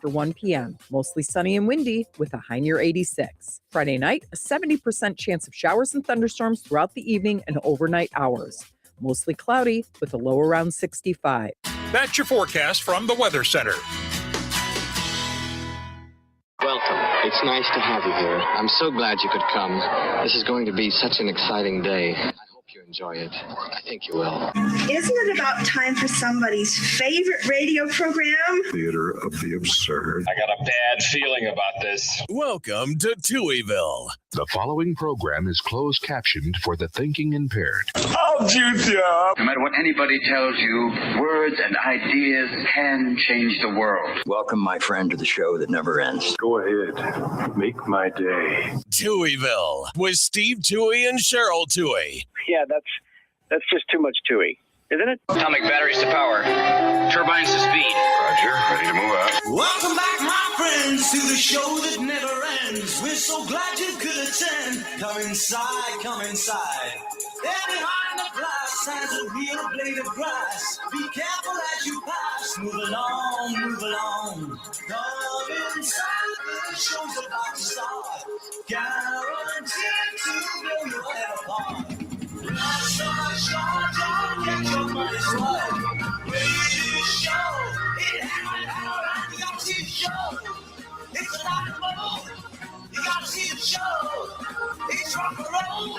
after 1 p.m. Mostly sunny and windy with a high near 86. Friday night, a 70% chance of showers and thunderstorms throughout the evening and overnight hours. Mostly cloudy with a low around 65. That's your forecast from the Weather Center. Welcome. It's nice to have you here. I'm so glad you could come. This is going to be such an exciting day. I hope you enjoy it. I think you will. Isn't it about time for somebody's favorite radio program? Theater of the absurd. I got a bad feeling about this. Welcome to Touhyville. The following program is closed captioned for the thinking impaired. I'll juice you up. No matter what anybody tells you, words and ideas can change the world. Welcome, my friend, to the show that never ends. Go ahead. Make my day. Touhyville with Steve Touhy and Cheryl Touhy. Yeah, that's just too much Touhy, isn't it? Atomic batteries to power. Turbines to speed. Roger. Ready to move out. Welcome back, my friends, to the show that never ends. We're so glad you could attend. Come inside, come inside. There behind the glass has a real blade of grass. Be careful as you pass. Move along, move along. Come inside, the show's about to start. Guaranteed to blow your head apart. Rush, rush, rush, rush, get your money's worth. Radio show, it happened all right. You gotta see the show. It's a lot of fun. You gotta see the show. It's rock and roll.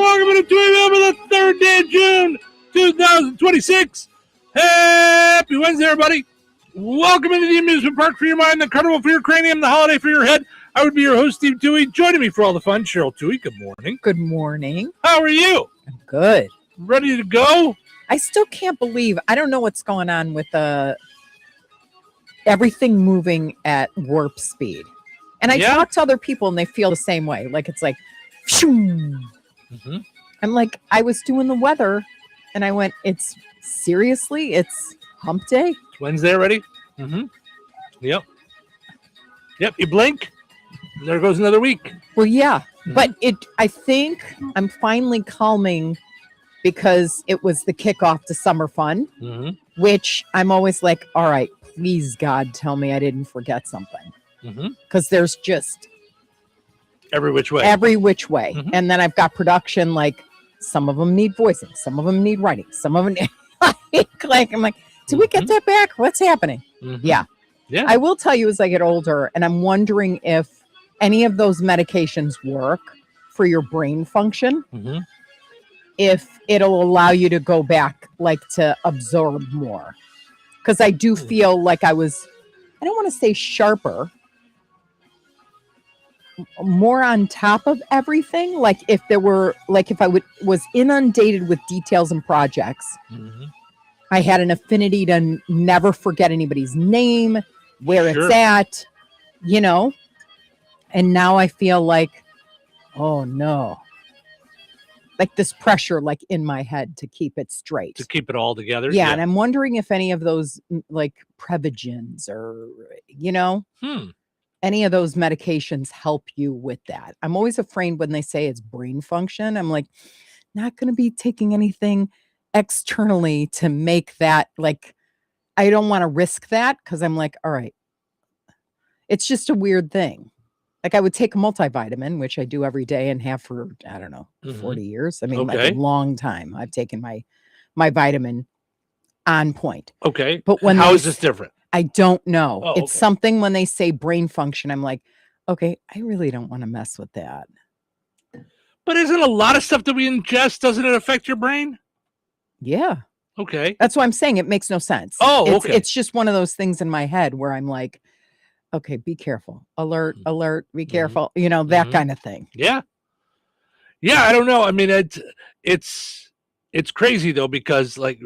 Welcome to Touhyville for the 3rd day of June, 2026. Happy Wednesday, everybody. Welcome into the amusement park for your mind, the carnival for your cranium, the holiday for your head. I would be your host, Steve Touhy. Joining me for all the fun, Cheryl Touhy. Good morning. Good morning. How are you? I'm good. Ready to go? I still can't believe, I don't know what's going on with everything moving at warp speed. And I talk to other people and they feel the same way. Like it's like, I'm like, I was doing the weather and I went, it's hump day? It's Wednesday already? Yep. You blink, and there goes another week. Well, yeah. But I think I'm finally calming because it was the kickoff to summer fun, which I'm always like, all right, please, God, tell me I didn't forget something. Because there's just every which way. And then I've got production, like some of them need voicing, some of them need writing, some of them need like I'm like, did we get that back? What's happening? Yeah. I will tell you as I get older, and I'm wondering if any of those medications work for your brain function, if it'll allow you to go back, like to absorb more. Because I do feel like I don't want to say sharper, more on top of everything. Like if I was inundated with details and projects, I had an affinity to never forget anybody's name, where it's at, and now I feel like, oh no, like this pressure, like in my head to keep it straight, to keep it all together. Yeah. And I'm wondering if any of those like Prevagens or, any of those medications help you with that. I'm always afraid when they say it's brain function. I'm like, not going to be taking anything externally to make that, like, I don't want to risk that because I'm like, all right, it's just a weird thing. Like I would take a multivitamin, which I do every day and have for, I don't know, 40 years. I mean, like a long time. I've taken my vitamin on point. Okay. But how is this different? I don't know. Oh, it's something when they say brain function, I'm like, okay, I really don't want to mess with that. But isn't a lot of stuff that we ingest, doesn't it affect your brain? Yeah. Okay. That's what I'm saying. It makes no sense. Oh, okay. It's just one of those things in my head where I'm like, okay, be careful. Alert, be careful. That kind of thing. Yeah. Yeah, I don't know. I mean, it's crazy though, because like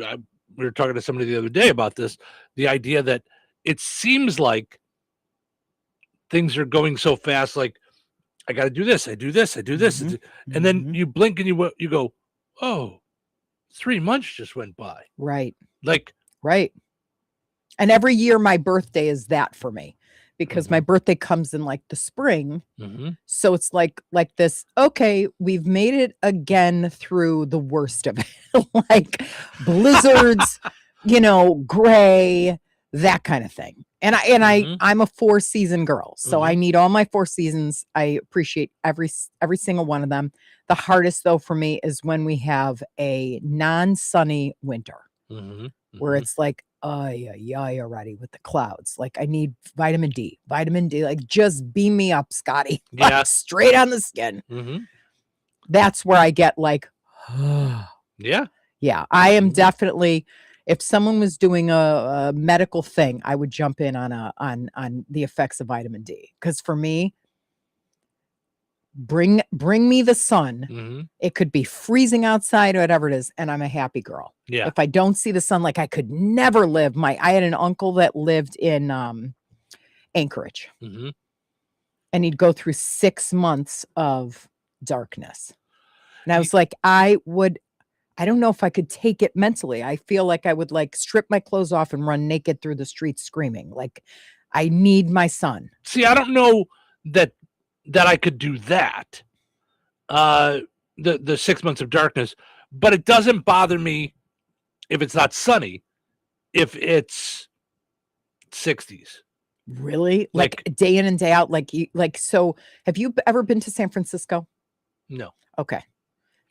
we were talking to somebody the other day about this, the idea that it seems like things are going so fast. Like I got to do this. I do this. And then you blink and you go, oh, 3 months just went by. Right. Like, right. And every year my birthday is that for me. because my birthday comes in like the spring. Mm-hmm. So it's like this, okay, we've made it again through the worst of it. Like blizzards, gray, that kind of thing. And I'm a 4-season girl. So I need all my 4 seasons. I appreciate every single one of them. The hardest though for me is when we have a non-sunny winter where it's like, already with the clouds. Like I need vitamin D, like just beam me up, Scotty. Yeah. Like, straight on the skin. That's where I get like, yeah. I am definitely, if someone was doing a medical thing, I would jump in on the effects of vitamin D. Because for me, bring me the sun. It could be freezing outside or whatever it is, and I'm a happy girl. Yeah. If I don't see the sun, like I could never live. I had an uncle that lived in Anchorage, and he'd go through 6 months of darkness, and I was like, I don't know if I could take it mentally. I feel like I would like strip my clothes off and run naked through the streets screaming. Like I need my sun. See, I don't know that I could do that. The 6 months of darkness, but it doesn't bother me if it's not sunny, if it's 60s. Really? Like day in and day out? So have you ever been to San Francisco? No. Okay.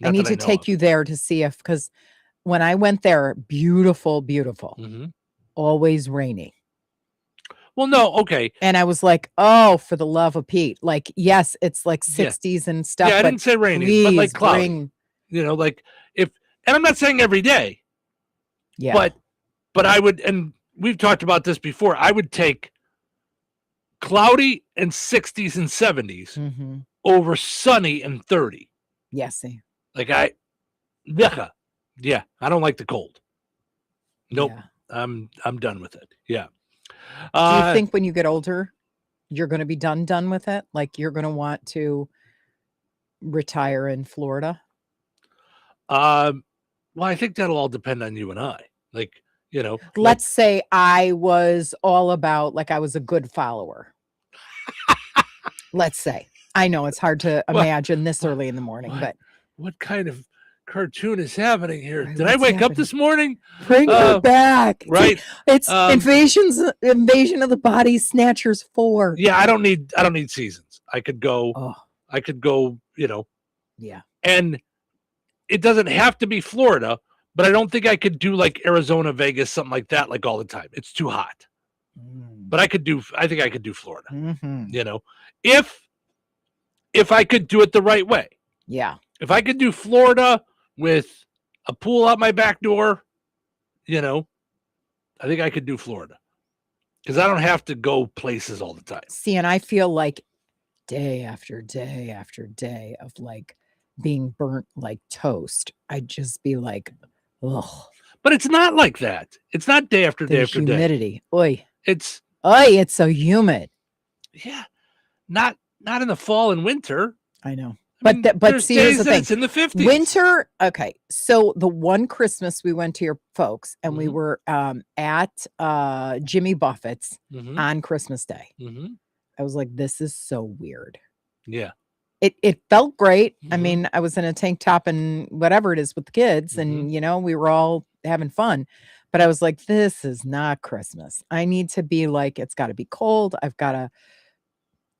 I need to take you there to see because when I went there, beautiful, always rainy. Well, no, okay. And I was like, oh, for the love of Pete. Like, yes, it's like 60s and stuff. Yeah, I didn't say rainy, but like cloudy. Like and I'm not saying every day. Yeah. But I would, and we've talked about this before, I would take cloudy and 60s and 70s over sunny and 30. Yes. Like I don't like the cold. Nope. Yeah. I'm done with it. Yeah. Do you think when you get older, you're going to be done with it? Like you're going to want to retire in Florida? Well, I think that'll all depend on you and I. Like, let's say I was all about, like I was a good follower. Let's say. I know it's hard to imagine this early in the morning, but what kind of cartoon is happening here? Did I wake up this morning? Bring her back. Right. It's Invasion of the Body Snatchers 4. Yeah, I don't need seasons. I could go, Yeah. And it doesn't have to be Florida, but I don't think I could do like Arizona, Vegas, something like that, like all the time. It's too hot. But I think I could do Florida. If I could do it the right way. Yeah. If I could do Florida with a pool out my back door, I think I could do Florida because I don't have to go places all the time. See, and I feel like day after day after day of like being burnt like toast, I'd just be like, ugh. But it's not like that. It's not day after day after day. Humidity. Oi. It's so humid. Yeah. Not in the fall and winter. I know. But see, here's the thing. It's in the 50s. Winter. Okay. So the one Christmas we went to your folks and we were at Jimmy Buffett's on Christmas Day. I was like, this is so weird. Yeah. It felt great. I mean, I was in a tank top and whatever it is with the kids and, we were all having fun. But I was like, this is not Christmas. I need to be like, it's got to be cold. I've got to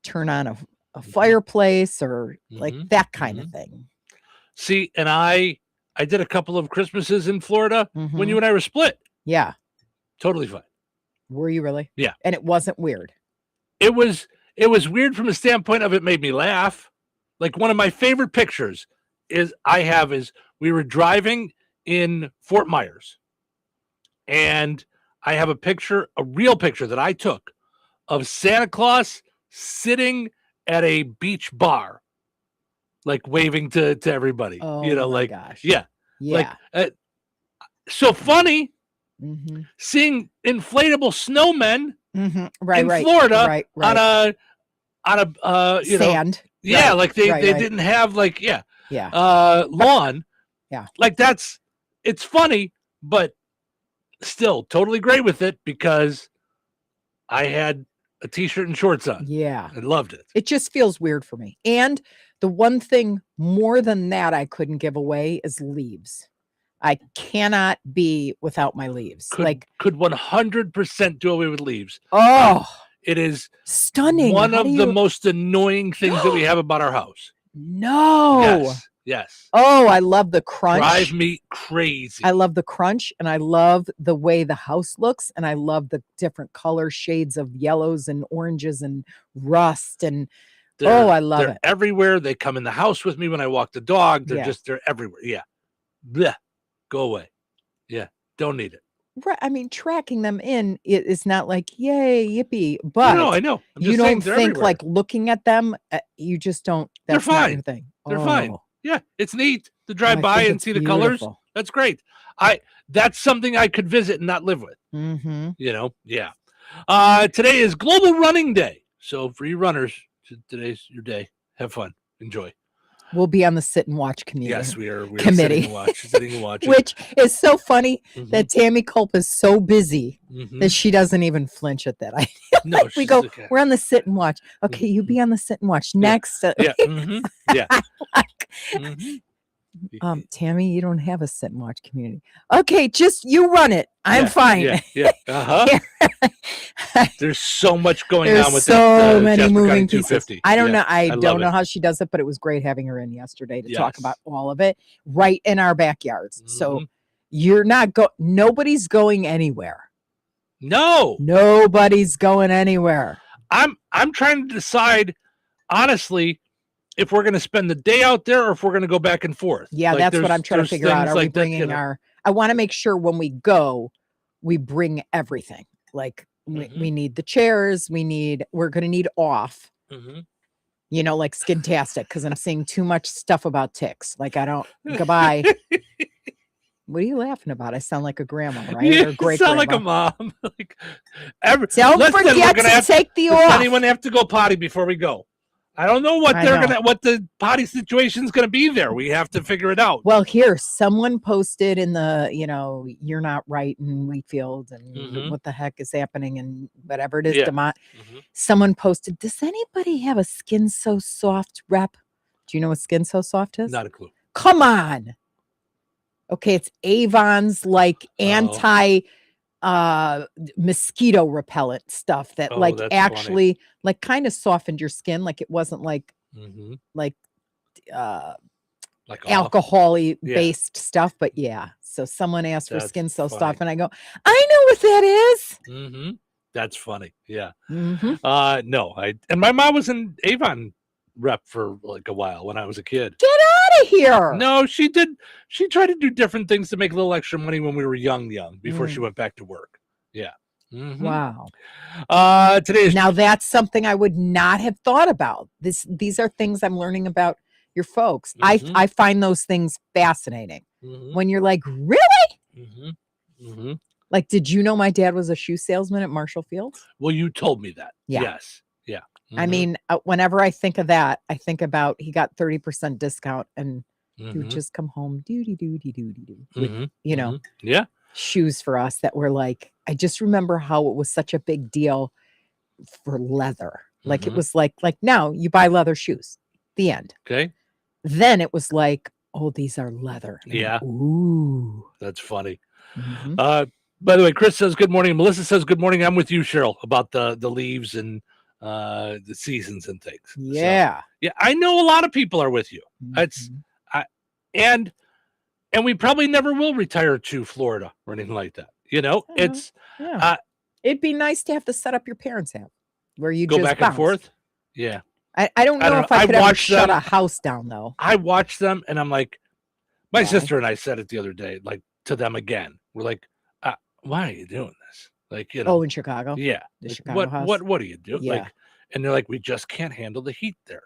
turn on a fireplace or like that kind of thing. See, and I did a couple of Christmases in Florida when you and I were split. Yeah. Totally fine. Were you really? Yeah. And it wasn't weird. It was weird from the standpoint of it made me laugh. Like one of my favorite pictures is we were driving in Fort Myers and I have a real picture that I took of Santa Claus sitting at a beach bar, like waving to everybody. Oh, my gosh. Yeah. Yeah. Like, so funny seeing inflatable snowmen in Florida on a sand. Yeah, like they didn't have lawn. Yeah. Like it's funny, but still totally great with it because I had a t-shirt and shorts on. Yeah. I loved it. It just feels weird for me. And the one thing more than that I couldn't give away is leaves. I cannot be without my leaves. Could 100% do away with leaves. Oh, it is stunning. One of the most annoying things that we have about our house. No. Yes. Oh, I love the crunch. Drive me crazy. I love the crunch, and I love the way the house looks, and I love the different color shades of yellows and oranges and rust and I love it. Everywhere. They come in the house with me when I walk the dog. They're everywhere. Yeah. Blech. Go away. Yeah. Don't need it. Right. I mean, tracking them in is not like, yay, yippee. But I know. You don't think everywhere. Like looking at them, you just don't. That's they're fine. Not your thing. They're fine. Yeah. It's neat to drive by and see the colors. That's great. That's something I could visit and not live with. Mm-hmm. Yeah. Today is Global Running Day. So for you runners, today's your day. Have fun. Enjoy. We'll be on the sit and watch committee. Yes, we are committee. Sitting and watching. Which is so funny that Tammy Culp is so busy that she doesn't even flinch at that. No, we go, we're on the sit and watch. Okay, you be on the sit and watch. Next. Yeah. Yeah. Tammy, you don't have a sit and watch community. Okay, just you run it. I'm fine. Yeah. Uh-huh. There's so much going on with so many moving pieces. I don't know. I don't know how she does it, but it was great having her in yesterday to talk about all of it right in our backyards. So you're not nobody's going anywhere. No. Nobody's going anywhere. I'm trying to decide, honestly, if we're going to spend the day out there or if we're going to go back and forth. Yeah, that's what I'm trying to figure out. Are we bringing I want to make sure when we go, we bring everything. Like we need the chairs. We're going to need off, like Skintastic. Cause I'm seeing too much stuff about ticks. Like goodbye. What are you laughing about? I sound like a grandma, right? Yeah, or great sound like a mom. Don't forget to take the off. Does anyone have to go potty before we go? I don't know what what the potty situation is gonna be there. We have to figure it out. Well, here someone posted in the, you're not right in Wheatfield and what the heck is happening and whatever it is, Demont. Someone posted, does anybody have a Skin So Soft rep? Do you know what Skin So Soft is? Not a clue. Come on. Okay, it's Avon's anti mosquito repellent stuff that actually funny. Kind of softened your skin. Like it wasn't like alcohol-y based stuff, but so someone asked for Skin So Soft and I go, I know what that is. That's funny. Yeah. No, and my mom was an Avon rep for a while when I was a kid. Get out of here. No, she did. She tried to do different things to make a little extra money when we were young before she went back to work. Yeah. Wow. Now that's something I would not have thought about. These are things I'm learning about your folks. I find those things fascinating. When you're like, really? Like, did you know my dad was a shoe salesman at Marshall Fields? Well, you told me that. Yeah. Yes. Yeah. I mean, whenever I think of that, I think about he got 30% discount and he would just come home, Yeah. Shoes for us that were like, I just remember how it was such a big deal for leather. Like it was like now you buy leather shoes, the end. Okay. Then it was like, oh, these are leather. Yeah. Ooh. That's funny. By the way, Chris says good morning. Melissa says good morning. I'm with you, Cheryl, about the leaves and the seasons and things. Yeah. So, yeah. I know a lot of people are with you. And we probably never will retire to Florida or anything like that. It'd be nice to have the setup your parents have where you go just back bounce. And forth. Yeah. I don't know if I could ever shut a house down though. I watch them and I'm like, my sister and I said it the other day, like to them again. We're like, why are you doing this? Like, in Chicago. Yeah. The like, Chicago house. What do you do? Yeah. Like, and they're like, we just can't handle the heat there.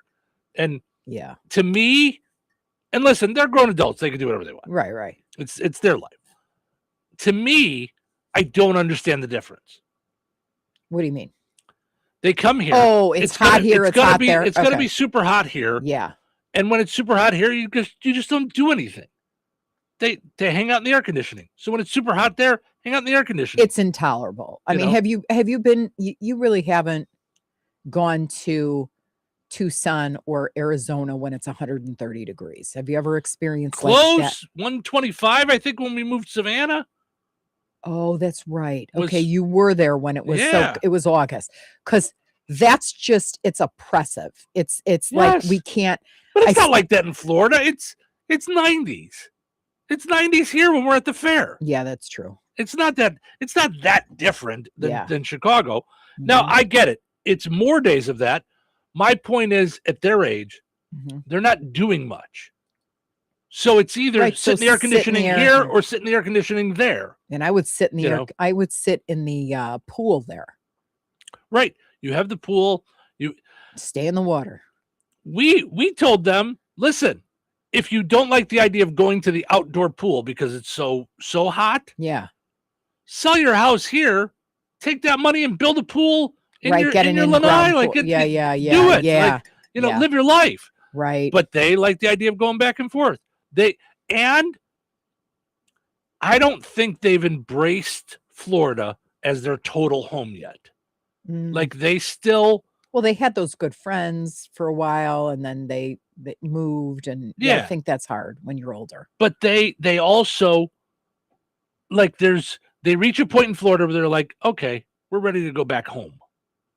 And yeah, to me, and listen, they're grown adults. They can do whatever they want. Right. It's their life. To me, I don't understand the difference. What do you mean? They come here. Oh, it's hot here. It's hot there. It's going to be super hot here. Yeah. And when it's super hot here, you just don't do anything. They hang out in the air conditioning. So when it's super hot there, hang out in the air conditioning. It's intolerable. I mean, have you been? You really haven't. gone to Tucson or Arizona when it's 130 degrees. Have you ever experienced like that? 125, I think, when we moved Savannah. Oh, that's right. Okay, you were there when it was it was August. Because that's just, it's oppressive. It's like we can't. But it's not like that in Florida. It's 90s. It's 90s here when we're at the fair. Yeah, that's true. It's not that different than Chicago. Now, I get it. It's more days of that. My point is, at their age, they're not doing much. So it's either sit in the air conditioning here or sit in the air conditioning there. And I would sit in the I would sit in the pool there. Right. You have the pool. You stay in the water. We told them, listen, if you don't like the idea of going to the outdoor pool because it's so hot, sell your house here, take that money and build a pool in your lanai. Like do it. Yeah. Like, live your life. Right. But they like the idea of going back and forth. And I don't think they've embraced Florida as their total home yet. Like they still. Well, they had those good friends for a while, and then they moved, and I think that's hard when you're older. But they also, like, they reach a point in Florida where they're like, okay, we're ready to go back home.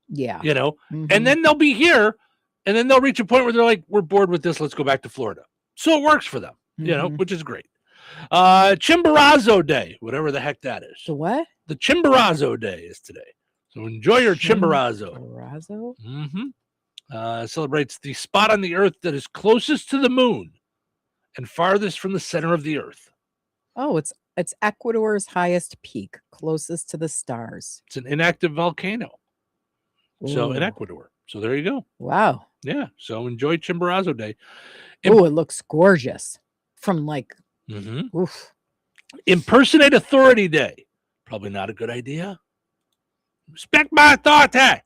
Yeah. And then they'll be here, and then they'll reach a point where they're like, we're bored with this, let's go back to Florida. So it works for them, which is great. Chimborazo Day, whatever the heck that is. The what? The Chimborazo Day is today. So enjoy your Chimborazo. Celebrates the spot on the earth that is closest to the moon and farthest from the center of the earth. Oh, it's Ecuador's highest peak, closest to the stars. It's an inactive volcano. So in Ecuador. So there you go. Wow. Yeah. So enjoy Chimborazo Day. Oh, it looks gorgeous. From like, oof. Impersonate Authority Day. Probably not a good idea. Respect my authority.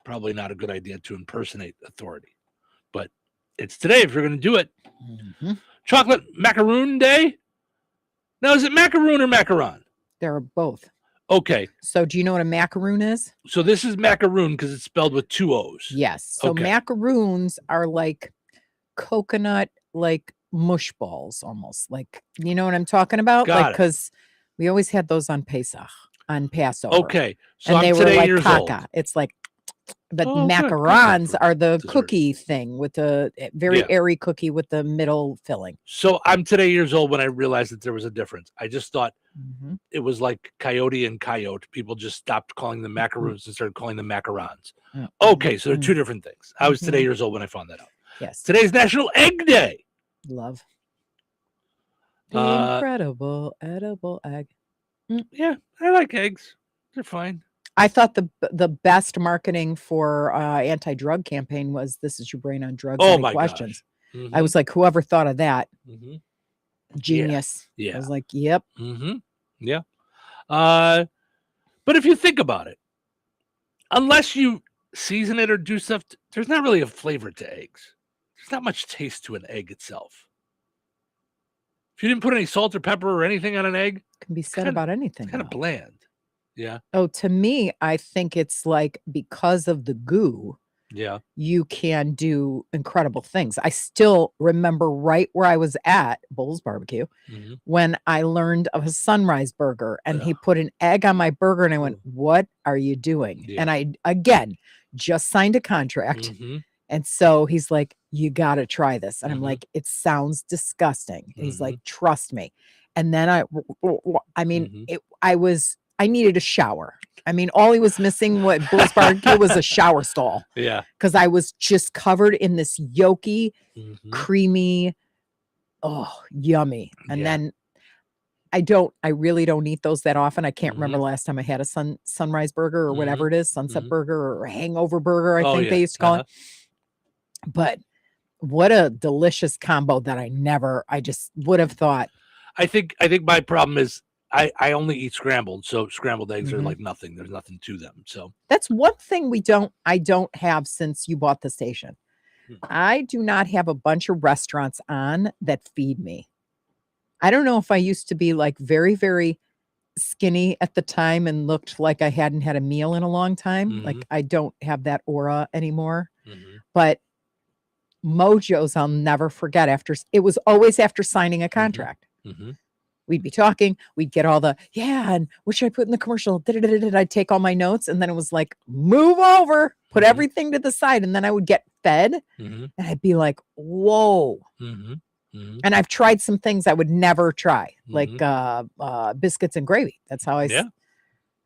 Probably not a good idea to impersonate authority. But it's today if you're going to do it. Chocolate Macaroon Day. Now, is it macaroon or macaron? They're both. Okay. So do you know what a macaroon is? So this is macaroon because it's spelled with 2 O's. Yes. So macaroons are like coconut, like mush balls almost. Like, you know what I'm talking about? Got it. Because we always had those on Pesach, on Passover. Okay. So and I'm they were like years caca. old. It's like, but macarons are the cookie thing with the very airy cookie with the middle filling. So I'm today years old when I realized that there was a difference. I just thought it was like coyote and coyote. People just stopped calling them macaroons and started calling them macarons. Okay, so they're two different things. I was today years old when I found that out. Yes. Today's National Egg Day. Love. The incredible edible egg. Yeah, I like eggs. They're fine. I thought the best marketing for anti-drug campaign was "This is your brain on drugs." Oh any my questions? gosh. I was like, whoever thought of that, genius. Yeah. I was like, yep. Yeah. But if you think about it, unless you season it or do stuff, there's not really a flavor to eggs. There's not much taste to an egg itself. If you didn't put any salt or pepper or anything on an egg, Can be said about anything. it's kind of bland. Yeah. Oh, to me, I think it's like because of the goo, Yeah. you can do incredible things. I still remember right where I was at Bull's Barbecue when I learned of a Sunrise Burger, and he put an egg on my burger, and I went, "What are you doing?" Yeah. And I, again, just signed a contract. And so he's like, "You got to try this." And I'm like, "It sounds disgusting." And he's like, "Trust me." And then I mean, I needed a shower. I mean, all he was missing what Bull's Barbecue was a shower stall. Yeah. Because I was just covered in this yolky, creamy, yummy. And then I really don't eat those that often. I can't remember the last time I had a Sunrise Burger or whatever it is, Sunset Burger or Hangover Burger, I think they used to call it. But what a delicious combo that I just would have thought. I think my problem is I only eat scrambled, so scrambled eggs are like nothing. There's nothing to them. So that's one thing I don't have since you bought the station. I do not have a bunch of restaurants on that feed me. I don't know if I used to be like very, very skinny at the time and looked like I hadn't had a meal in a long time. Like I don't have that aura anymore. But Mojo's I'll never forget. It was always after signing a contract. We'd be talking, we'd get all the, and what should I put in the commercial? I'd take all my notes, and then it was like, move over, put everything to the side. And then I would get fed and I'd be like, whoa. And I've tried some things I would never try, like biscuits and gravy. That's how I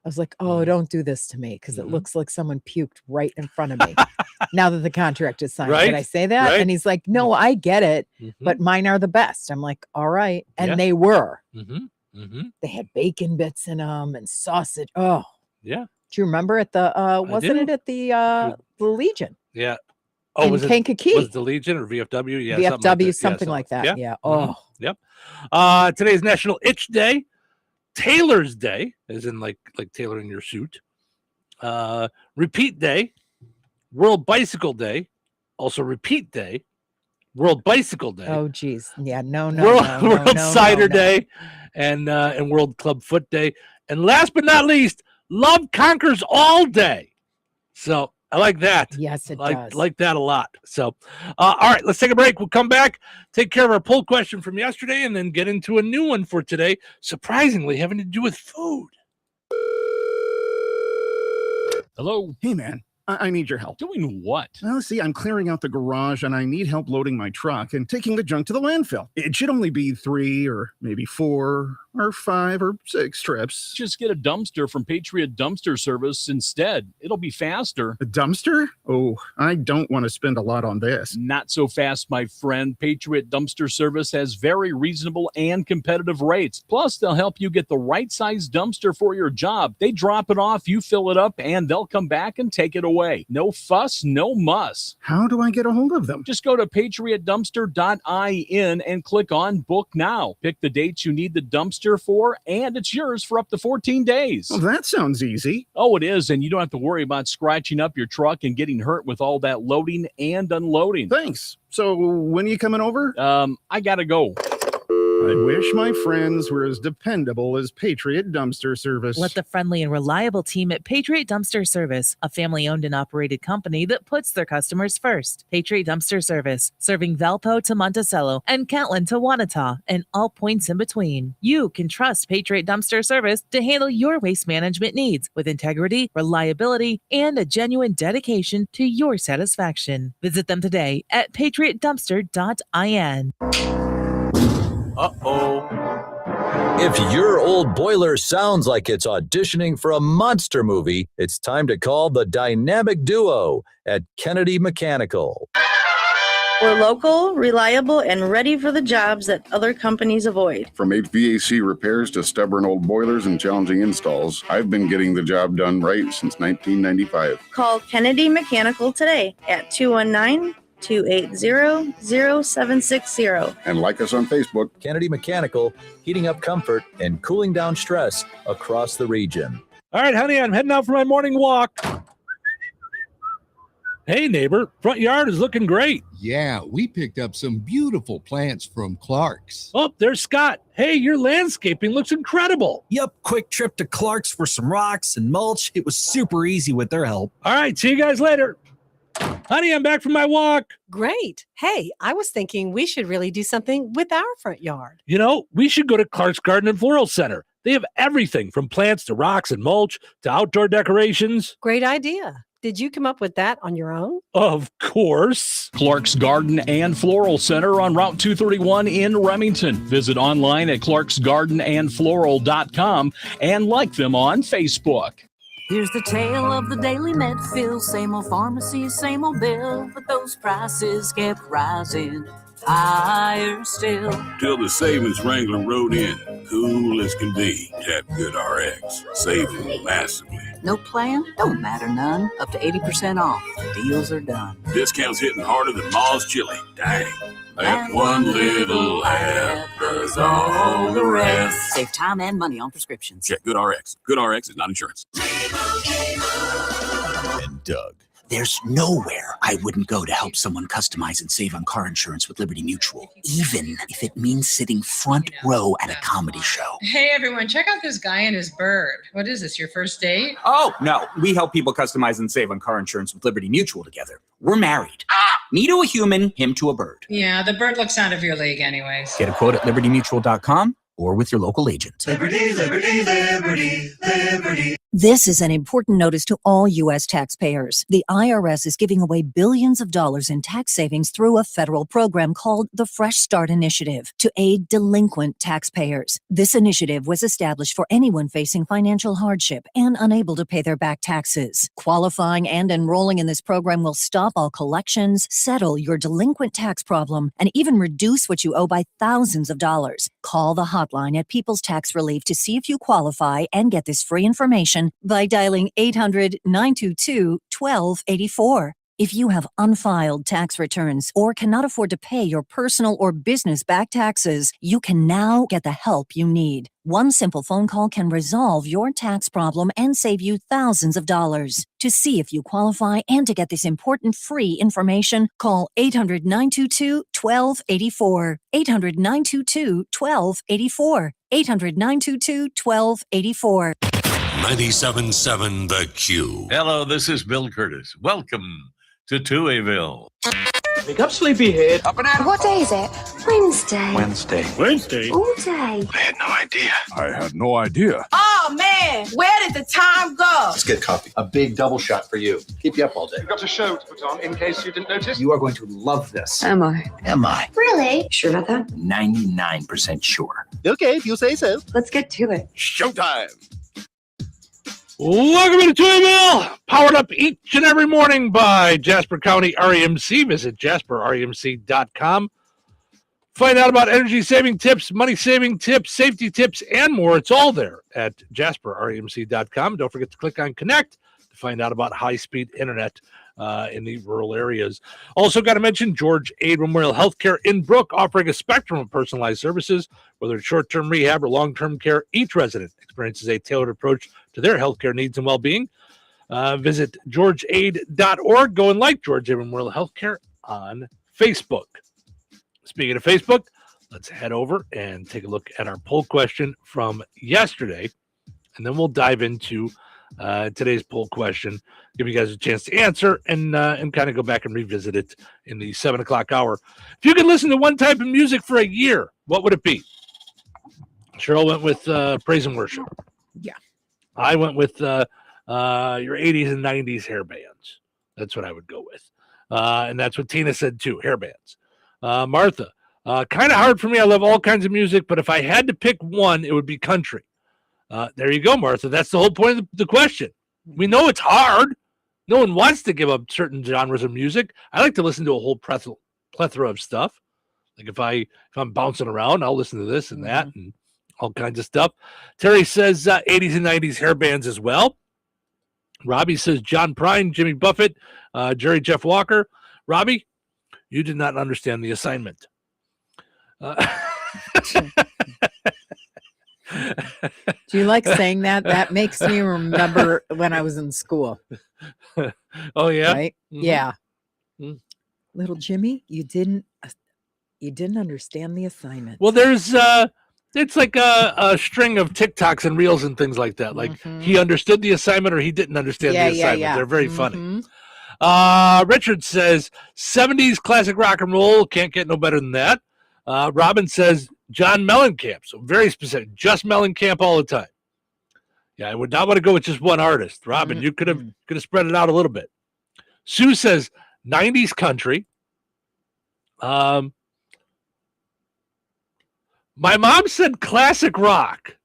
was like, oh, don't do this to me, because it looks like someone puked right in front of me. Now that the contract is signed, did I say that? And he's like, no, I get it, but mine are the best. I'm like, all right. And they were. They had bacon bits in them and sausage. Oh, yeah. Do you remember at the, wasn't it at the Legion? Yeah. Oh, was Kankakee. Was it the Legion or VFW? Yeah. VFW, something like that. Yeah. Oh. Yep. Today's National Itch Day. Tailor's Day, as in like tailoring your suit. Repeat Day. World Bicycle Day. Also Repeat Day. World Bicycle Day. Oh, geez. Yeah, no. World Cider Day. And World Club Foot Day. And last but not least, Love Conquers All Day. So I like that. Yes, it does. Like that a lot. So, all right, let's take a break. We'll come back, take care of our poll question from yesterday, and then get into a new one for today, surprisingly having to do with food. Hello? Hey, man. I need your help. Doing what? Well, see, I'm clearing out the garage, and I need help loading my truck and taking the junk to the landfill. It should only be 3 or maybe 4 or 5 or 6 trips. Just get a dumpster from Patriot Dumpster Service instead. It'll be faster. A dumpster? Oh, I don't want to spend a lot on this. Not so fast, my friend. Patriot Dumpster Service has very reasonable and competitive rates. Plus, they'll help you get the right size dumpster for your job. They drop it off, you fill it up, and they'll come back and take it away. No fuss, no muss. How do I get a hold of them? Just go to patriotdumpster.in and click on Book Now. Pick the dates you need the dumpster for, and it's yours for up to 14 days. Well, that sounds easy. Oh, it is, and you don't have to worry about scratching up your truck and getting hurt with all that loading and unloading. Thanks. So when are you coming over? I gotta go. I wish my friends were as dependable as Patriot Dumpster Service. Let the friendly and reliable team at Patriot Dumpster Service, a family-owned and operated company that puts their customers first. Patriot Dumpster Service, serving Valpo to Monticello and Catlin to Wanata and all points in between. You can trust Patriot Dumpster Service to handle your waste management needs with integrity, reliability, and a genuine dedication to your satisfaction. Visit them today at patriotdumpster.in. Uh-oh. If your old boiler sounds like it's auditioning for a monster movie, it's time to call the dynamic duo at Kennedy Mechanical. We're local, reliable, and ready for the jobs that other companies avoid. From HVAC repairs to stubborn old boilers and challenging installs, I've been getting the job done right since 1995. Call Kennedy Mechanical today at 219-280-0760. And like us on Facebook. Kennedy Mechanical, heating up comfort and cooling down stress across the region. All right, honey, I'm heading out for my morning walk. Hey, neighbor, front yard is looking great. Yeah, we picked up some beautiful plants from Clark's. Oh, there's Scott. Hey, your landscaping looks incredible. Yep, quick trip to Clark's for some rocks and mulch. It was super easy with their help. All right, see you guys later. Honey, I'm back from my walk. Great. Hey, I was thinking we should really do something with our front yard. You know, we should go to Clark's Garden and Floral Center. They have everything from plants to rocks and mulch to outdoor decorations. Great idea. Did you come up with that on your own? Of course. Clark's Garden and Floral Center on Route 231 in Remington. Visit online at clarksgardenandfloral.com and like them on Facebook. Here's the tale of the daily Medfield. Same old pharmacy, same old bill, but those prices kept rising higher still. Till the savings wrangler rode in, cool as can be. Tap Good RX, saving massively. No plan? Don't matter none. Up to 80% off. Deals are done. Discounts hitting harder than Ma's chili. Dang. That one little app does all the rest. Save time and money on prescriptions. Check Good RX. Good RX is not insurance. And Doug. There's nowhere I wouldn't go to help someone customize and save on car insurance with Liberty Mutual, even if it means sitting front row at a comedy show. Hey, everyone, check out this guy and his bird. What is this, your first date? Oh, no. We help people customize and save on car insurance with Liberty Mutual together. We're married. Me to a human, him to a bird. Yeah, the bird looks out of your league anyways. Get a quote at libertymutual.com or with your local agent. Liberty, liberty, liberty, liberty. This is an important notice to all U.S. taxpayers. The IRS is giving away billions of dollars in tax savings through a federal program called the Fresh Start Initiative to aid delinquent taxpayers. This initiative was established for anyone facing financial hardship and unable to pay their back taxes. Qualifying and enrolling in this program will stop all collections, settle your delinquent tax problem, and even reduce what you owe by thousands of dollars. Call the hotline at People's Tax Relief to see if you qualify and get this free information by dialing 800-922-1284. If you have unfiled tax returns or cannot afford to pay your personal or business back taxes, you can now get the help you need. One simple phone call can resolve your tax problem and save you thousands of dollars. To see if you qualify and to get this important free information, call 800-922-1284. 800-922-1284. 800-922-1284. 97.7 The Q. Hello, this is Bill Curtis. Welcome to Touhyville. Wake up, sleepyhead. Up and at 'em. What day is it? Wednesday. Wednesday. All day. I had no idea. Oh, man. Where did the time go? Let's get coffee. A big double shot for you. Keep you up all day. We've got a show to put on in case you didn't notice. You are going to love this. Am I? Really? Sure about that? 99% sure. Okay, if you say so. Let's get to it. Showtime. Welcome to Touhyville, powered up each and every morning by Jasper County REMC. Visit jasperremc.com. Find out about energy saving tips, money saving tips, safety tips, and more. It's all there at jasperremc.com. Don't forget to click on Connect to find out about high-speed internet in the rural areas. Also got to mention George Aid Memorial Healthcare in Brook, offering a spectrum of personalized services, whether it's short-term rehab or long-term care. Each resident experiences a tailored approach to their healthcare needs and well-being. Visit georgeaid.org. Go and like George Aid Memorial Healthcare on Facebook. Speaking of Facebook, let's head over and take a look at our poll question from yesterday, and then we'll dive into today's poll question, give you guys a chance to answer and kind of go back and revisit it in the 7 o'clock hour. If you could listen to one type of music for a year, what would it be? Cheryl went with praise and worship. Yeah. I went with your 80s and 90s hair bands. That's what I would go with. And that's what Tina said too, hair bands. Martha, kind of hard for me. I love all kinds of music, but if I had to pick one, it would be country. There you go, Martha. That's the whole point of the question. We know it's hard. No one wants to give up certain genres of music. I like to listen to a whole plethora of stuff. Like if I'm bouncing around, I'll listen to this and that and all kinds of stuff. Terry says 80s and 90s hair bands as well. Robbie says John Prine, Jimmy Buffett, Jerry Jeff Walker. Robbie, you did not understand the assignment. Do you like saying that? That makes me remember when I was in school. Oh yeah, right? Mm-hmm. Yeah. Mm-hmm. Little Jimmy, you didn't understand the assignment. Well, there's it's like a string of TikToks and reels and things like that. Like he understood the assignment or he didn't understand the assignment. Yeah. They're very funny. Richard says 70s classic rock and roll, can't get no better than that. Robin says John Mellencamp, so very specific, just Mellencamp all the time. Yeah, I would not want to go with just one artist. Robin, you could have spread it out a little bit. Sue says 90s country. My mom said classic rock.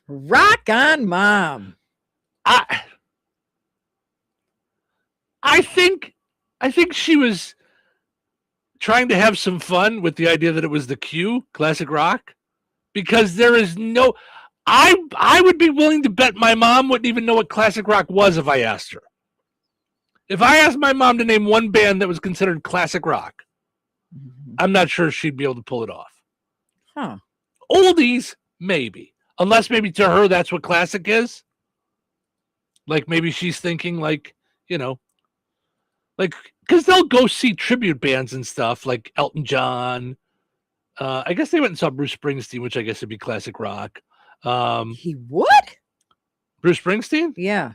Rock on, Mom. I think she was trying to have some fun with the idea that it was the Q, classic rock, because there is no, I would be willing to bet my mom wouldn't even know what classic rock was if I asked her. If I asked my mom to name one band that was considered classic rock, I'm not sure she'd be able to pull it off. Huh. Oldies, maybe. Unless maybe to her that's what classic is. Like maybe she's thinking like, like, because they'll go see tribute bands and stuff like Elton John. I guess they went and saw Bruce Springsteen, which I guess would be classic rock. He would? Bruce Springsteen? Yeah.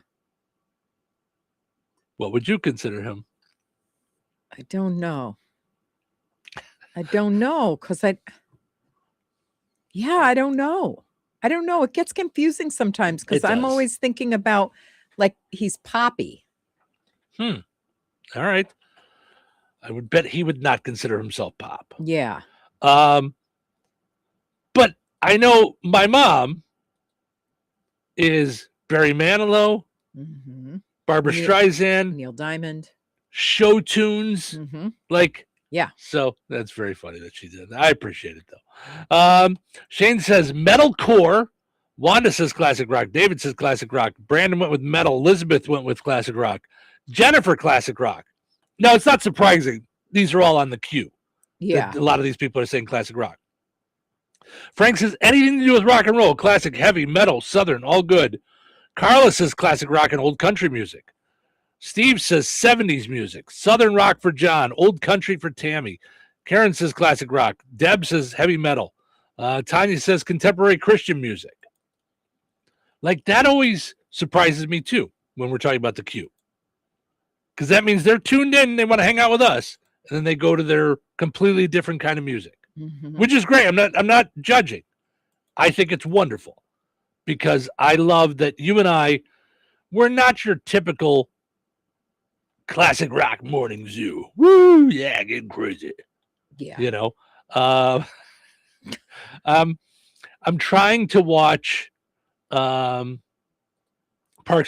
What would you consider him? I don't know. Because I don't know. It gets confusing sometimes because I'm always thinking about like he's poppy. All right. I would bet he would not consider himself pop. Yeah. But I know my mom is Barry Manilow, Barbara Streisand, Neil Diamond, show tunes. Like, yeah. So that's very funny that she did that. I appreciate it though. Shane says metalcore. Wanda says classic rock. David says classic rock. Brandon went with metal. Elizabeth went with classic rock. Jennifer, classic rock. Now, it's not surprising. These are all on the queue. Yeah. A lot of these people are saying classic rock. Frank says anything to do with rock and roll, classic, heavy, metal, southern, all good. Carla says classic rock and old country music. Steve says 70s music. Southern rock for John. Old country for Tammy. Karen says classic rock. Deb says heavy metal. Tanya says contemporary Christian music. Like, that always surprises me, too, when we're talking about the queue. Because that means they're tuned in, they want to hang out with us, and then they go to their completely different kind of music, which is great. I'm not judging. I think it's wonderful because I love that you and I, we're not your typical classic rock morning zoo. Woo, yeah, getting crazy. Yeah. You know, I'm trying to watch Parks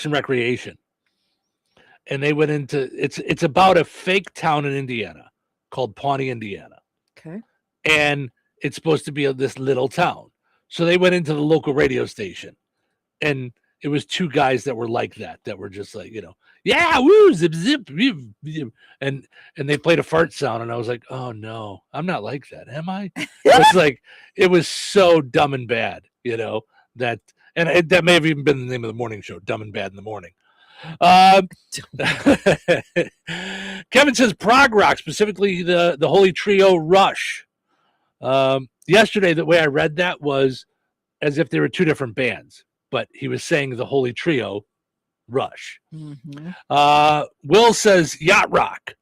and Recreation. And they went into it's about a fake town in Indiana called Pawnee, Indiana. Okay. And it's supposed to be this little town. So they went into the local radio station, and it was two guys that were like that were just like, yeah, woo, zip, zip, and they played a fart sound, and I was like, oh no, I'm not like that, am I? It's like, it was so dumb and bad, that, and that may have even been the name of the morning show, Dumb and Bad in the Morning. Kevin says prog rock, specifically the Holy Trio Rush. Yesterday, the way I read that was as if they were two different bands, but he was saying the Holy Trio Rush. Will says yacht rock,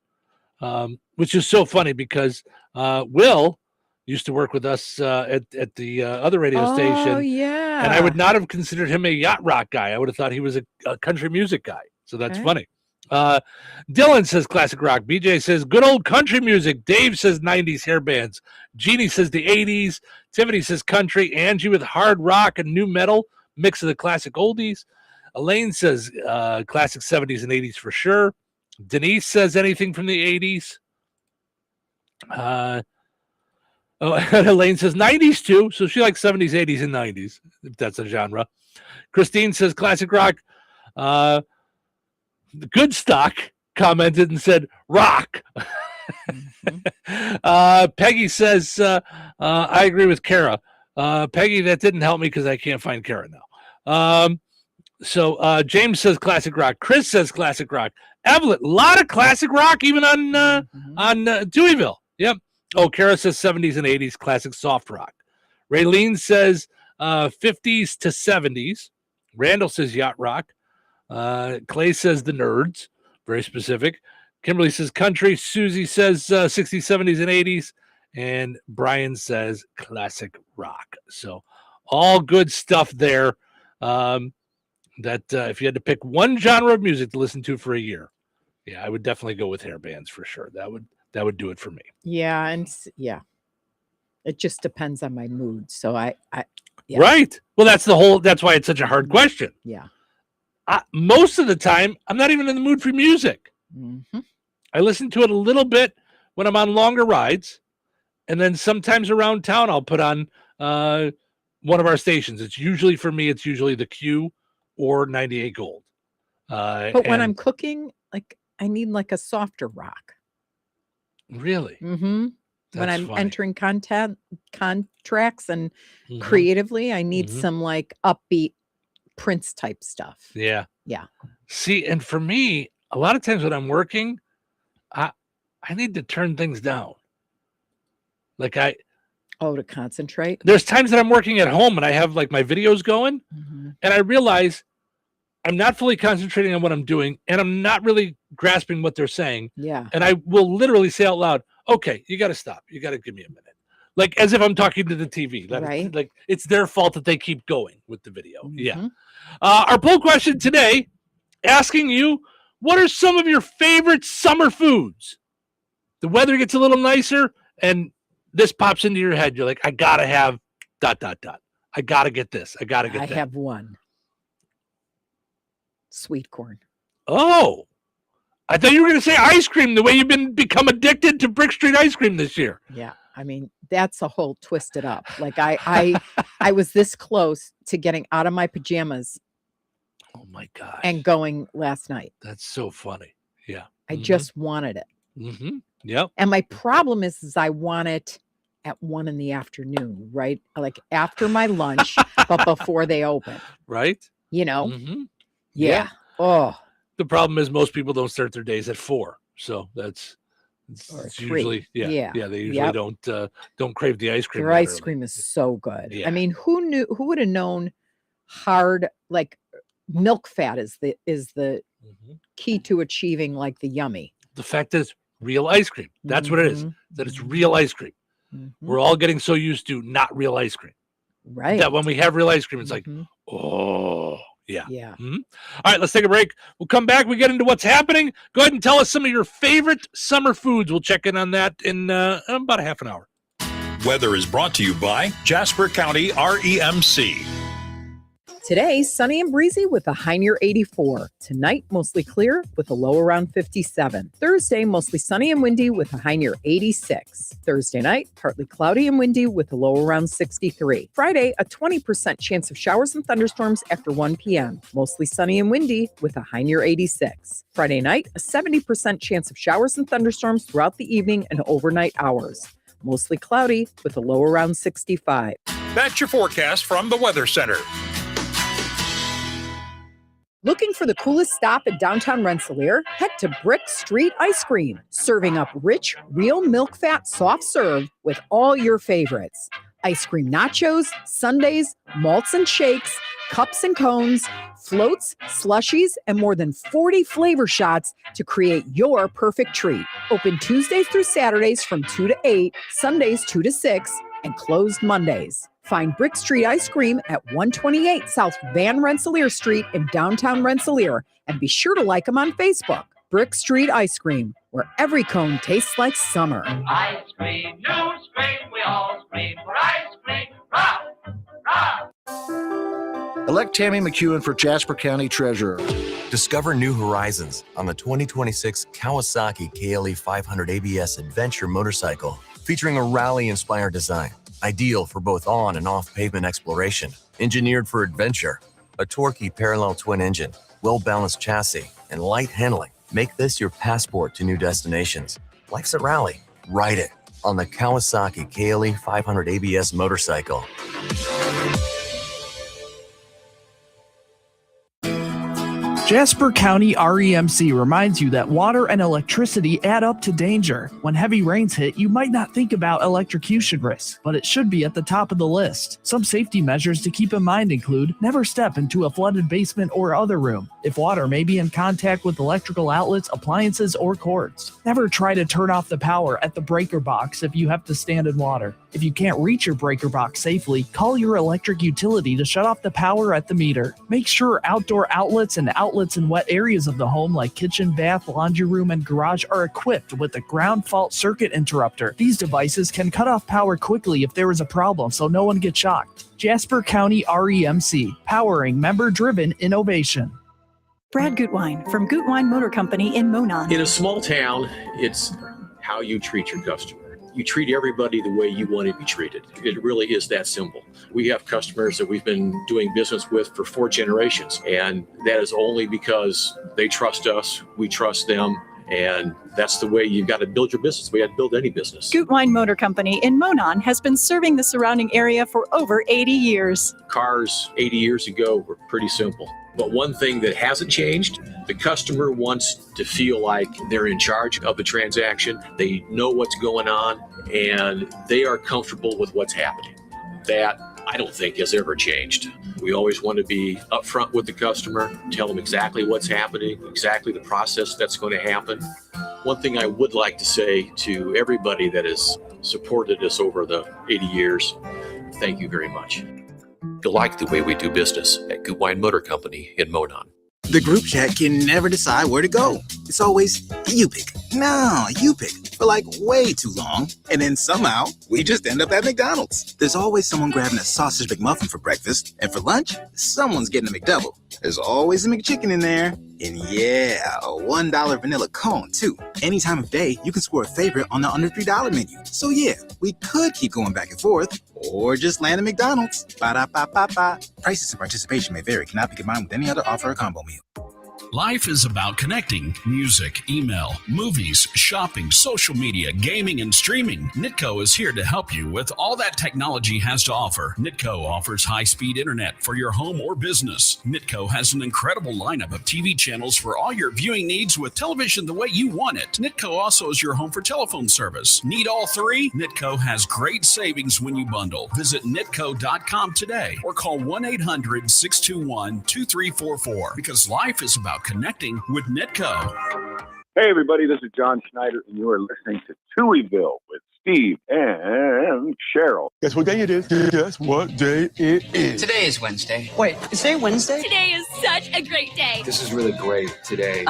which is so funny because Will used to work with us at the other radio station. Oh, yeah. And I would not have considered him a yacht rock guy. I would have thought he was a country music guy. So that's funny. Dylan says classic rock. BJ says good old country music. Dave says 90s hair bands. Jeannie says the 80s. Tiffany says country. Angie with hard rock and new metal. Mix of the classic oldies. Elaine says classic 70s and 80s for sure. Denise says anything from the 80s. Elaine says 90s too. So she likes 70s, 80s, and 90s, if that's a genre. Christine says classic rock. The Good Stock commented and said rock. Peggy says, I agree with Kara. Peggy, that didn't help me because I can't find Kara now. So James says classic rock. Chris says classic rock. Evelyn, a lot of classic rock, even on Touhyville. Yep. Oh, Kara says 70s and 80s classic soft rock. Raylene says 50s to 70s. Randall says yacht rock. Clay says the Nerds, very specific. Kimberly says country. Susie says 60s, 70s, and 80s. And Brian says classic rock. So all good stuff there. That if you had to pick one genre of music to listen to for a year, yeah, I would definitely go with hair bands for sure. That would do it for me. Yeah, and it just depends on my mood. So I right. Well, that's why it's such a hard question. Yeah. Most of the time, I'm not even in the mood for music. I listen to it a little bit when I'm on longer rides, and then sometimes around town, I'll put on one of our stations. It's usually the Q or 98 Gold. But when I'm cooking, like I need like a softer rock. Really? When I'm funny. entering contracts and creatively, I need some like upbeat Prince type stuff. Yeah. Yeah. See, and for me, a lot of times when I'm working, I need to turn things down. Like to concentrate. There's times that I'm working at home and I have like my videos going, and I realize I'm not fully concentrating on what I'm doing, and I'm not really grasping what they're saying. Yeah. And I will literally say out loud, "Okay, you got to stop. You got to give me a minute." Like as if I'm talking to the TV. Right. Like it's their fault that they keep going with the video. Yeah. Our poll question today, asking you, what are some of your favorite summer foods? The weather gets a little nicer, and this pops into your head. You're like, I gotta have ... I gotta get this. I gotta get that. I have one. Sweet corn. Oh, I thought you were gonna say ice cream. The way you've become addicted to Brick Street ice cream this year. Yeah. I mean, that's a whole twisted up. Like I was this close to getting out of my pajamas. Oh my God. And going last night. That's so funny. Yeah. I just wanted it. Yep. And my problem is I want it at 1 p.m, right? Like after my lunch, but before they open. Right. You know? Yeah. Oh. The problem is most people don't start their days at 4. So it's usually, they usually don't crave the ice cream. Their ice cream is so good. Yeah. I mean, who would have known hard, like milk fat is the key to achieving like the yummy. The fact is real ice cream. That's what it is. That it's real ice cream. We're all getting so used to not real ice cream. Right. That when we have real ice cream, it's like, oh, yeah. Yeah. All right, let's take a break. We'll come back. We get into what's happening. Go ahead and tell us some of your favorite summer foods. We'll check in on that in about a half an hour. Weather is brought to you by Jasper County REMC. Today, sunny and breezy with a high near 84. Tonight, mostly clear with a low around 57. Thursday, mostly sunny and windy with a high near 86. Thursday night, partly cloudy and windy with a low around 63. Friday, a 20% chance of showers and thunderstorms after 1 p.m. Mostly sunny and windy with a high near 86. Friday night, a 70% chance of showers and thunderstorms throughout the evening and overnight hours. Mostly cloudy with a low around 65. That's your forecast from the Weather Center. Looking for the coolest stop in downtown Rensselaer? Head to Brick Street Ice Cream, serving up rich, real milk fat soft serve with all your favorites. Ice cream nachos, sundaes, malts and shakes, cups and cones, floats, slushies, and more than 40 flavor shots to create your perfect treat. Open Tuesdays through Saturdays from 2 to 8, Sundays 2 to 6, and closed Mondays. Find Brick Street Ice Cream at 128 South Van Rensselaer Street in downtown Rensselaer, and be sure to like them on Facebook. Brick Street Ice Cream, where every cone tastes like summer. Ice cream, new spring, we all scream for ice cream. Rah, rah. Elect Tammy McEwen for Jasper County Treasurer. Discover new horizons on the 2026 Kawasaki KLE 500 ABS Adventure motorcycle, featuring a rally-inspired design, ideal for both on and off-pavement exploration. Engineered for adventure, a torquey parallel twin engine, well-balanced chassis, and light handling make this your passport to new destinations. Life's a rally. Ride it on the Kawasaki KLE 500 ABS motorcycle. Jasper County REMC reminds you that water and electricity add up to danger. When heavy rains hit, you might not think about electrocution risk, but it should be at the top of the list. Some safety measures to keep in mind include never step into a flooded basement or other room if water may be in contact with electrical outlets, appliances, or cords. Never try to turn off the power at the breaker box if you have to stand in water. If you can't reach your breaker box safely, call your electric utility to shut off the power at the meter. Make sure outdoor outlets and outlets in wet areas of the home like kitchen, bath, laundry room, and garage are equipped with a ground fault circuit interrupter. These devices can cut off power quickly if there is a problem, so no one gets shocked. Jasper County REMC, powering member-driven innovation. Brad Gutwein from Gutwein Motor Company in Monon. In a small town, it's how you treat your customer. You treat everybody the way you want to be treated. It really is that simple. We have customers that we've been doing business with for 4 generations, and that is only because they trust us, we trust them, and that's the way you've got to build your business. We have to build any business. Gutwein Motor Company in Monon has been serving the surrounding area for over 80 years. Cars 80 years ago were pretty simple. But one thing that hasn't changed, the customer wants to feel like they're in charge of the transaction. They know what's going on, and they are comfortable with what's happening. That, I don't think, has ever changed. We always want to be upfront with the customer, tell them exactly what's happening, exactly the process that's going to happen. One thing I would like to say to everybody that has supported us over the 80 years, thank you very much. If you like the way we do business at Goodwine Motor Company in Monon. The group chat can never decide where to go. It's always, you pick. No, you pick. For like way too long. And then somehow, we just end up at McDonald's. There's always someone grabbing a sausage McMuffin for breakfast. And for lunch, someone's getting a McDouble. There's always a McChicken in there. And yeah, a $1 vanilla cone, too. Any time of day, you can score a favorite on the under $3 menu. So yeah, we could keep going back and forth. Or just land at McDonald's. Ba-da-ba-ba-ba. Prices and participation may vary. Cannot be combined with any other offer or combo meal. Life is about connecting. Music, email, movies, shopping, social media, gaming, and streaming. Nitco is here to help you with all that technology has to offer. Nitco offers high-speed internet for your home or business. Nitco has an incredible lineup of TV channels for all your viewing needs with television the way you want it. Nitco also is your home for telephone service. Need all three? Nitco has great savings when you bundle. Visit nitco.com today or call 1-800-621-2344 because life is about connecting with Nitco. Hey, everybody, this is John Schneider, and you are listening to Touhyville with Steve and Cheryl. Guess what day it is? Guess what day it is? Today is Wednesday. Wait, is today Wednesday? Today is such a great day. This is really great today.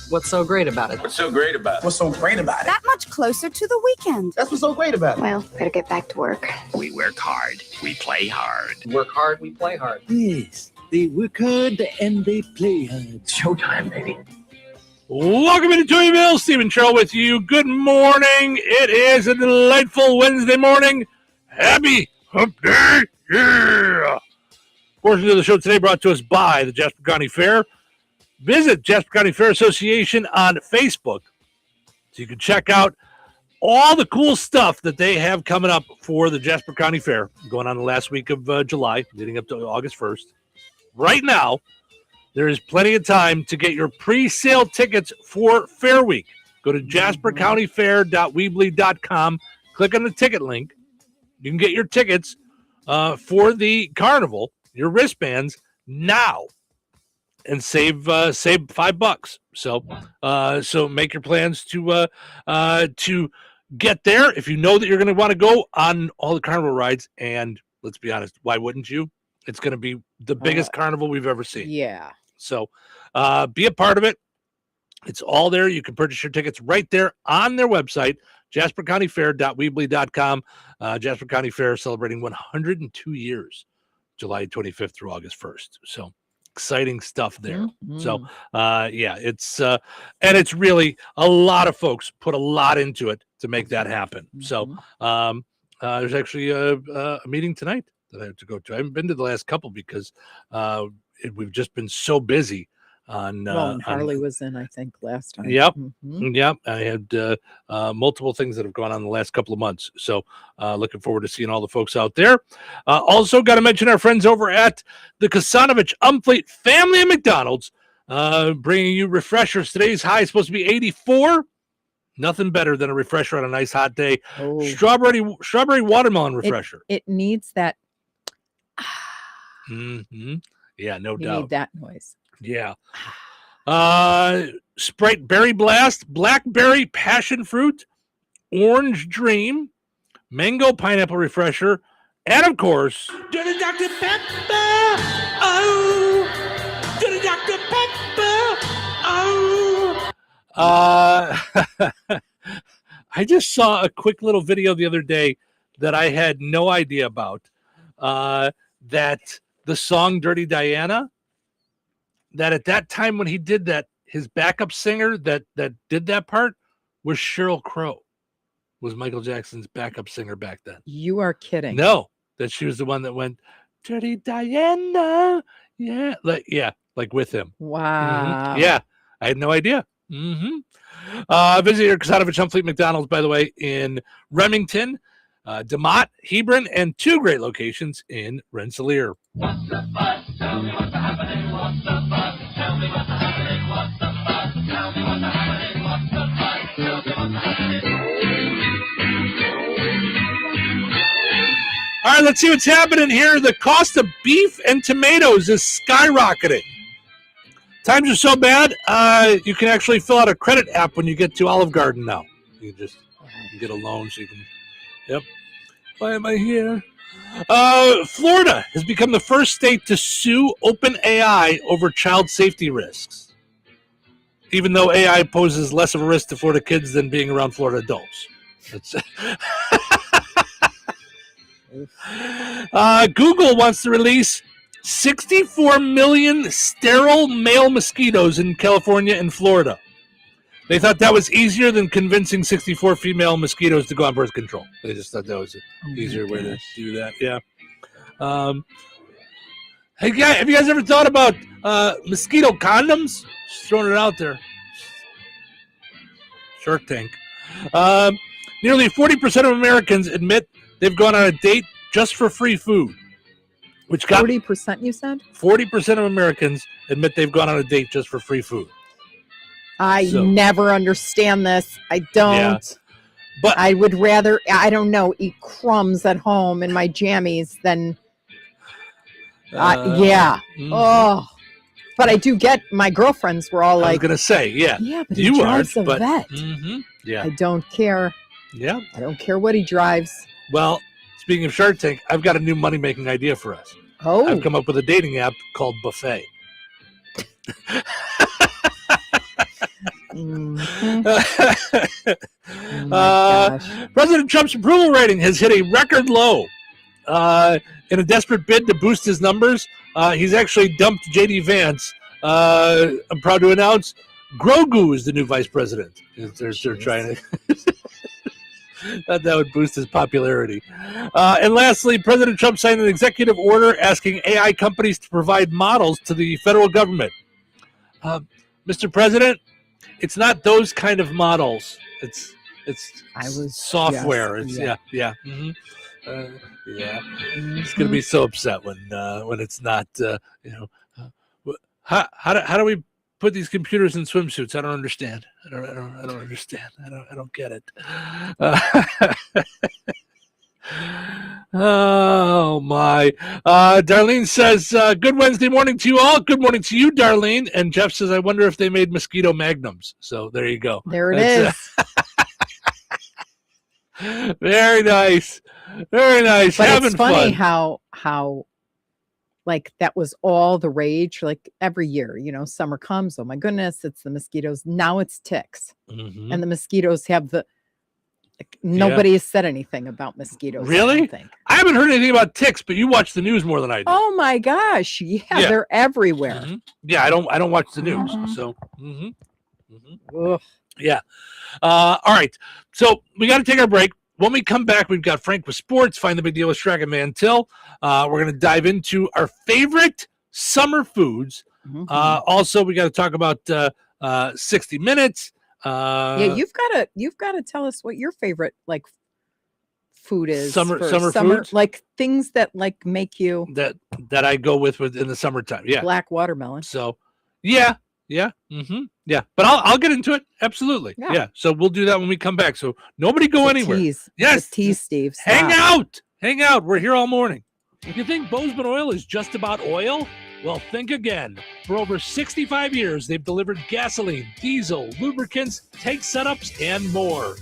What's so great about it? What's so great about it? What's so great about it? That much closer to the weekend. That's what's so great about it. Well, gotta get back to work. We work hard. We play hard. Work hard, we play hard. Yes, they work hard and they play hard. Showtime, baby. Welcome into Touhyville. Steve and Cheryl with you. Good morning. It is a delightful Wednesday morning. Happy Hump Day. Yeah. Portion of the show today brought to us by the Jasper County Fair. Visit Jasper County Fair Association on Facebook so you can check out all the cool stuff that they have coming up for the Jasper County Fair going on the last week of July, leading up to August 1st. Right now, there is plenty of time to get your pre-sale tickets for Fair Week. Go to jaspercountyfair.weebly.com. Click on the ticket link. You can get your tickets for the carnival, your wristbands, now, and save $5. So make your plans to get there if you know that you're going to want to go on all the carnival rides. And let's be honest, why wouldn't you? It's going to be the biggest carnival we've ever seen. Yeah. So be a part of it. It's all there. You can purchase your tickets right there on their website, jaspercountyfair.weebly.com. Jasper County Fair celebrating 102 years, July 25th through August 1st. So exciting stuff there. Mm-hmm. So, it's and it's really a lot of folks put a lot into it to make that happen. Mm-hmm. So there's actually a meeting tonight that I have to go to. I haven't been to the last couple because we've just been so busy on. And Harley was in, I think, last time. Yep. Mm-hmm. Yep. I had multiple things that have gone on the last couple of months. So looking forward to seeing all the folks out there. Also got to mention our friends over at the Kasanovich Umfleet family of McDonald's, bringing you refreshers. Today's high is supposed to be 84. Nothing better than a refresher on a nice hot day. Oh. Strawberry watermelon refresher. It needs that. Mm-hmm. Yeah, no You doubt. need that noise. Yeah. Sprite Berry Blast, Blackberry Passion Fruit, Orange Dream, Mango Pineapple Refresher, and of course, Dirty Dr. Pepper. Oh, Dirty Dr. Pepper. Oh. I just saw a quick little video the other day that I had no idea about. That the song Dirty Diana, that at that time when he did that, his backup singer that did that part was Sheryl Crow, was Michael Jackson's backup singer back then. You are kidding. No, that she was the one that went, Dirty Diana. Yeah, like with him. Wow. Mm-hmm. Yeah, I had no idea. Mm-hmm. Visit your Kasanovich Humfleet McDonald's, by the way, in Remington, DeMott, Hebron, and 2 great locations in Rensselaer. Tell me what's happening, what's the buzz? Tell me what's happening, what's the buzz? Tell me what's happening, what's the buzz? Tell me what's happening. All right, let's see what's happening here. The cost of beef and tomatoes is skyrocketing. Times are so bad, you can actually fill out a credit app when you get to Olive Garden now. You can just get a loan so you can, yep. Why am I here? Florida has become the first state to sue OpenAI over child safety risks, even though AI poses less of a risk to Florida kids than being around Florida adults. Google wants to release 64 million sterile male mosquitoes in California and Florida. They thought that was easier than convincing 64 female mosquitoes to go on birth control. They just thought that was an easier way to do that. Yeah. Hey, guys, have you guys ever thought about mosquito condoms? Just throwing it out there. Shark Tank. Nearly 40% of Americans admit they've gone on a date just for free food. Which got 40%, you said? 40% of Americans admit they've gone on a date just for free food. I never understand this. I don't. Yeah. But I would rather, I don't know, eat crumbs at home in my jammies than, yeah. Mm-hmm. Oh. But I do get, my girlfriends were all like. I was going to say, yeah. Yeah, but you he drives a but, vet. Mm-hmm, yeah. I don't care. Yeah. I don't care what he drives. Well, speaking of Shark Tank, I've got a new money-making idea for us. Oh. I've come up with a dating app called Buffet. President Trump's approval rating has hit a record low. In a desperate bid to boost his numbers, he's actually dumped J.D. Vance. I'm proud to announce Grogu is the new vice president. They're trying to... That would boost his popularity. And lastly, President Trump signed an executive order asking AI companies to provide models to the federal government. Mr. President, it's not those kind of models. It's software. Yeah. Mm-hmm. Yeah. He's going to be so upset when it's not. How do we put these computers in swimsuits? I don't understand. I don't understand. I don't get it. Oh my. Darlene says, good Wednesday morning to you all. Good morning to you, Darlene. And Jeff says, I wonder if they made mosquito magnums. So there you go. There it is. Very nice. Very nice. But Having it's funny fun. how like that was all the rage, like every year, summer comes. Oh my goodness, it's the mosquitoes. Now it's ticks. Mm-hmm. And the mosquitoes have nobody has said anything about mosquitoes. Really? I haven't heard anything about ticks, but you watch the news more than I do. Oh my gosh. Yeah. They're everywhere. Mm-hmm. Yeah, I don't watch the news. So yeah. All right. So we got to take our break. When we come back, we've got Frank with sports, Find the Big Deal with Strag and Mantil. We're going to dive into our favorite summer foods. Mm-hmm. Also, we got to talk about 60 Minutes. Yeah, you've got to tell us what your favorite food is. Summer foods? Like things that make you that I go with in the summertime. Yeah, black watermelon. So yeah. Mm-hmm. Yeah, but I'll get into it. Absolutely. Yeah. So we'll do that when we come back. So nobody go anywhere. Yes. Tease, Steve. Stop. Hang out. We're here all morning. If you think Bozeman Oil is just about oil, well, think again. For over 65 years, they've delivered gasoline, diesel, lubricants, tank setups, and more.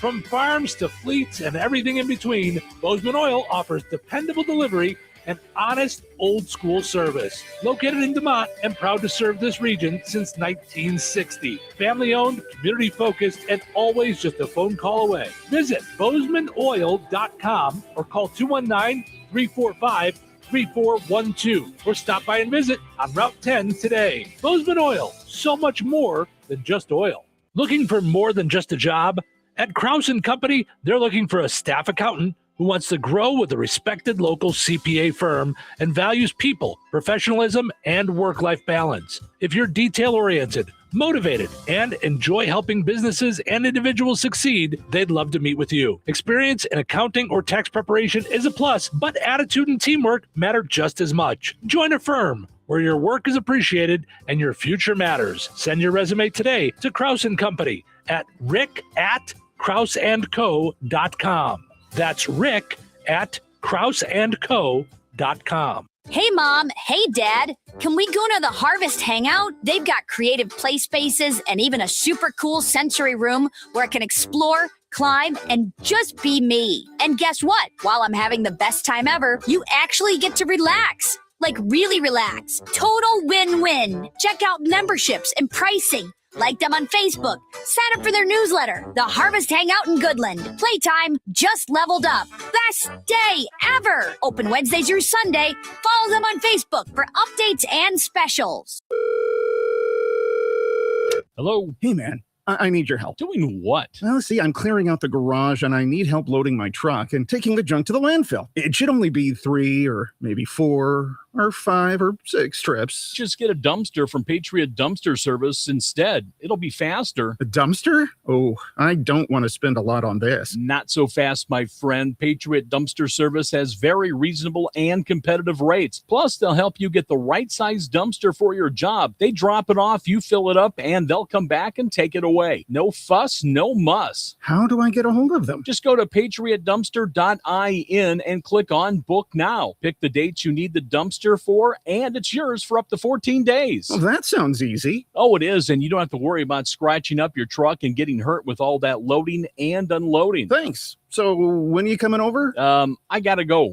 From farms to fleets and everything in between, Bozeman Oil offers dependable delivery and honest old-school service. Located in DeMont and proud to serve this region since 1960. Family-owned, community-focused, and always just a phone call away. Visit BozemanOil.com or call 219-345-3412 or stop by and visit on Route 10 today. Bozeman Oil, so much more than just oil. Looking for more than just a job? At Krause & Company, they're looking for a staff accountant, who wants to grow with a respected local CPA firm and values people, professionalism, and work-life balance. If you're detail-oriented, motivated, and enjoy helping businesses and individuals succeed, they'd love to meet with you. Experience in accounting or tax preparation is a plus, but attitude and teamwork matter just as much. Join a firm where your work is appreciated and your future matters. Send your resume today to Kraus & Company at rick@krausandco.com. That's rick@krausandco.com. Hey, Mom. Hey, Dad. Can we go to the Harvest Hangout? They've got creative play spaces and even a super cool sensory room where I can explore, climb, and just be me. And guess what? While I'm having the best time ever, you actually get to relax. Like really relax. Total win-win. Check out memberships and pricing. Like them on Facebook. Sign up for their newsletter. The Harvest Hangout in Goodland. Playtime just leveled up. Best day ever. Open Wednesday through Sunday. Follow them on Facebook for updates and specials. Hello. Hey, man. I need your help. Doing what? Well, see, I'm clearing out the garage and I need help loading my truck and taking the junk to the landfill. It should only be 3 or maybe 4 or 5 or 6 trips. Just get a dumpster from Patriot Dumpster Service instead. It'll be faster. A dumpster? Oh, I don't want to spend a lot on this. Not so fast, my friend. Patriot Dumpster Service has very reasonable and competitive rates. Plus, they'll help you get the right size dumpster for your job. They drop it off, you fill it up, and they'll come back and take it away. No fuss, no muss. How do I get a hold of them? Just go to patriotdumpster.in and click on Book Now. Pick the dates you need the dumpster for, and it's yours for up to 14 days. Well, that sounds easy. Oh, it is, and you don't have to worry about scratching up your truck and getting hurt with all that loading and unloading. Thanks. So when are you coming over? I gotta go.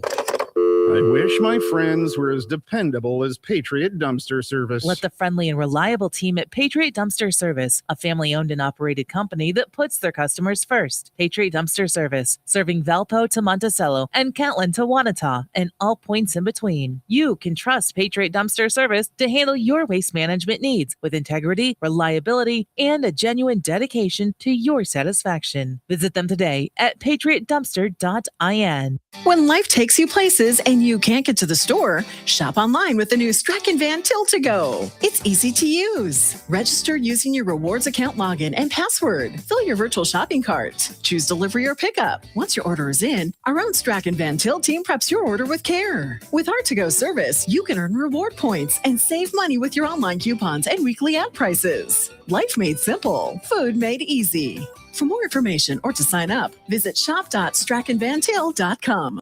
I wish my friends were as dependable as Patriot Dumpster Service. Let the friendly and reliable team at Patriot Dumpster Service, a family-owned and operated company that puts their customers first. Patriot Dumpster Service, serving Valpo to Monticello and Catlin to Wanata and all points in between. You can trust Patriot Dumpster Service to handle your waste management needs with integrity, reliability, and a genuine dedication to your satisfaction. Visit them today at patriotdumpster.in. When life takes you places and you can't get to the store, shop online with the new Strachan Van Til to Go. It's easy to use. Register using your rewards account login and password. Fill your virtual shopping cart. Choose delivery or pickup. Once your order is in, our own Strachan Van Til team preps your order with care. With our to-go service, you can earn reward points and save money with your online coupons and weekly ad prices. Life made simple. Food made easy. For more information or to sign up, visit shop.strachanvantil.com.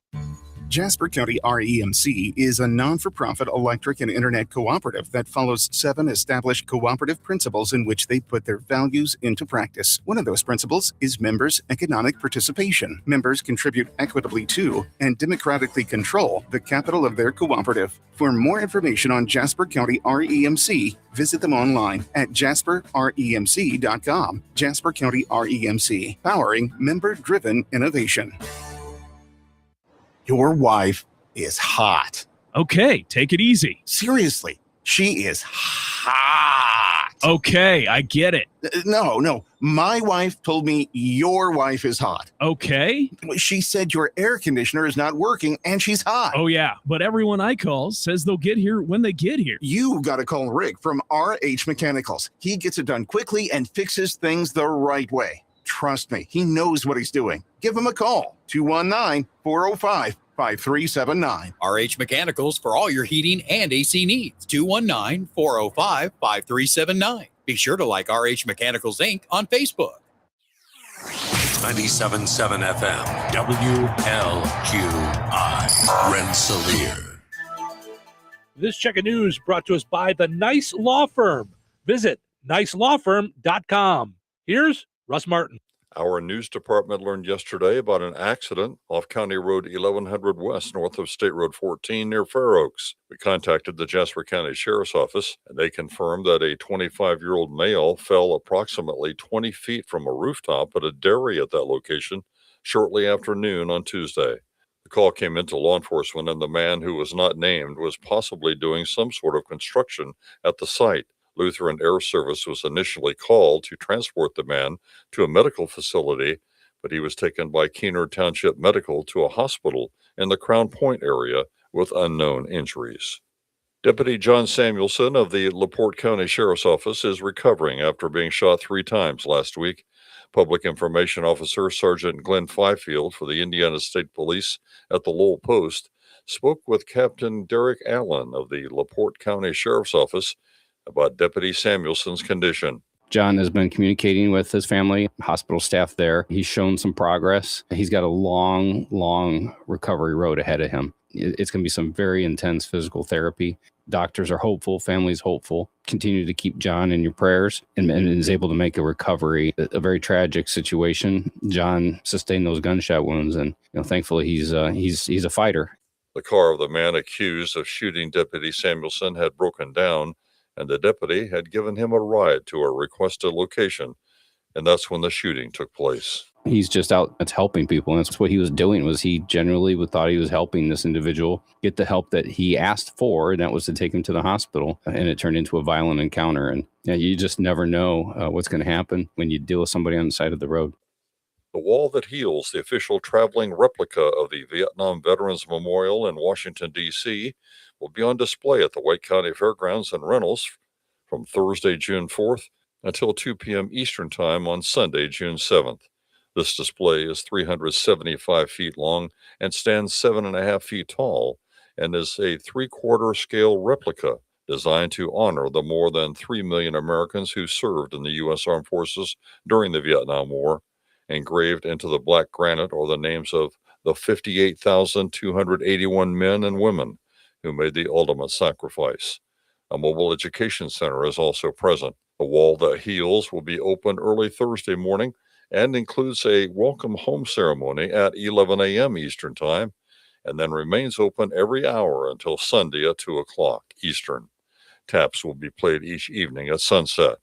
Jasper County REMC is a non-for-profit electric and internet cooperative that follows 7 established cooperative principles in which they put their values into practice. One of those principles is members' economic participation. Members contribute equitably to and democratically control the capital of their cooperative. For more information on Jasper County REMC, visit them online at jasperremc.com. Jasper County REMC, powering member-driven innovation. Your wife is hot. Okay, take it easy. Seriously, she is hot. Okay, I get it. No. My wife told me your wife is hot. Okay. She said your air conditioner is not working and she's hot. Oh, yeah. But everyone I call says they'll get here when they get here. You got to call Rick from RH Mechanicals. He gets it done quickly and fixes things the right way. Trust me, he knows what he's doing. Give him a call. 219-405-5379. RH Mechanicals for all your heating and AC needs. 219-405-5379. Be sure to like RH Mechanicals Inc. on Facebook. 97.7 FM, WLQI, Rensselaer. This check of news brought to us by the Nice Law Firm. Visit nicelawfirm.com. Here's Russ Martin. Our news department learned yesterday about an accident off County Road 1100 West, north of State Road 14 near Fair Oaks. We contacted the Jasper County Sheriff's Office, and they confirmed that a 25-year-old male fell approximately 20 feet from a rooftop at a dairy at that location shortly after noon on Tuesday. The call came into law enforcement, and the man, who was not named, was possibly doing some sort of construction at the site. Lutheran Air Service was initially called to transport the man to a medical facility, but he was taken by Keener Township Medical to a hospital in the Crown Point area with unknown injuries. Deputy John Samuelson of the LaPorte County Sheriff's Office is recovering after being shot 3 times last week. Public Information Officer Sergeant Glenn Fifield for the Indiana State Police at the Lowell Post spoke with Captain Derek Allen of the LaPorte County Sheriff's Office about Deputy Samuelson's condition. John has been communicating with his family, hospital staff there. He's shown some progress. He's got a long recovery road ahead of him. It's going to be some very intense physical therapy. Doctors are hopeful, families hopeful. Continue to keep John in your prayers, and is able to make a recovery. A very tragic situation. John sustained those gunshot wounds, and thankfully he's a fighter. The car of the man accused of shooting Deputy Samuelson had broken down, and the deputy had given him a ride to a requested location, and that's when the shooting took place. He's just out helping people, and that's what he was doing. Was he genuinely thought he was helping this individual get the help that he asked for, and that was to take him to the hospital, and it turned into a violent encounter. And you just never know what's going to happen when you deal with somebody on the side of the road. The Wall That Heals, the official traveling replica of the Vietnam Veterans Memorial in Washington, D.C., will be on display at the White County Fairgrounds and Rentals from Thursday, June 4th until 2 p.m. Eastern Time on Sunday, June 7th. This display is 375 feet long and stands 7.5 feet tall, and is a 3/4 scale replica designed to honor the more than 3 million Americans who served in the U.S. Armed Forces during the Vietnam War. Engraved into the black granite are the names of the 58,281 men and women who made the ultimate sacrifice. A mobile education center is also present. The Wall That Heals will be open early Thursday morning and includes a welcome home ceremony at 11 a.m. Eastern Time, and then remains open every hour until Sunday at 2 o'clock Eastern. Taps will be played each evening at sunset.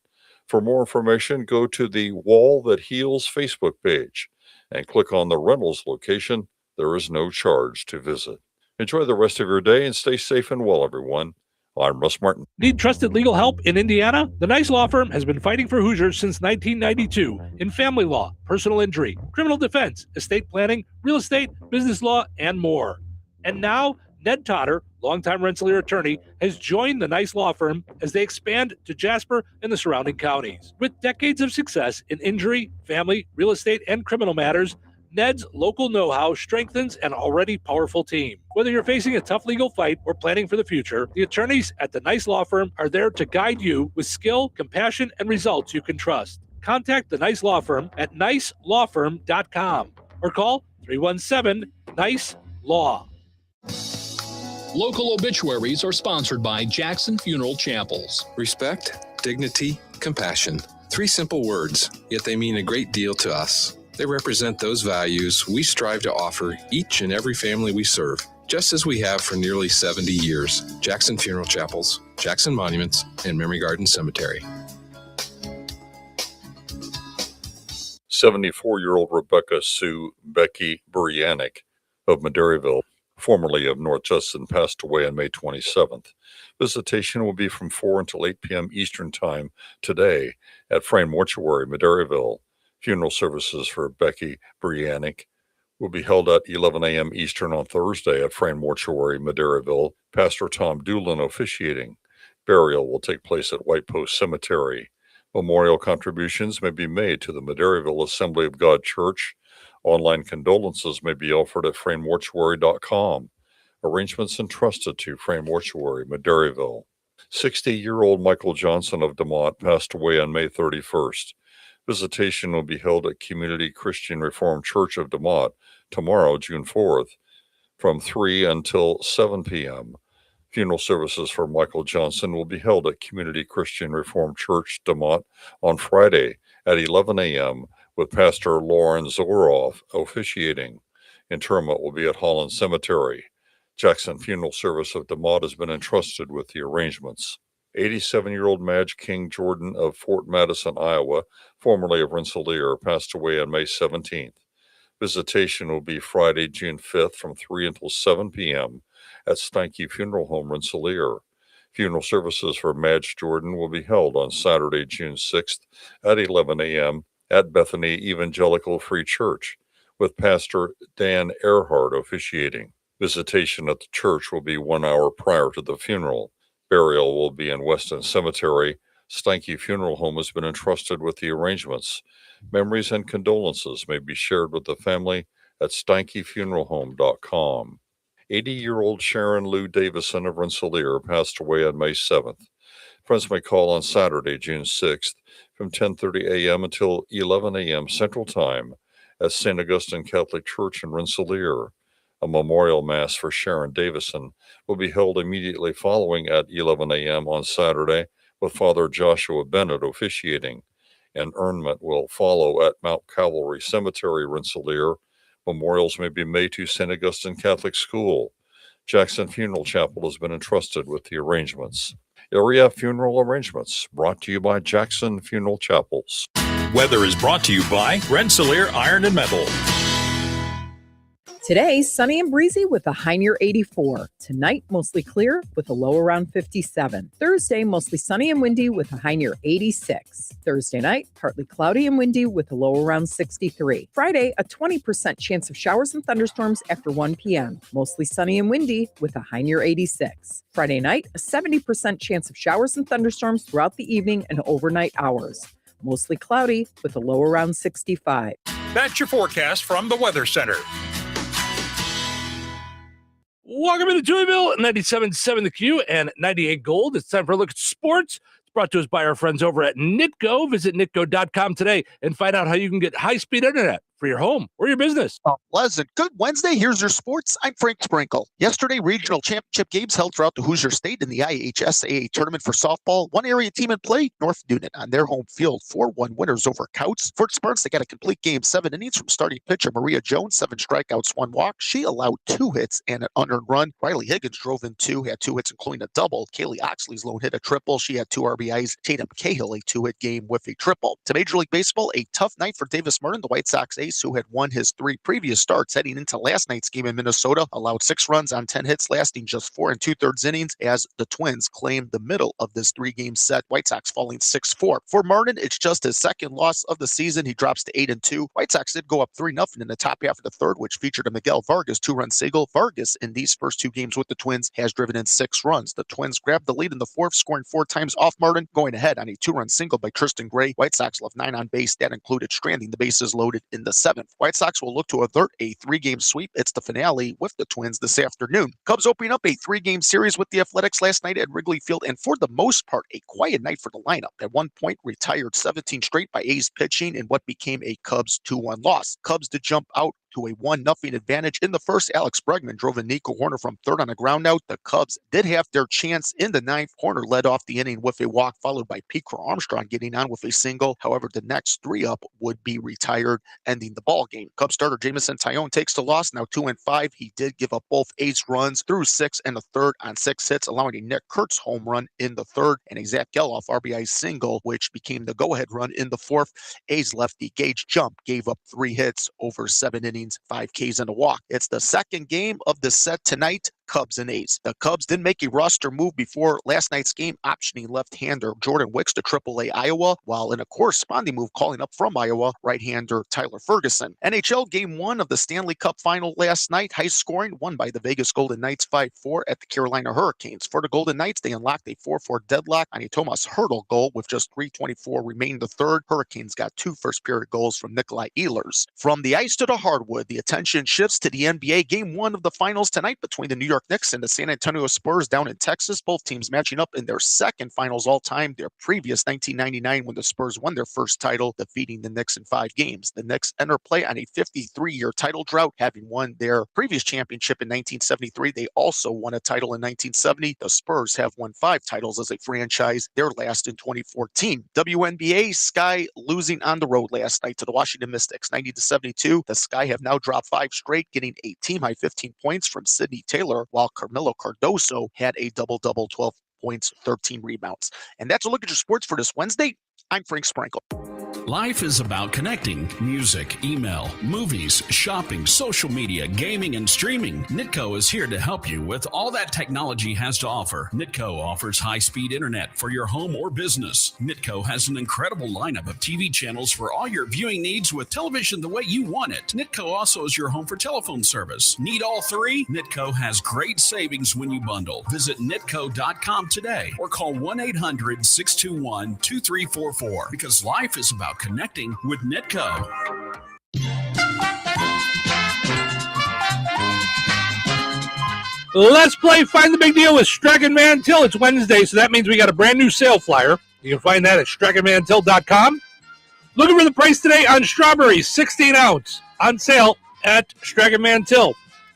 For more information, go to the Wall That Heals Facebook page and click on the rentals location. There is no charge to visit. Enjoy the rest of your day and stay safe and well, everyone. I'm Russ Martin. Need trusted legal help in Indiana? The Nice Law Firm has been fighting for Hoosiers since 1992 in family law, personal injury, criminal defense, estate planning, real estate, business law, and more. And now, Ned Totter, longtime Rensselaer attorney, has joined the Nice Law Firm as they expand to Jasper and the surrounding counties. With decades of success in injury, family, real estate, and criminal matters, Ned's local know-how strengthens an already powerful team. Whether you're facing a tough legal fight or planning for the future, the attorneys at the Nice Law Firm are there to guide you with skill, compassion, and results you can trust. Contact the Nice Law Firm at nicelawfirm.com or call 317-NICE-LAW. Local obituaries are sponsored by Jackson Funeral Chapels. Respect, dignity, compassion. 3 simple words, yet they mean a great deal to us. They represent those values we strive to offer each and every family we serve, just as we have for nearly 70 years. Jackson Funeral Chapels, Jackson Monuments, and Memory Garden Cemetery. 74-year-old Rebecca Sue Becky Brianick of Madairyville, formerly of North Justin, passed away on May 27th. Visitation will be from 4 until 8 p.m. Eastern Time today at Frame Mortuary, Madairyville. Funeral services for Becky Brianick will be held at 11 a.m. Eastern on Thursday at Frame Mortuary, Madairyville. Pastor Tom Doolin officiating. Burial will take place at White Post Cemetery. Memorial contributions may be made to the Madairyville Assembly of God Church. Online condolences may be offered at framemortuary.com. Arrangements entrusted to Frame Mortuary, Madairyville. 60-year-old Michael Johnson of DeMont passed away on May 31st. Visitation will be held at Community Christian Reformed Church of DeMont tomorrow, June 4th, from 3 until 7 p.m. Funeral services for Michael Johnson will be held at Community Christian Reformed Church, DeMont, on Friday at 11 a.m. with Pastor Lauren Zoroff officiating. Interment will be at Holland Cemetery. Jackson Funeral Service of DeMont has been entrusted with the arrangements. 87-year-old Madge King Jordan of Fort Madison, Iowa, formerly of Rensselaer, passed away on May 17th. Visitation will be Friday, June 5th from 3 until 7 p.m. at Steinke Funeral Home, Rensselaer. Funeral services for Madge Jordan will be held on Saturday, June 6th at 11 a.m. at Bethany Evangelical Free Church, with Pastor Dan Earhart officiating. Visitation at the church will be 1 hour prior to the funeral. Burial will be in Weston Cemetery. Steinke Funeral Home has been entrusted with the arrangements. Memories and condolences may be shared with the family at steinkefuneralhome.com. 80-year-old Sharon Lou Davison of Rensselaer passed away on May 7th. Friends may call on Saturday, June 6th, from 10:30 a.m. until 11 a.m. Central Time at St. Augustine Catholic Church in Rensselaer. A memorial mass for Sharon Davison will be held immediately following at 11 a.m. on Saturday, with Father Joshua Bennett officiating. An urnment will follow at Mount Calvary Cemetery, Rensselaer. Memorials may be made to St. Augustine Catholic School. Jackson Funeral Chapel has been entrusted with the arrangements. Area Funeral Arrangements, brought to you by Jackson Funeral Chapels. Weather is brought to you by Rensselaer Iron and Metal. Today, sunny and breezy with a high near 84. Tonight, mostly clear with a low around 57. Thursday, mostly sunny and windy with a high near 86. Thursday night, partly cloudy and windy with a low around 63. Friday, a 20% chance of showers and thunderstorms after 1 p.m. Mostly sunny and windy with a high near 86. Friday night, a 70% chance of showers and thunderstorms throughout the evening and overnight hours. Mostly cloudy with a low around 65. That's your forecast from the Weather Center. Welcome to Touhyville, 97.7 The Q and 98 Gold. It's time for a look at sports. It's brought to us by our friends over at Nitco. Visit nitco.com today and find out how you can get high-speed internet for your home or your business. Pleasant. Good Wednesday. Here's your sports. I'm Frank Sprinkle. Yesterday, regional championship games held throughout the Hoosier State in the IHSAA tournament for softball. One area team in play, North Newnan, on their home field, 4-1 winners over Couts. For Spartans, they got a complete game, 7 innings from starting pitcher Maria Jones, 7 strikeouts, 1 walk. She allowed 2 hits and an unearned run. Riley Higgins drove in 2, had 2 hits, including a double. Kaylee Oxley's lone hit a triple. She had 2 RBIs. Tatum Cahill, a 2-hit game with a triple. To Major League Baseball, a tough night for Davis Martin, the White Sox ace, who had won his 3 previous starts heading into last night's game in Minnesota, allowed 6 runs on 10 hits, lasting just 4 2/3 innings as the Twins claimed the middle of this 3-game set. White Sox falling 6-4. For Martin, it's just his second loss of the season. He drops to 8-2. White Sox did go up 3-0 in the top half of the third, which featured a Miguel Vargas 2-run single. Vargas, in these first 2 games with the Twins, has driven in 6 runs. The Twins grabbed the lead in the fourth, scoring 4 times off Martin, going ahead on a 2-run single by Tristan Gray. White Sox left 9 on base. That included stranding the bases loaded in the 7th. White Sox will look to avert a 3-game sweep. It's the finale with the Twins this afternoon. Cubs opening up a 3-game series with the Athletics last night at Wrigley Field, and for the most part, a quiet night for the lineup. At one point, retired 17 straight by A's pitching in what became a Cubs 2-1 loss. Cubs did jump out to a 1-0 advantage in the first. Alex Bregman drove in Nico Horner from third on a ground out. The Cubs did have their chance in the 9th. Horner led off the inning with a walk, followed by Pete Armstrong getting on with a single. However, the next 3 up would be retired, ending the ball game. Cubs starter Jamison Tyone takes the loss, now 2-5. He did give up both ace runs through 6 and a third on 6 hits, allowing a Nick Kurtz home run in the 3rd and a Zach Geloff RBI single, which became the go-ahead run in the 4th. A's lefty Gage Jump gave up 3 hits over 7 innings, 5 Ks and a walk. It's the second game of the set tonight. Cubs and A's. The Cubs didn't make a roster move before last night's game, optioning left-hander Jordan Wicks to AAA Iowa, while in a corresponding move calling up from Iowa, right-hander Tyler Ferguson. NHL Game 1 of the Stanley Cup Final last night, high scoring, won by the Vegas Golden Knights 5-4 at the Carolina Hurricanes. For the Golden Knights, they unlocked a 4-4 deadlock on a Tomas Hertl goal with just 3:24 remaining the third. Hurricanes got 2 first-period goals from Nikolai Ehlers. From the ice to the hardwood, the attention shifts to the NBA. Game 1 of the finals tonight between the New York Knicks and the San Antonio Spurs down in Texas. Both teams matching up in their second finals all time, their previous 1999 when the Spurs won their first title, defeating the Knicks in 5 games. The Knicks enter play on a 53-year title drought, having won their previous championship in 1973. They also won a title in 1970. The Spurs have won 5 titles as a franchise, their last in 2014. WNBA, Sky losing on the road last night to the Washington Mystics, 90-72. The Sky have now dropped 5 straight, getting a team-high 15 points from Sydney Taylor, while Carmelo Cardoso had a double-double, 12 points, 13 rebounds. And that's a look at your sports for this Wednesday. I'm Frank Sprinkle. Life is about connecting. Music, email, movies, shopping, social media, gaming, and streaming. Nitco is here to help you with all that technology has to offer. Nitco offers high-speed internet for your home or business. Nitco has an incredible lineup of TV channels for all your viewing needs with television the way you want it. Nitco also is your home for telephone service. Need all three? Nitco has great savings when you bundle. Visit nitco.com today or call 1-800-621-2344 because life is about connecting with Nitco. Let's play Find the Big Deal with Strachan Mantil. It's Wednesday, so that means we got a brand new sale flyer. You can find that at strachanmantil.com. Looking for the price today on strawberries, 16 ounce, on sale at Strachan Mantil.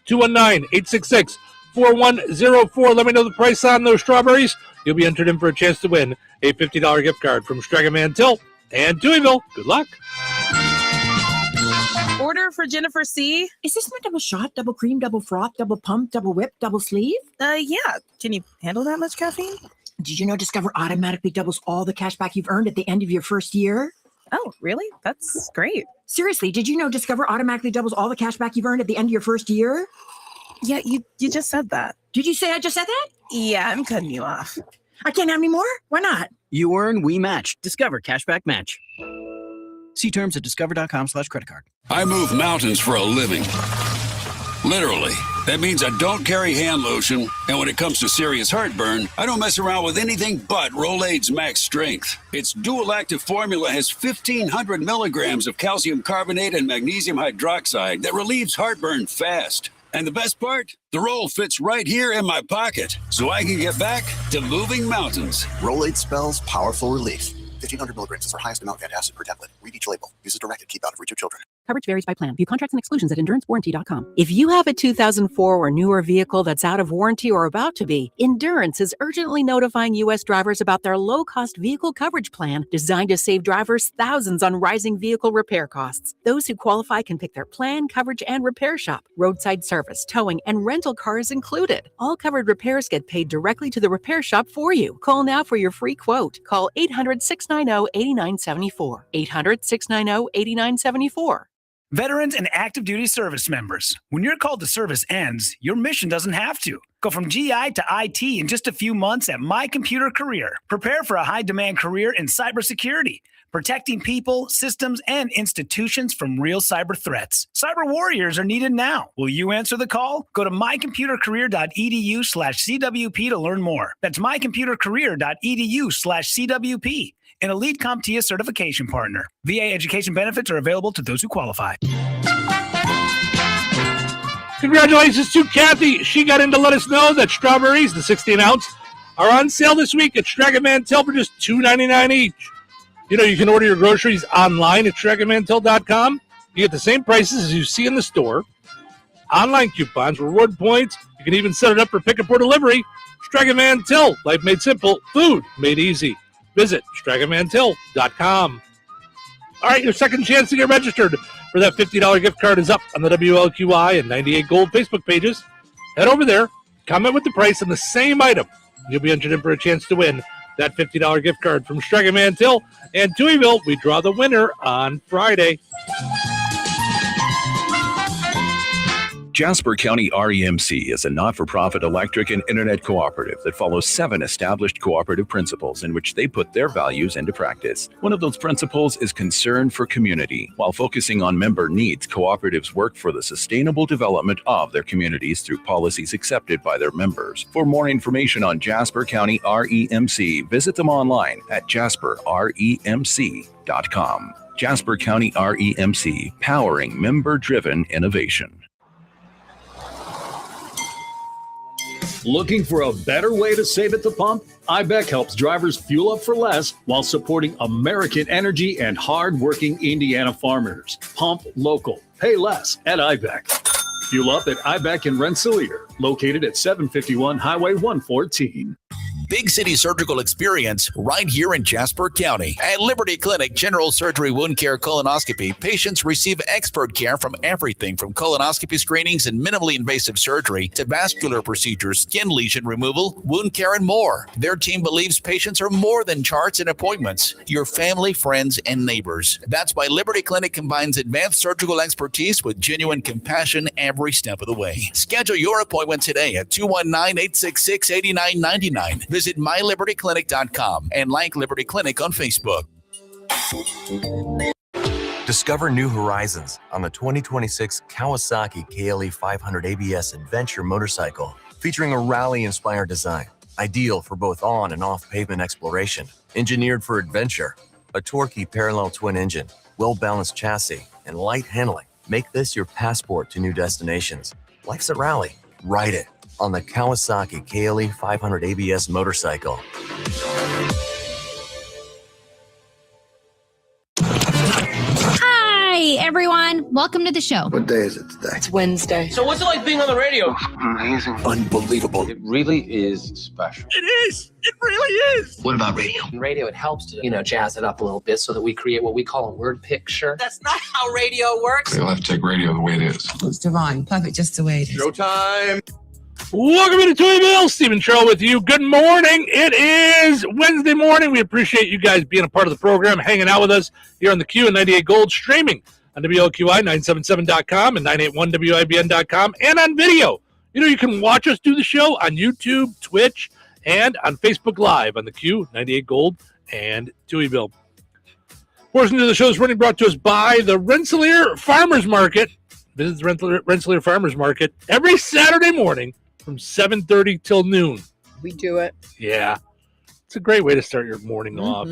219-866-4104. Let me know the price on those strawberries. You'll be entered in for a chance to win a $50 gift card from Strachan Mantil and Touhyville. Good luck. Order for Jennifer C. Is this my double shot, double cream, double froth, double pump, double whip, double sleeve? Yeah. Can you handle that much caffeine? Did you know Discover automatically doubles all the cash back you've earned at the end of your first year? Oh, really? That's great. Seriously, did you know Discover automatically doubles all the cash back you've earned at the end of your first year? Yeah, you just said that. Did you say I just said that? Yeah, I'm cutting you off. I can't have any more? Why not? You earn, we match. Discover Cashback Match. See terms at discover.com/creditcard. I move mountains for a living. Literally. That means I don't carry hand lotion, and when it comes to serious heartburn, I don't mess around with anything but Rolaids Max Strength. Its dual active formula has 1,500 milligrams of calcium carbonate and magnesium hydroxide that relieves heartburn fast. And the best part? The roll fits right here in my pocket, so I can get back to moving mountains. Rolaids spells powerful relief. 1,500 milligrams is our highest amount of antacid per tablet. Read each label. Use as directed. Keep out of reach of children. Coverage varies by plan. View contracts and exclusions at endurancewarranty.com. If you have a 2004 or newer vehicle that's out of warranty or about to be, Endurance is urgently notifying U.S. drivers about their low-cost vehicle coverage plan designed to save drivers thousands on rising vehicle repair costs. Those who qualify can pick their plan, coverage, and repair shop. Roadside service, towing, and rental cars included. All covered repairs get paid directly to the repair shop for you. Call now for your free quote. Call 800-690-8974. 800-690-8974. Veterans and active duty service members, when your call to service ends, your mission doesn't have to. Go from GI to IT in just a few months at My Computer Career. Prepare for a high-demand career in cybersecurity, protecting people, systems, and institutions from real cyber threats. Cyber warriors are needed now. Will you answer the call? Go to mycomputercareer.edu/CWP to learn more. That's mycomputercareer.edu/CWP. An elite CompTIA certification partner. VA education benefits are available to those who qualify. Congratulations to Kathy. She got in to let us know that strawberries, the 16 ounce, are on sale this week at Strachan Mantil for just $2.99 each. You know, you can order your groceries online at strachanmantil.com. You get the same prices as you see in the store. Online coupons, reward points. You can even set it up for pickup or delivery. Strachan Mantil, life made simple, food made easy. Visit strachanmantil.com. All right, your second chance to get registered for that $50 gift card is up on the WLQI and 98 Gold Facebook pages. Head over there, comment with the price on the same item. You'll be entered in for a chance to win that $50 gift card from Strachan Mantil and Touhyville. We draw the winner on Friday. Jasper County REMC is a not-for-profit electric and internet cooperative that follows 7 established cooperative principles in which they put their values into practice. One of those principles is concern for community. While focusing on member needs, cooperatives work for the sustainable development of their communities through policies accepted by their members. For more information on Jasper County REMC, visit them online at jasperremc.com. Jasper County REMC, powering member-driven innovation. Looking for a better way to save at the pump? IBEC helps drivers fuel up for less while supporting American energy and hard-working Indiana farmers. Pump local. Pay less at IBEC. Fuel up at IBEC in Rensselaer, located at 751 Highway 114. big city surgical experience right here in Jasper County. At Liberty Clinic General Surgery Wound Care Colonoscopy, patients receive expert care from everything from colonoscopy screenings and minimally invasive surgery to vascular procedures, skin lesion removal, wound care, and more. Their team believes patients are more than charts and appointments, your family, friends, and neighbors. That's why Liberty Clinic combines advanced surgical expertise with genuine compassion every step of the way. Schedule your appointment today at 219-866-8999. Visit mylibertyclinic.com and like Liberty Clinic on Facebook. Discover new horizons on the 2026 Kawasaki KLE 500 ABS Adventure motorcycle, featuring a rally-inspired design, ideal for both on and off-pavement exploration. Engineered for adventure, a torquey parallel twin engine, well-balanced chassis, and light handling make this your passport to new destinations. Life's a rally. Ride it on the Kawasaki KLE 500 ABS motorcycle. Hi, everyone. Welcome to the show. What day is it today? It's Wednesday. So what's it like being on the radio? Amazing. Unbelievable. It really is special. It is. It really is. What about radio? In radio, it helps to, jazz it up a little bit so that we create what we call a word picture. That's not how radio works. You'll have to take radio the way it is. It's divine. Perfect just the way it is. Showtime. Welcome to Touhyville. Stephen Sherrill with you. Good morning. It is Wednesday morning. We appreciate you guys being a part of the program, hanging out with us here on the Q and 98 Gold, streaming on WLQI977.com and 981WIBN.com, and on video. You can watch us do the show on YouTube, Twitch, and on Facebook Live on the Q, 98 Gold, and Touhyville. Portion of the show is running brought to us by the Rensselaer Farmers Market. Visit the Rensselaer Farmers Market every Saturday morning from 7:30 till noon. We do it. Yeah. It's a great way to start your morning off.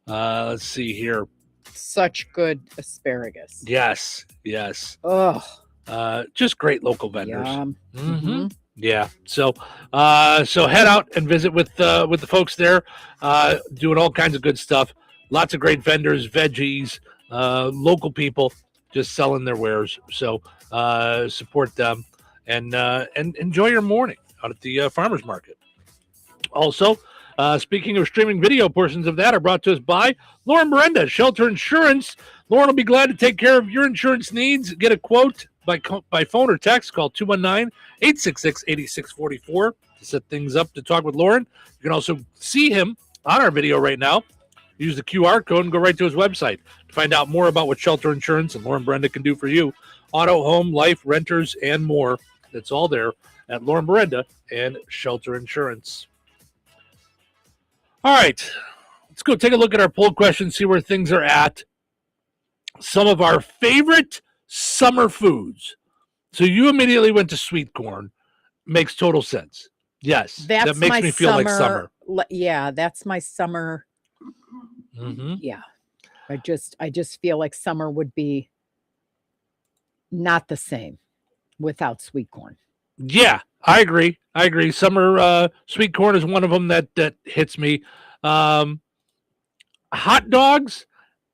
Let's see here. Such good asparagus. Yes. Oh. Just great local vendors. Yeah. Yeah. So head out and visit with the folks there, doing all kinds of good stuff. Lots of great vendors, veggies, local people just selling their wares. So support them and enjoy your morning out at the farmers market. Also, speaking of streaming video, portions of that are brought to us by Lauren Miranda, Shelter Insurance. Lauren will be glad to take care of your insurance needs. Get a quote by phone or text. Call 219-866-8644 to set things up to talk with Lauren. You can also see him on our video right now. Use the QR code and go right to his website to find out more about what Shelter Insurance and Lauren Miranda can do for you. Auto, home, life, renters, and more. It's all there at Lauren Miranda and Shelter Insurance. All right, let's go take a look at our poll question, see where things are at. Some of our favorite summer foods. So you immediately went to sweet corn. Makes total sense. Yes, that makes me feel like summer. Yeah, that's my summer. Yeah, I just feel like summer would be not the same without sweet corn. Yeah, I agree. Summer sweet corn is one of them that hits me. Hot dogs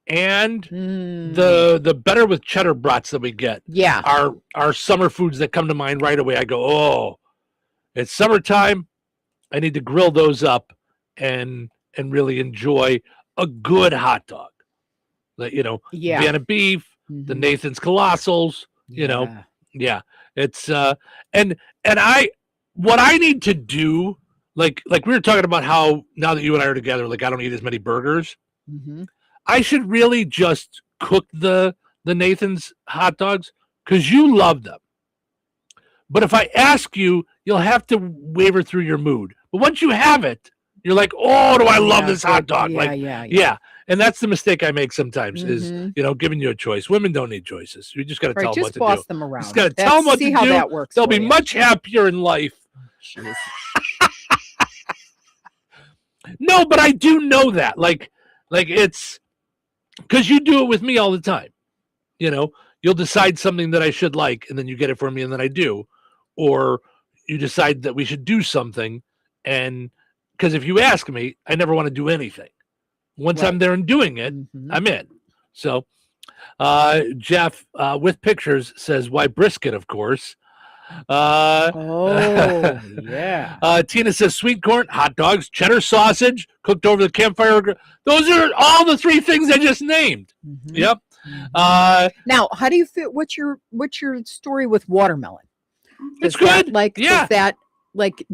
and the better with cheddar brats that we get. Yeah, are summer foods that come to mind right away. I go, oh, it's summertime. I need to grill those up and really enjoy a good hot dog. Vienna beef, the Nathan's Colossals, yeah. It's and what I need to do, like we were talking about how now that you and I are together, like I don't eat as many burgers. I should really just cook the Nathan's hot dogs because you love them. But if I ask you, you'll have to waver through your mood. But once you have it, you're like, oh, do I love this hot dog? Yeah. And that's the mistake I make sometimes is, giving you a choice. Women don't need choices. You just got to tell them what to do. Just boss them around. Just got to tell them what to do. That works. They'll be much happier in life. No, but I do know that. Like it's because you do it with me all the time. You'll decide something that I should like, and then you get it for me, and then I do. Or you decide that we should do something, and because if you ask me, I never want to do anything. Once I'm there and doing it, I'm in. So Jeff with pictures says, why brisket, of course. Yeah. Tina says sweet corn, hot dogs, cheddar sausage, cooked over the campfire. Those are all the 3 things I just named. Mm-hmm. Yep. Now, how do you feel? What's your story with watermelon? It's good. Does that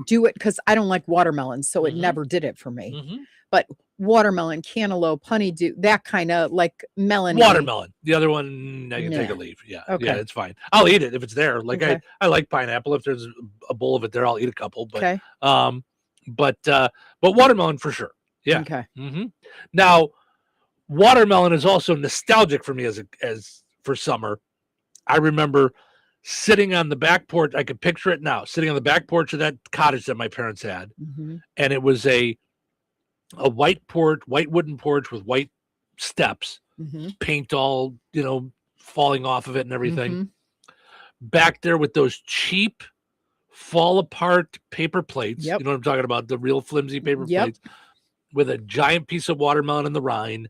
do it? Because I don't like watermelon, so it never did it for me. Mm-hmm. But watermelon, cantaloupe, honeydew, that kind of like melon. Watermelon. The other one, I can take or leave. Yeah. Okay. Yeah, it's fine. I'll eat it if it's there. Like I like pineapple. If there's a bowl of it there, I'll eat a couple. But but watermelon for sure. Yeah. Okay. Mm-hmm. Now, watermelon is also nostalgic for me as for summer. I remember sitting on the back porch. I could picture it now, sitting on the back porch of that cottage that my parents had, and it was a white wooden porch with white steps, paint all falling off of it and everything. Back there with those cheap fall apart paper plates. You know what I'm talking about? The real flimsy paper plates with a giant piece of watermelon in the rind.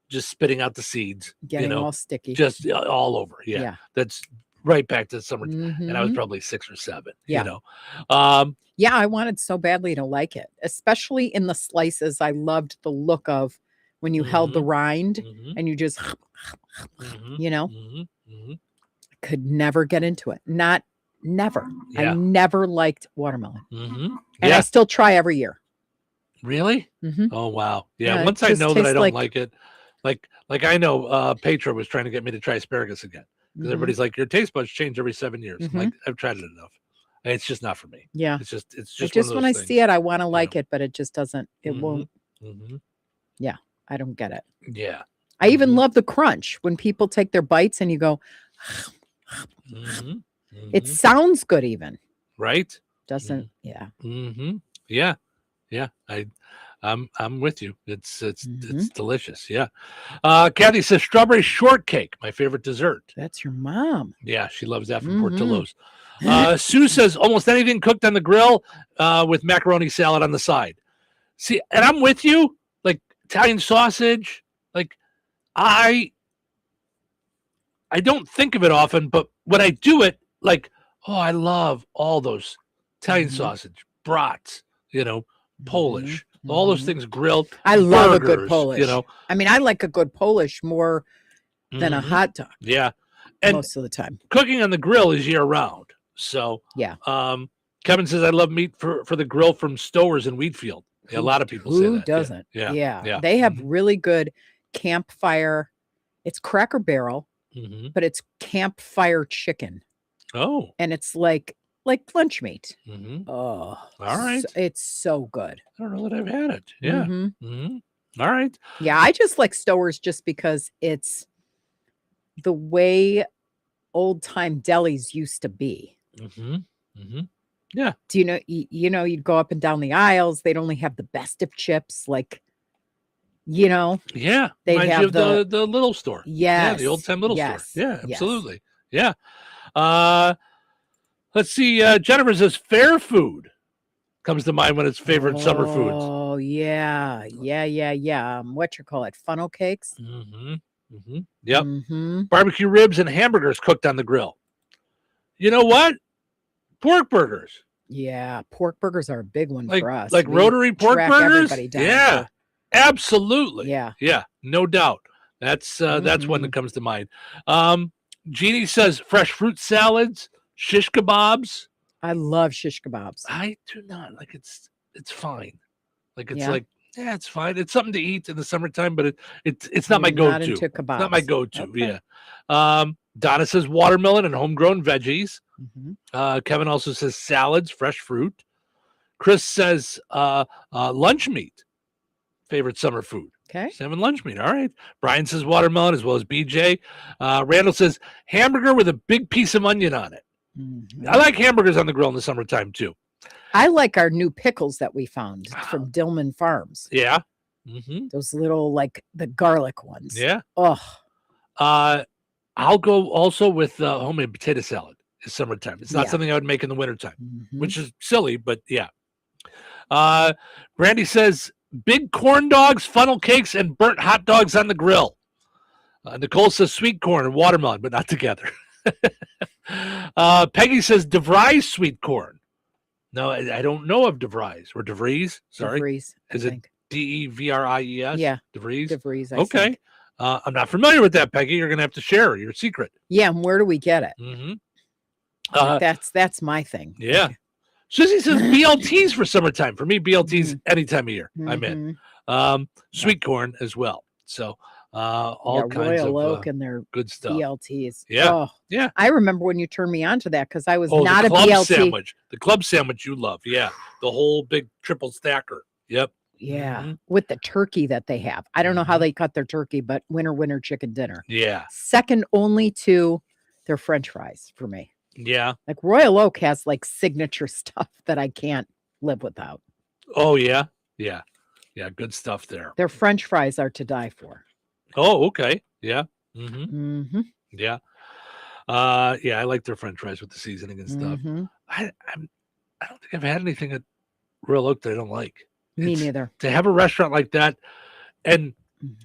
Just spitting out the seeds, getting all sticky, just all over. Yeah. That's right back to summer. And I was probably 6 or 7. I wanted so badly to like it, especially in the slices. I loved the look of when you held the rind and you just, could never get into it. Never. I never liked watermelon. And I still try every year. Really? Oh, wow. Yeah. Once I know that I don't like it, like I know Petra was trying to get me to try asparagus again. Because everybody's like, your taste buds change every 7 years. I'm like, I've tried it enough. And it's just not for me. Yeah. It's just when I see it, I want to like it, but it just doesn't, it won't. Yeah. I don't get it. Yeah. I even love the crunch when people take their bites and you go, it sounds good even. Right. Doesn't. Yeah. Yeah. Yeah. I'm with you. It's delicious. Yeah. Kathy says strawberry shortcake, my favorite dessert. That's your mom. Yeah, she loves that from Portillo's. Sue says almost anything cooked on the grill with macaroni salad on the side. See, and I'm with you. Like Italian sausage. Like I don't think of it often, but when I do it, like, I love all those Italian sausage, brats, Polish. All those things grilled. I love burgers, a good Polish. I mean, I like a good Polish more than a hot dog. Yeah. And most of the time. Cooking on the grill is year round. So yeah. Kevin says I love meat for the grill from Stowers in Wheatfield. Yeah, a lot of people say that. Who doesn't? Yeah. They have really good campfire. It's Cracker Barrel, but it's campfire chicken. Oh. And it's like lunch meat. Oh, all right. It's so good. I don't know that I've had it. Yeah. All right. Yeah, I just like Stowers just because it's the way old time delis used to be. Yeah. Do you know? You'd go up and down the aisles. They'd only have the best of chips, Yeah. They Reminds have you of the little store. Yes. Yeah, the old time little store. Yeah, absolutely. Yeah. Let's see. Jennifer says fair food comes to mind when it's favorite summer foods. Oh yeah. What you call it? Funnel cakes. Yep. Barbecue ribs and hamburgers cooked on the grill. You know what? Pork burgers. Yeah, pork burgers are a big one for us. Like rotary pork burgers. Yeah, for, absolutely. Yeah, no doubt. That's one that comes to mind. Jeannie says fresh fruit salads. Shish kebabs. I love shish kebabs. I do not like it's fine. Like it's fine. It's something to eat in the summertime, but it's not my go-to. Not into kebabs. It's not my go-to. Okay. Yeah. Donna says watermelon and homegrown veggies. Kevin also says salads, fresh fruit. Chris says lunch meat, favorite summer food. Okay. Salmon lunch meat. All right. Brian says watermelon as well as BJ. Randall says hamburger with a big piece of onion on it. I like hamburgers on the grill in the summertime too. I like our new pickles that we found from Dillman Farms. Yeah. Those little, the garlic ones. Yeah. Oh. I'll go also with homemade potato salad in summertime. It's not something I would make in the wintertime, which is silly, but yeah. Brandy says big corn dogs, funnel cakes, and burnt hot dogs on the grill. Nicole says sweet corn and watermelon, but not together. Peggy says DeVries sweet corn. No, I don't know of DeVries or DeVries. Sorry, DeVries, is it DeVries? Yeah, DeVries. DeVries. I Okay, think. I'm not familiar with that, Peggy. You're gonna have to share your secret. Yeah, and where do we get it? Mm-hmm. That's my thing. Yeah. Susie says BLTs for summertime. For me, BLTs any time of year. I'm in. Sweet corn as well. So all kinds Royal of Oak and their good stuff. BLTs. Yeah. Oh, yeah. I remember when you turned me on to that because I was Oh, not the a club BLT. sandwich. The club sandwich you love. Yeah. The whole big triple stacker. Yep. Yeah, with the turkey that they have. I don't know how they cut their turkey, but winter chicken dinner. Yeah. Second only to their French fries for me. Yeah. Like Royal Oak has like signature stuff that I can't live without. Oh, yeah. Yeah. Yeah. Good stuff there. Their French fries are to die for. Oh, okay. Yeah. Yeah. Yeah, I like their French fries with the seasoning and stuff. I don't think I've had anything at Royal Oak that I don't like. Me neither. To have a restaurant like that, and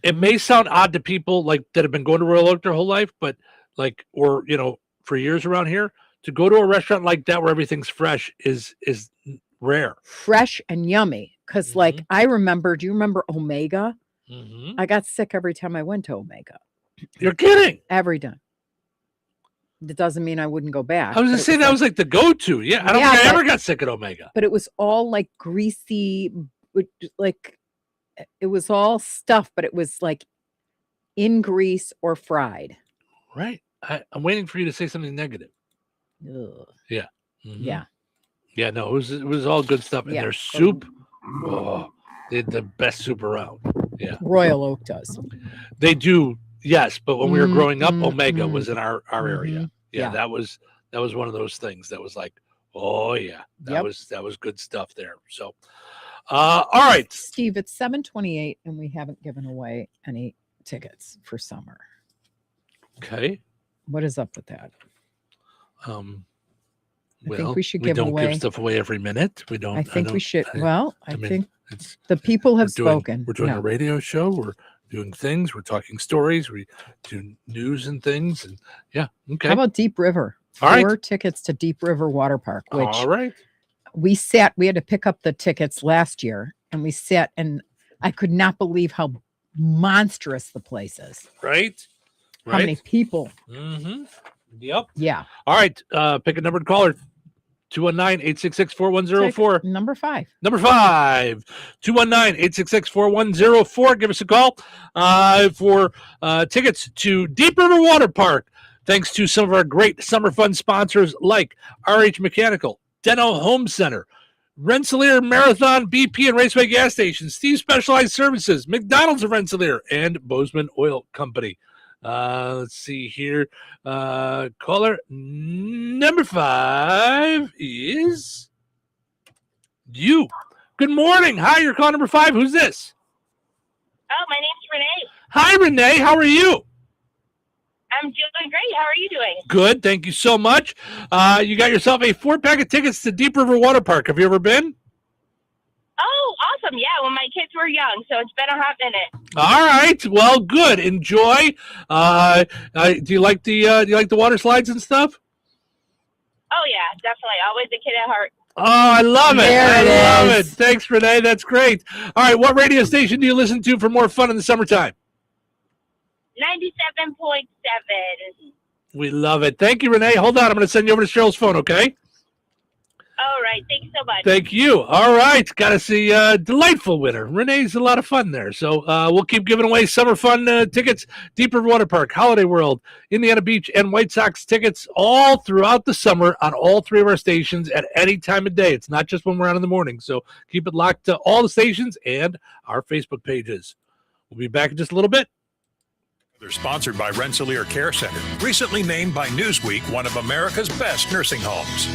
it may sound odd to people like that have been going to Royal Oak their whole life, but like, or for years around here, to go to a restaurant like that where everything's fresh is rare. Fresh and yummy. Because like I remember, do you remember Omega? I got sick every time I went to Omega. You're kidding. Every time. That doesn't mean I wouldn't go back. I was gonna say that was like the go-to. Yeah, I don't think I ever got sick at Omega. But it was all like greasy, like it was all stuff, but it was like in grease or fried. Right. I'm waiting for you to say something negative. Ugh. Yeah. Yeah. Yeah. No, it was all good stuff. And their soup, they had the best soup around. Yeah. Royal Oak does. They do. Yes, but when we were growing up, Omega was in our area. Yeah, that was one of those things that was like, oh yeah, that was good stuff there. So, all right, Steve, it's 7:28, and we haven't given away any tickets for summer. Okay, what is up with that? I think we should give don't away. give stuff away every minute. We don't. I think we should. I mean, think the people have spoken. We're doing a radio show. We're doing things. We're talking stories. We do news and things. And yeah, okay. How about Deep River? All right. 4 tickets to Deep River Water Park. Which all right. We had to pick up the tickets last year, and we sat, and I could not believe how monstrous the place is. Right. How many people? Yep. Yeah. All right. Pick a numbered caller. 219-866-4104. Number 5. Number 5. 219-866-4104. Give us a call for tickets to Deep River Water Park. Thanks to some of our great summer fun sponsors like RH Mechanical, Deno Home Center, Rensselaer Marathon BP and Raceway Gas Station, Steve Specialized Services, McDonald's of Rensselaer, and Bozeman Oil Company. Let's see here. Caller number 5 is you. Good morning. Hi, you're caller number 5. Who's this? Oh, my name's Renee. Hi, Renee. How are you? I'm doing great. How are you doing? Good. Thank you so much. You got yourself a 4-pack of tickets to Deep River Water Park. Have you ever been? Oh, awesome. Yeah, when my kids were young, so it's been a hot minute. All right. Well, good. Enjoy. Do you like the water slides and stuff? Oh, yeah, definitely. Always a kid at heart. Oh, I love it. There I it love is. it. Thanks, Renee. That's great. All right. What radio station do you listen to for more fun in the summertime? 97.7. We love it. Thank you, Renee. Hold on. I'm going to send you over to Cheryl's phone, okay? All right. Thanks so much. Thank you. All right. Got to see delightful winner. Renee's a lot of fun there. So we'll keep giving away summer fun tickets, Deep River Water Park, Holiday World, Indiana Beach, and White Sox tickets all throughout the summer on all 3 of our stations at any time of day. It's not just when we're on in the morning. So keep it locked to all the stations and our Facebook pages. We'll be back in just a little bit. They're sponsored by Rensselaer Care Center, recently named by Newsweek one of America's best nursing homes.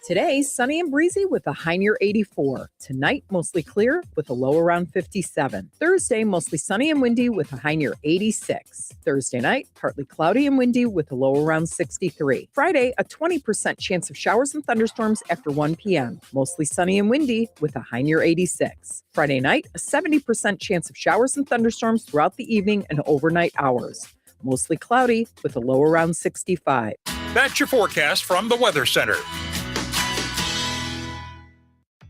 Today, sunny and breezy with a high near 84. Tonight, mostly clear with a low around 57. Thursday, mostly sunny and windy with a high near 86. Thursday night, partly cloudy and windy with a low around 63. Friday, a 20% chance of showers and thunderstorms after 1 p.m. Mostly sunny and windy with a high near 86. Friday night, a 70% chance of showers and thunderstorms throughout the evening and overnight hours. Mostly cloudy with a low around 65. That's your forecast from the Weather Center.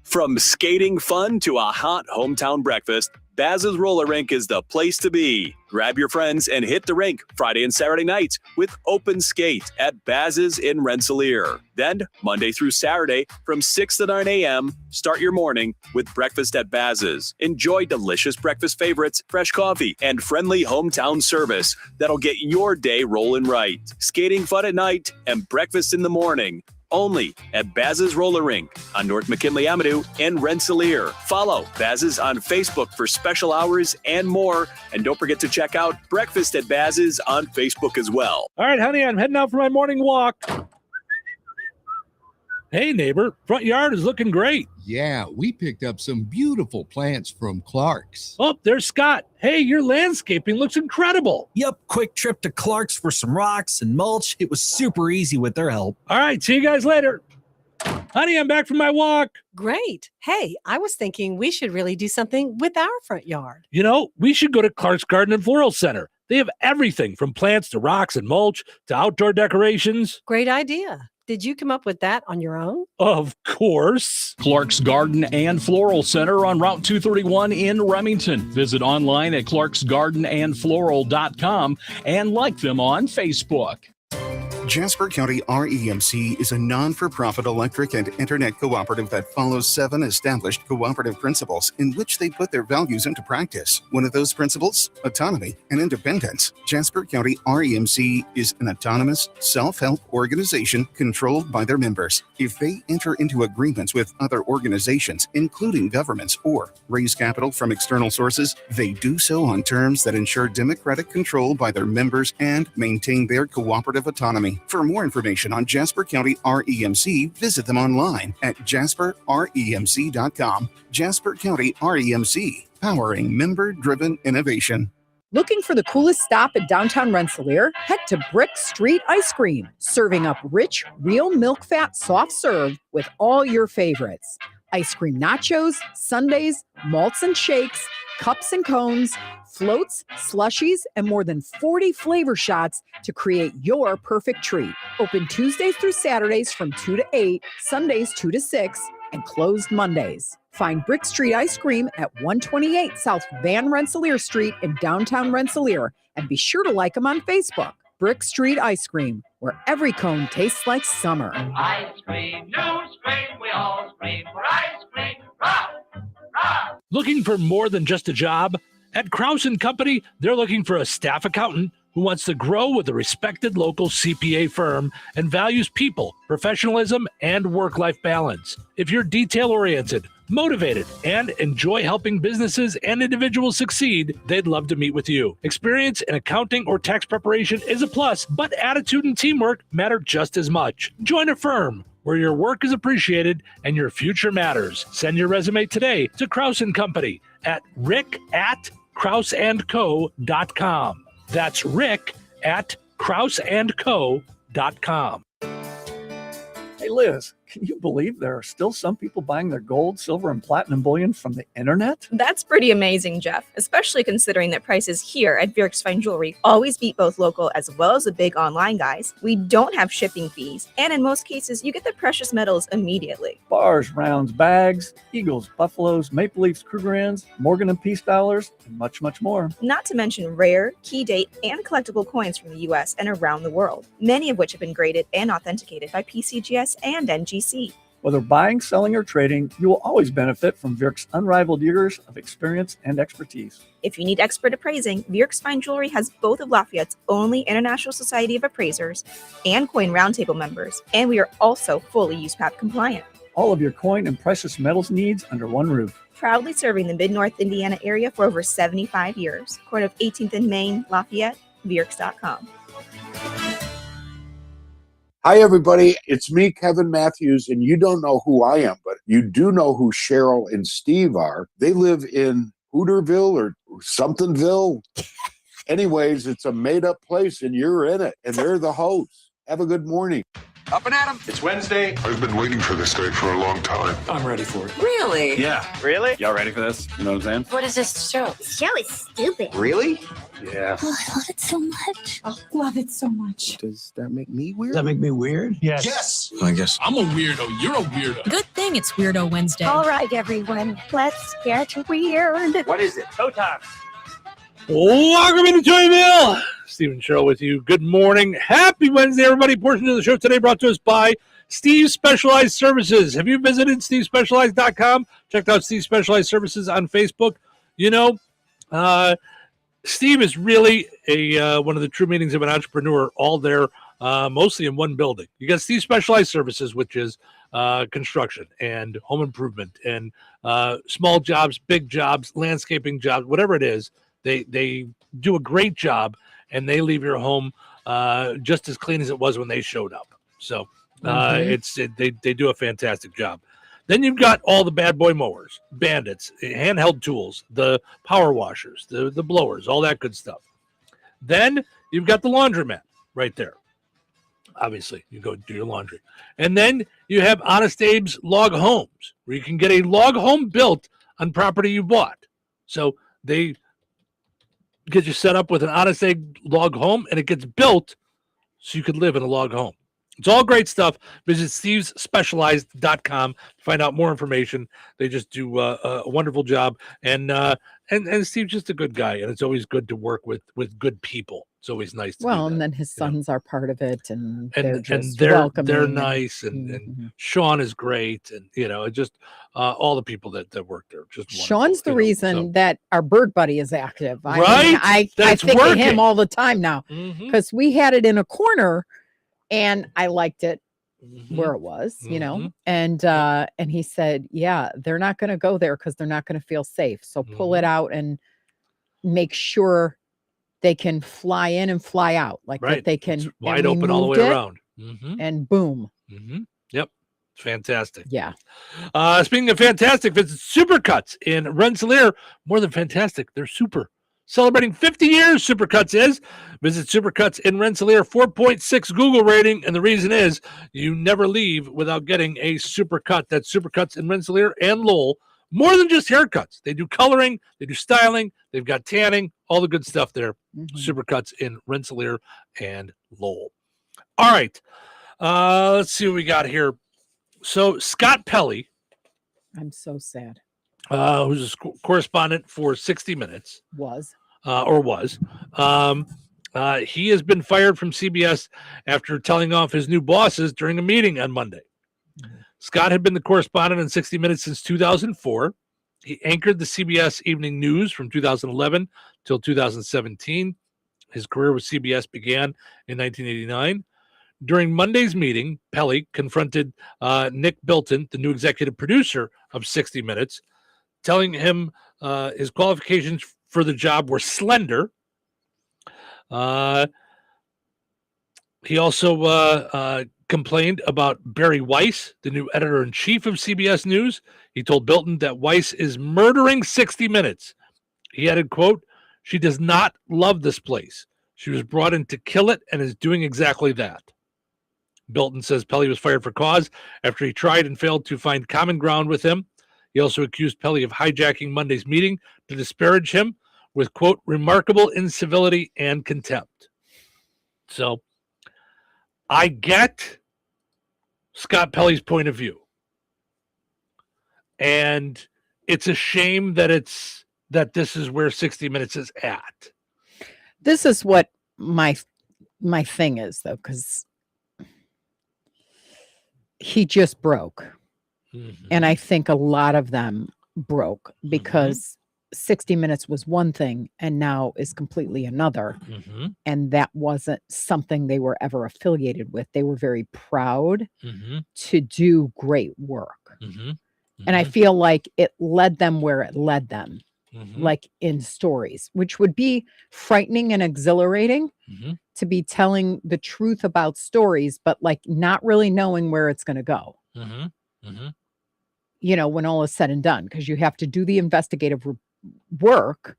From skating fun to a hot hometown breakfast, Baz's Roller Rink is the place to be. Grab your friends and hit the rink Friday and Saturday nights with open skate at Baz's in Rensselaer. Then, Monday through Saturday from 6 to 9 a.m., start your morning with breakfast at Baz's. Enjoy delicious breakfast favorites, fresh coffee, and friendly hometown service that'll get your day rolling right. Skating fun at night and breakfast in the morning. Only at Baz's Roller Rink on North McKinley Avenue in Rensselaer. Follow Baz's on Facebook for special hours and more. And don't forget to check out Breakfast at Baz's on Facebook as well. All right, honey, I'm heading out for my morning walk. Hey, neighbor, front yard is looking great. Yeah, we picked up some beautiful plants from Clark's. Oh, there's Scott. Hey, your landscaping looks incredible. Yep, quick trip to Clark's for some rocks and mulch. It was super easy with their help. All right, see you guys later. Honey, I'm back from my walk. Great. Hey, I was thinking we should really do something with our front yard. You know, we should go to Clark's Garden and Floral Center. They have everything from plants to rocks and mulch to outdoor decorations. Great idea. Did you come up with that on your own? Of course. Clark's Garden and Floral Center on Route 231 in Remington. Visit online at clarksgardenandfloral.com and like them on Facebook. Jasper County REMC is a non-for-profit electric and internet cooperative that follows 7 established cooperative principles in which they put their values into practice. One of those principles, autonomy and independence. Jasper County REMC is an autonomous, self-help organization controlled by their members. If they enter into agreements with other organizations, including governments, or raise capital from external sources, they do so on terms that ensure democratic control by their members and maintain their cooperative autonomy. For more information on Jasper County REMC, visit them online at jasperremc.com. Jasper County REMC, powering member-driven innovation. Looking for the coolest stop at downtown Rensselaer? Head to Brick Street Ice Cream, serving up rich, real milk fat soft serve with all your favorites. Ice cream nachos, sundaes, malts and shakes, cups and cones, floats, slushies, and more than 40 flavor shots to create your perfect treat. Open Tuesdays through Saturdays from 2 to 8, Sundays 2 to 6, and closed Mondays. Find Brick Street Ice Cream at 128 South Van Rensselaer Street in downtown Rensselaer, and be sure to like them on Facebook. Brick Street Ice Cream, where every cone tastes like summer. Ice cream, new spring, we all scream for ice cream. Rah, rah. Looking for more than just a job? At Krause & Company, they're looking for a staff accountant who wants to grow with a respected local CPA firm and values people, professionalism, and work-life balance. If you're detail-oriented, motivated, and enjoy helping businesses and individuals succeed, they'd love to meet with you. Experience in accounting or tax preparation is a plus, but attitude and teamwork matter just as much. Join a firm where your work is appreciated and your future matters. Send your resume today to Krause & Company at rick@krauseandco.com. That's rick@krauseandco.com. Hey, Liz, can you believe there are still some people buying their gold, silver, and platinum bullion from the internet? That's pretty amazing, Jeff, especially considering that prices here at Vierk's Fine Jewelry always beat both local as well as the big online guys. We don't have shipping fees, and in most cases, you get the precious metals immediately. Bars, rounds, bags, eagles, buffaloes, maple leafs, Krugerrands, Morgan and Peace dollars, and much, much more. Not to mention rare, key date, and collectible coins from the U.S. and around the world, many of which have been graded and authenticated by PCGS and NGC. Whether buying, selling, or trading, you will always benefit from Vierk's unrivaled years of experience and expertise. If you need expert appraising, Vierk's Fine Jewelry has both of Lafayette's only International Society of Appraisers and Coin Roundtable members, and we are also fully USPAP compliant. All of your coin and precious metals needs under one roof. Proudly serving the Mid-North Indiana area for over 75 years. Corner of 18th and Main, Lafayette, Vierks.com. Hi, everybody. It's me, Kevin Matthews, and you don't know who I am, but you do know who Cheryl and Steve are. They live in Hooterville or somethingville. Anyways, it's a made-up place, and you're in it, and they're the hosts. Have a good morning. Up and at 'em. It's Wednesday. I've been waiting for this day for a long time. I'm ready for it. Really? Yeah. Really? Y'all ready for this? You know what I'm saying? What is this show? This show is stupid. Really? Yeah. Oh, I love it so much. I love it so much. Does that make me weird? Does that make me weird? Yes. I guess I'm a weirdo. You're a weirdo. Good thing it's Weirdo Wednesday. All right, everyone, let's get weird. What is it? Showtime. Welcome into Touhyville. Stephen Show with you. Good morning. Happy Wednesday, everybody. Portion of the show today brought to us by Steve Specialized Services. Have you visited stevespecialized.com? Checked out Steve Specialized Services on Facebook? You know, Steve is really one of the true meanings of an entrepreneur, all there, mostly in one building. You got Steve Specialized Services, which is construction and home improvement and small jobs, big jobs, landscaping jobs, whatever it is. They do a great job, and they leave your home just as clean as it was when they showed up. So they do a fantastic job. Then you've got all the bad boy mowers, bandits, handheld tools, the power washers, the blowers, all that good stuff. Then you've got the laundromat right there. Obviously, you go do your laundry. And then you have Honest Abe's Log Homes, where you can get a log home built on property you bought. So they get you set up with an Honest Abe log home, and it gets built so you could live in a log home. It's all great stuff. Visit stevespecialized.com to find out more information. They just do a wonderful job. And Steve's just a good guy, and it's always good to work with good people. It's always nice to and then his sons are part of it, and they're welcoming. They're nice, and Sean is great, and just all the people that work there. Just Sean's the reason that our bird buddy is active. I think of him all the time now because we had it in a corner. And I liked it where it was, and he said, yeah, they're not going to go there because they're not going to feel safe. So pull it out and make sure they can fly in and fly out that they can. It's wide open all the way around. And boom. Yep. It's fantastic. Yeah. Speaking of fantastic, visit Supercuts in Rensselaer. More than fantastic. They're super. Celebrating 50 years, Supercuts is. Visit Supercuts in Rensselaer, 4.6 Google rating. And the reason is you never leave without getting a Supercut. That's Supercuts in Rensselaer and Lowell. More than just haircuts. They do coloring, they do styling, they've got tanning, all the good stuff there. Supercuts in Rensselaer and Lowell. All right. Let's see what we got here. So Scott Pelley. I'm so sad. Who's a correspondent for 60 Minutes. Was. He has been fired from CBS after telling off his new bosses during a meeting on Monday. Scott had been the correspondent on 60 Minutes since 2004. He anchored the CBS Evening News from 2011 till 2017. His career with CBS began in 1989. During Monday's meeting, Pelley confronted Nick Bilton, the new executive producer of 60 Minutes, telling him his qualifications for the job were slender. He also complained about Barry Weiss, the new editor-in-chief of CBS News. He told Bilton that Weiss is murdering 60 Minutes. He added, quote, "She does not love this place. She was brought in to kill it and is doing exactly that." Bilton says Pelley was fired for cause after he tried and failed to find common ground with him. He also accused Pelley of hijacking Monday's meeting to disparage him with, quote, "remarkable incivility and contempt." So I get Scott Pelley's point of view. And it's a shame that this is where 60 Minutes is at. This is what my thing is, though, because he just broke. And I think a lot of them broke because 60 Minutes was one thing and now is completely another. And that wasn't something they were ever affiliated with. They were very proud to do great work. And I feel like it led them where it led them, like in stories, which would be frightening and exhilarating to be telling the truth about stories, but like not really knowing where it's going to go. When all is said and done, because you have to do the investigative work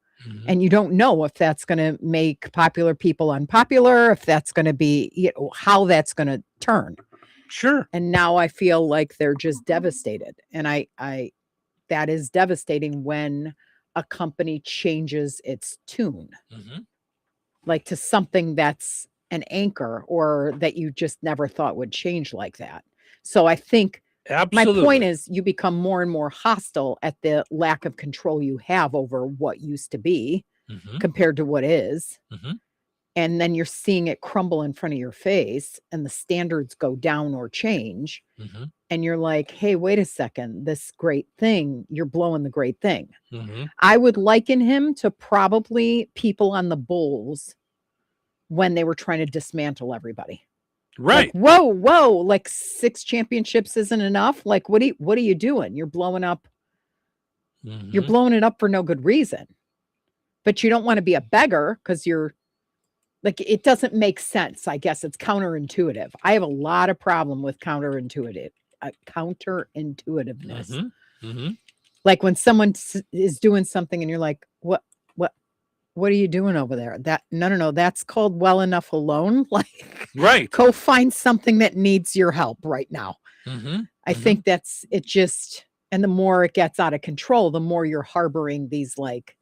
and you don't know if that's going to make popular people unpopular, if that's going to be, how that's going to turn. Sure. And now I feel like they're just devastated. And I that is devastating when a company changes its tune. Like to something that's an anchor or that you just never thought would change like that. So I think my point is you become more and more hostile at the lack of control you have over what used to be compared to what is. And then you're seeing it crumble in front of your face and the standards go down or change. And you're like, hey, wait a second, this great thing, you're blowing the great thing. I would liken him to probably people on the Bulls when they were trying to dismantle everybody. Right. Like, whoa, like 6 championships isn't enough. Like, what are you doing? You're blowing up. You're blowing it up for no good reason. But you don't want to be a beggar because you're like, it doesn't make sense. I guess it's counterintuitive. I have a lot of problem with counterintuitiveness. Like when someone is doing something and you're like, what are you doing over there? That no, that's called well enough alone. Like, right. Go find something that needs your help right now. I think that's it. Just, and the more it gets out of control, the more you're harboring these like,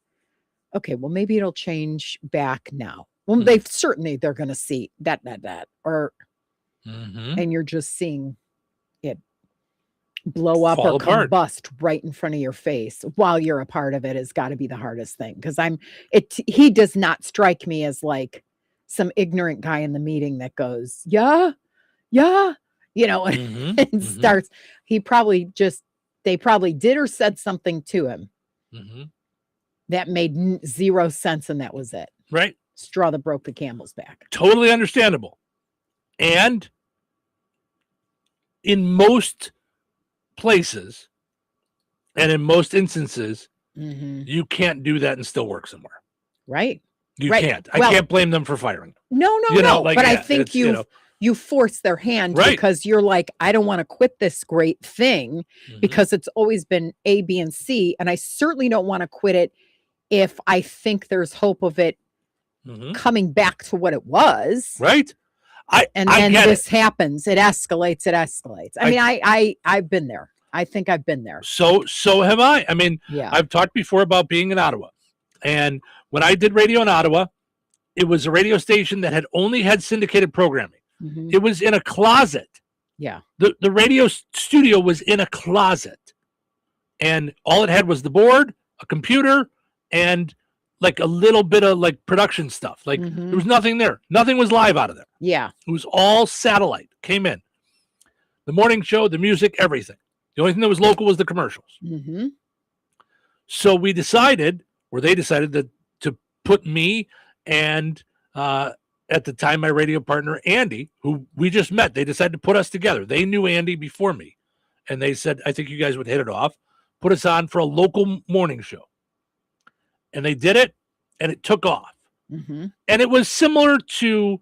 okay, well, maybe it'll change back now. Well, they're going to see that, or, and you're just seeing it blow up Fall or apart. combust right in front of your face while you're a part of it has got to be the hardest thing. Cause he does not strike me as like some ignorant guy in the meeting that goes, yeah, and starts, they probably did or said something to him that made 0 sense. And that was it. Right. Straw that broke the camel's back. Totally understandable. And in most places and in most instances, you can't do that and still work somewhere. Right. You can't. I can't blame them for firing. No. Like, but I think you force their hand because you're like, I don't want to quit this great thing because it's always been A, B, and C. And I certainly don't want to quit it if I think there's hope of it coming back to what it was. Right. Then this happens. It escalates. I mean, I've been there. I think I've been there. So have I. I mean, I've talked before about being in Ottawa. And when I did radio in Ottawa, it was a radio station that had only had syndicated programming. It was in a closet. Yeah. The radio studio was in a closet. And all it had was the board, a computer, and like a little bit of like production stuff. Like there was nothing there. Nothing was live out of there. Yeah. It was all satellite. Came in. The morning show, the music, everything. The only thing that was local was the commercials. So they decided that to put me and at the time my radio partner Andy, who we just met, they decided to put us together. They knew Andy before me. And they said, I think you guys would hit it off. Put us on for a local morning show. And they did it, and it took off. And it was similar to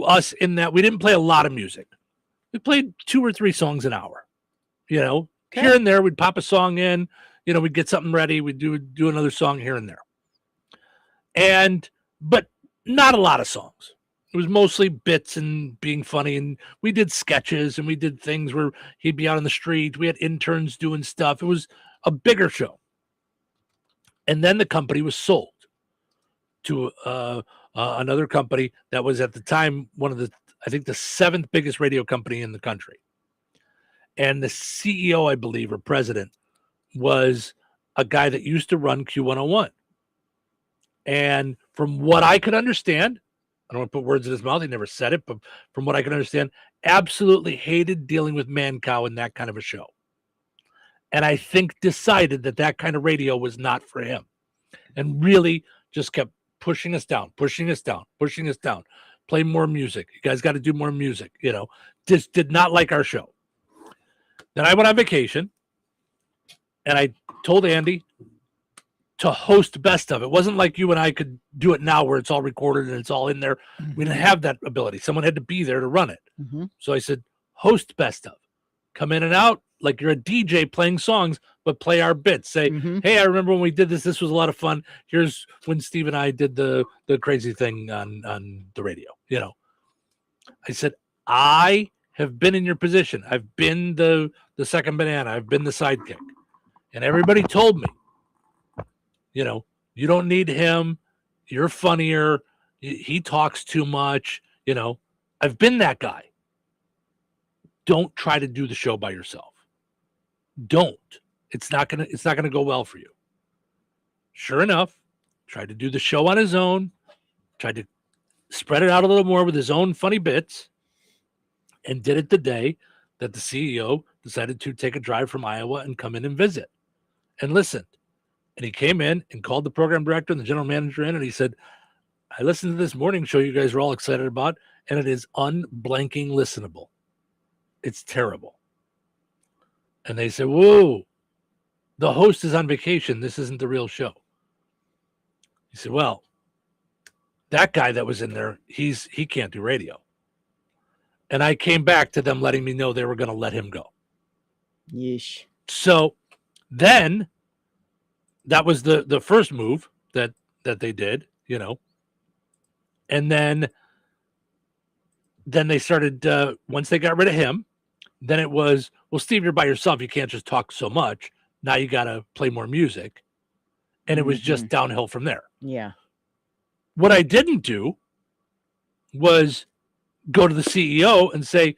us in that we didn't play a lot of music. We played 2 or 3 songs an hour. Here and there, we'd pop a song in. We'd get something ready. We'd do another song here and there. But not a lot of songs. It was mostly bits and being funny. And we did sketches, and we did things where he'd be out on the street. We had interns doing stuff. It was a bigger show. And then the company was sold to another company that was at the time I think the 7th biggest radio company in the country. And the CEO, I believe, or president, was a guy that used to run Q101. And from what I could understand, I don't want to put words in his mouth, he never said it, but from what I can understand, absolutely hated dealing with man-cow in that kind of a show. And I think decided that kind of radio was not for him and really just kept pushing us down. Play more music. You guys got to do more music, just did not like our show. Then I went on vacation and I told Andy to host Best Of. It wasn't like you and I could do it now where it's all recorded and it's all in there. We didn't have that ability. Someone had to be there to run it. So I said, host Best Of. Come in and out like you're a DJ playing songs, but play our bits. Say, hey, I remember when we did this. This was a lot of fun. Here's when Steve and I did the crazy thing on the radio. I said, I have been in your position. I've been the second banana. I've been the sidekick. And everybody told me, you know, you don't need him. You're funnier. He talks too much. You know, I've been that guy. Don't try to do the show by yourself. Don't. It's not gonna go well for you. Sure enough, tried to do the show on his own, tried to spread it out a little more with his own funny bits, and did it the day that the CEO decided to take a drive from Iowa and come in and visit and listened. And he came in and called the program director and the general manager in, and he said, I listened to this morning show you guys were all excited about, and it is unblanking listenable. It's terrible. And they said, whoa, the host is on vacation. This isn't the real show. He said, well, that guy that was in there, he can't do radio. And I came back to them letting me know they were going to let him go. Yeesh. So then that was the first move that they did, you know. And then they started, once they got rid of him, then it was, well, Steve, you're by yourself. You can't just talk so much. Now you got to play more music. And it was just downhill from there. Yeah. What I didn't do was go to the CEO and say,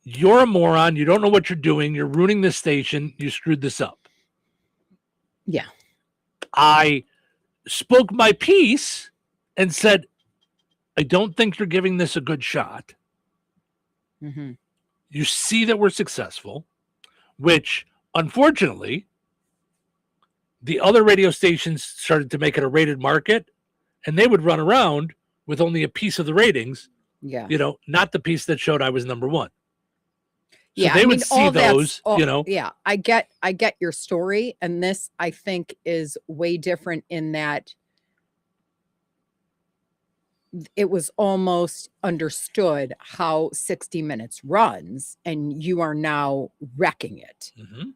you're a moron. You don't know what you're doing. You're ruining this station. You screwed this up. Yeah. I spoke my piece and said, I don't think you're giving this a good shot. Mm-hmm. You see that we're successful, which unfortunately, the other radio stations started to make it a rated market, and they would run around with only a piece of the ratings. Yeah. You know, not the piece that showed I was number one. So Yeah, they would see those, you know. Yeah, I get your story, and this I think is way different in that it was almost understood how 60 Minutes runs, and you are now wrecking it. Mm-hmm.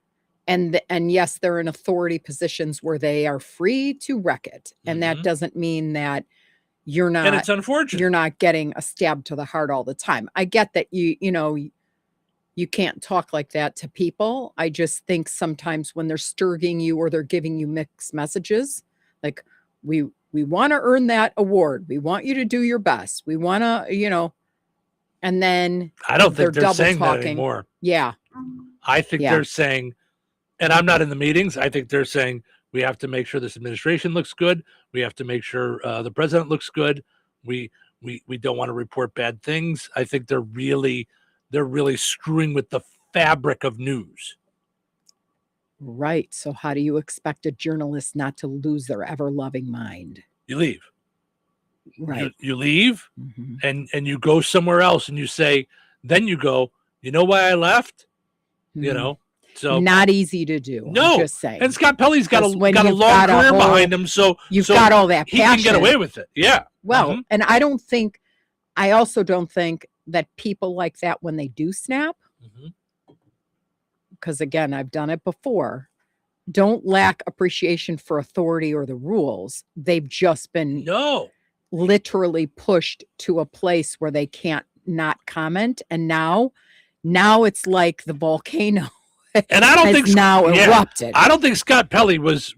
And yes, they're in authority positions where they are free to wreck it, and that doesn't mean that you're not. And it's unfortunate you're not getting a stab to the heart all the time. I get that you know. You can't talk like that to people. I just think sometimes when they're stirring you or they're giving you mixed messages, like we want to earn that award. We want you to do your best. We want to, you know, and then I don't think they're saying that anymore. Yeah. I think they're saying, and I'm not in the meetings, I think they're saying we have to make sure this administration looks good. We have to make sure the president looks good. We don't want to report bad things. I think they're really screwing with the fabric of news. Right. So how do you expect a journalist not to lose their ever-loving mind? You leave. Right. You leave and you go somewhere else, and you say, then you go, you know why I left? You know, so not easy to do. No, I'm just saying. And Scott Pelley's got a long career career behind him, so you've got all that he passion. can get away with it. Yeah. Well, and I also don't think that people like that when they do snap, because again, I've done it before, don't lack appreciation for authority or the rules. They've just been literally pushed to a place where they can't not comment. And now it's like the volcano. And I don't think now erupted. I don't think Scott Pelley was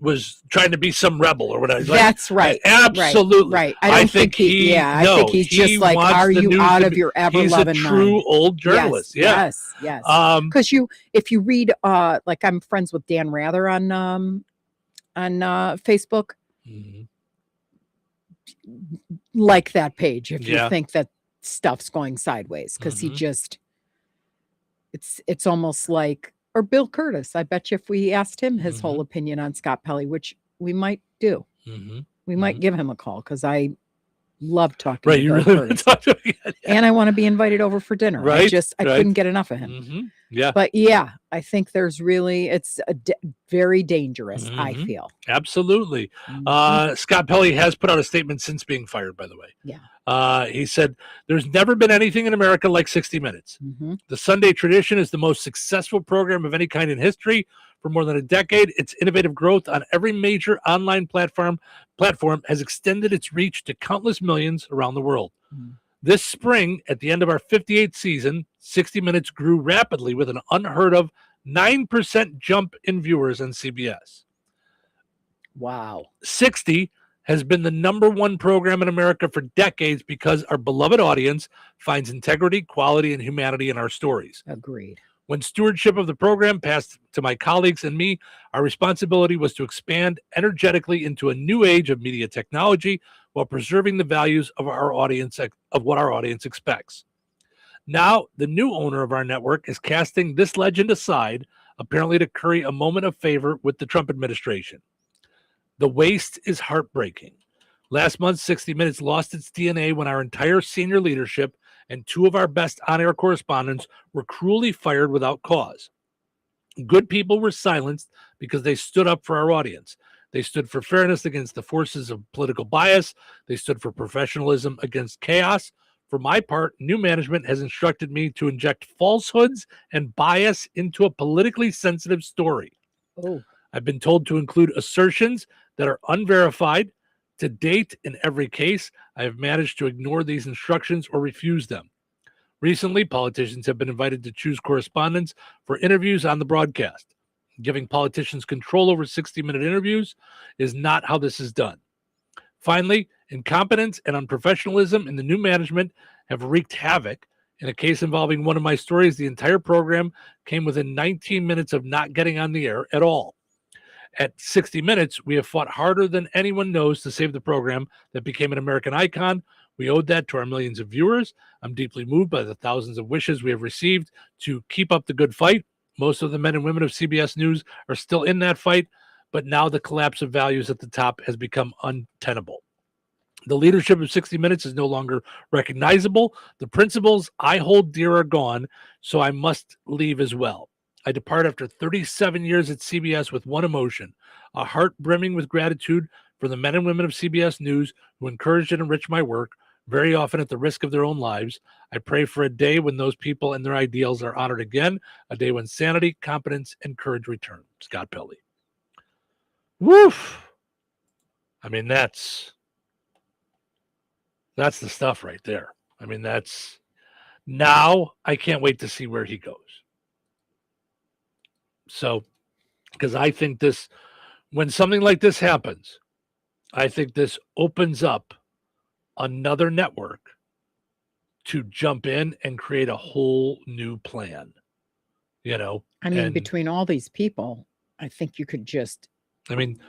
trying to be some rebel or whatever. That's right. Absolutely. Right. I don't think I think he's just like, are you out of your ever-loving mind? He's a true old journalist. Yes. Because if you read, like I'm friends with Dan Rather on Facebook, like that page if you think that stuff's going sideways, because he just, it's almost like. Or Bill Curtis. I bet you if we asked him his whole opinion on Scott Pelley, which we might do, we might give him a call, because I love talking to Bill Curtis. And I want to be invited over for dinner. Right. I couldn't get enough of him. Yeah. But yeah, I think there's really, it's very dangerous, I feel. Absolutely. Scott Pelley has put out a statement since being fired, by the way. Yeah. He said, there's never been anything in America like 60 Minutes. The Sunday tradition is the most successful program of any kind in history. For more than a decade, its innovative growth on every major online platform has extended its reach to countless millions around the world. This spring, at the end of our 58th season, 60 Minutes grew rapidly with an unheard of 9% jump in viewers on CBS. Wow. 60 has been the number one program in America for decades because our beloved audience finds integrity, quality, and humanity in our stories. Agreed. When stewardship of the program passed to my colleagues and me, our responsibility was to expand energetically into a new age of media technology while preserving the values of our audience, of what our audience expects. Now, the new owner of our network is casting this legend aside, apparently to curry a moment of favor with the Trump administration. The waste is heartbreaking. Last month, 60 Minutes lost its DNA when our entire senior leadership and two of our best on-air correspondents were cruelly fired without cause. Good people were silenced because they stood up for our audience. They stood for fairness against the forces of political bias. They stood for professionalism against chaos. For my part, new management has instructed me to inject falsehoods and bias into a politically sensitive story. Oh. I've been told to include assertions that are unverified. To date, in every case, I have managed to ignore these instructions or refuse them. Recently, politicians have been invited to choose correspondents for interviews on the broadcast. Giving politicians control over 60-minute interviews is not how this is done. Finally, incompetence and unprofessionalism in the new management have wreaked havoc. In a case involving one of my stories, the entire program came within 19 minutes of not getting on the air at all. At 60 Minutes, we have fought harder than anyone knows to save the program that became an American icon. We owed that to our millions of viewers. I'm deeply moved by the thousands of wishes we have received to keep up the good fight. Most of the men and women of CBS News are still in that fight, but now the collapse of values at the top has become untenable. The leadership of 60 Minutes is no longer recognizable. The principles I hold dear are gone, so I must leave as well. I depart after 37 years at CBS with one emotion, a heart brimming with gratitude for the men and women of CBS News who encouraged and enriched my work, very often at the risk of their own lives. I pray for a day when those people and their ideals are honored again, a day when sanity, competence, and courage return. Scott Pelley. Woof. I mean, that's the stuff right there. I mean, now I can't wait to see where he goes. So, because I think when something like this happens, I think this opens up another network to jump in and create a whole new plan. I mean, between all these people, I think you could just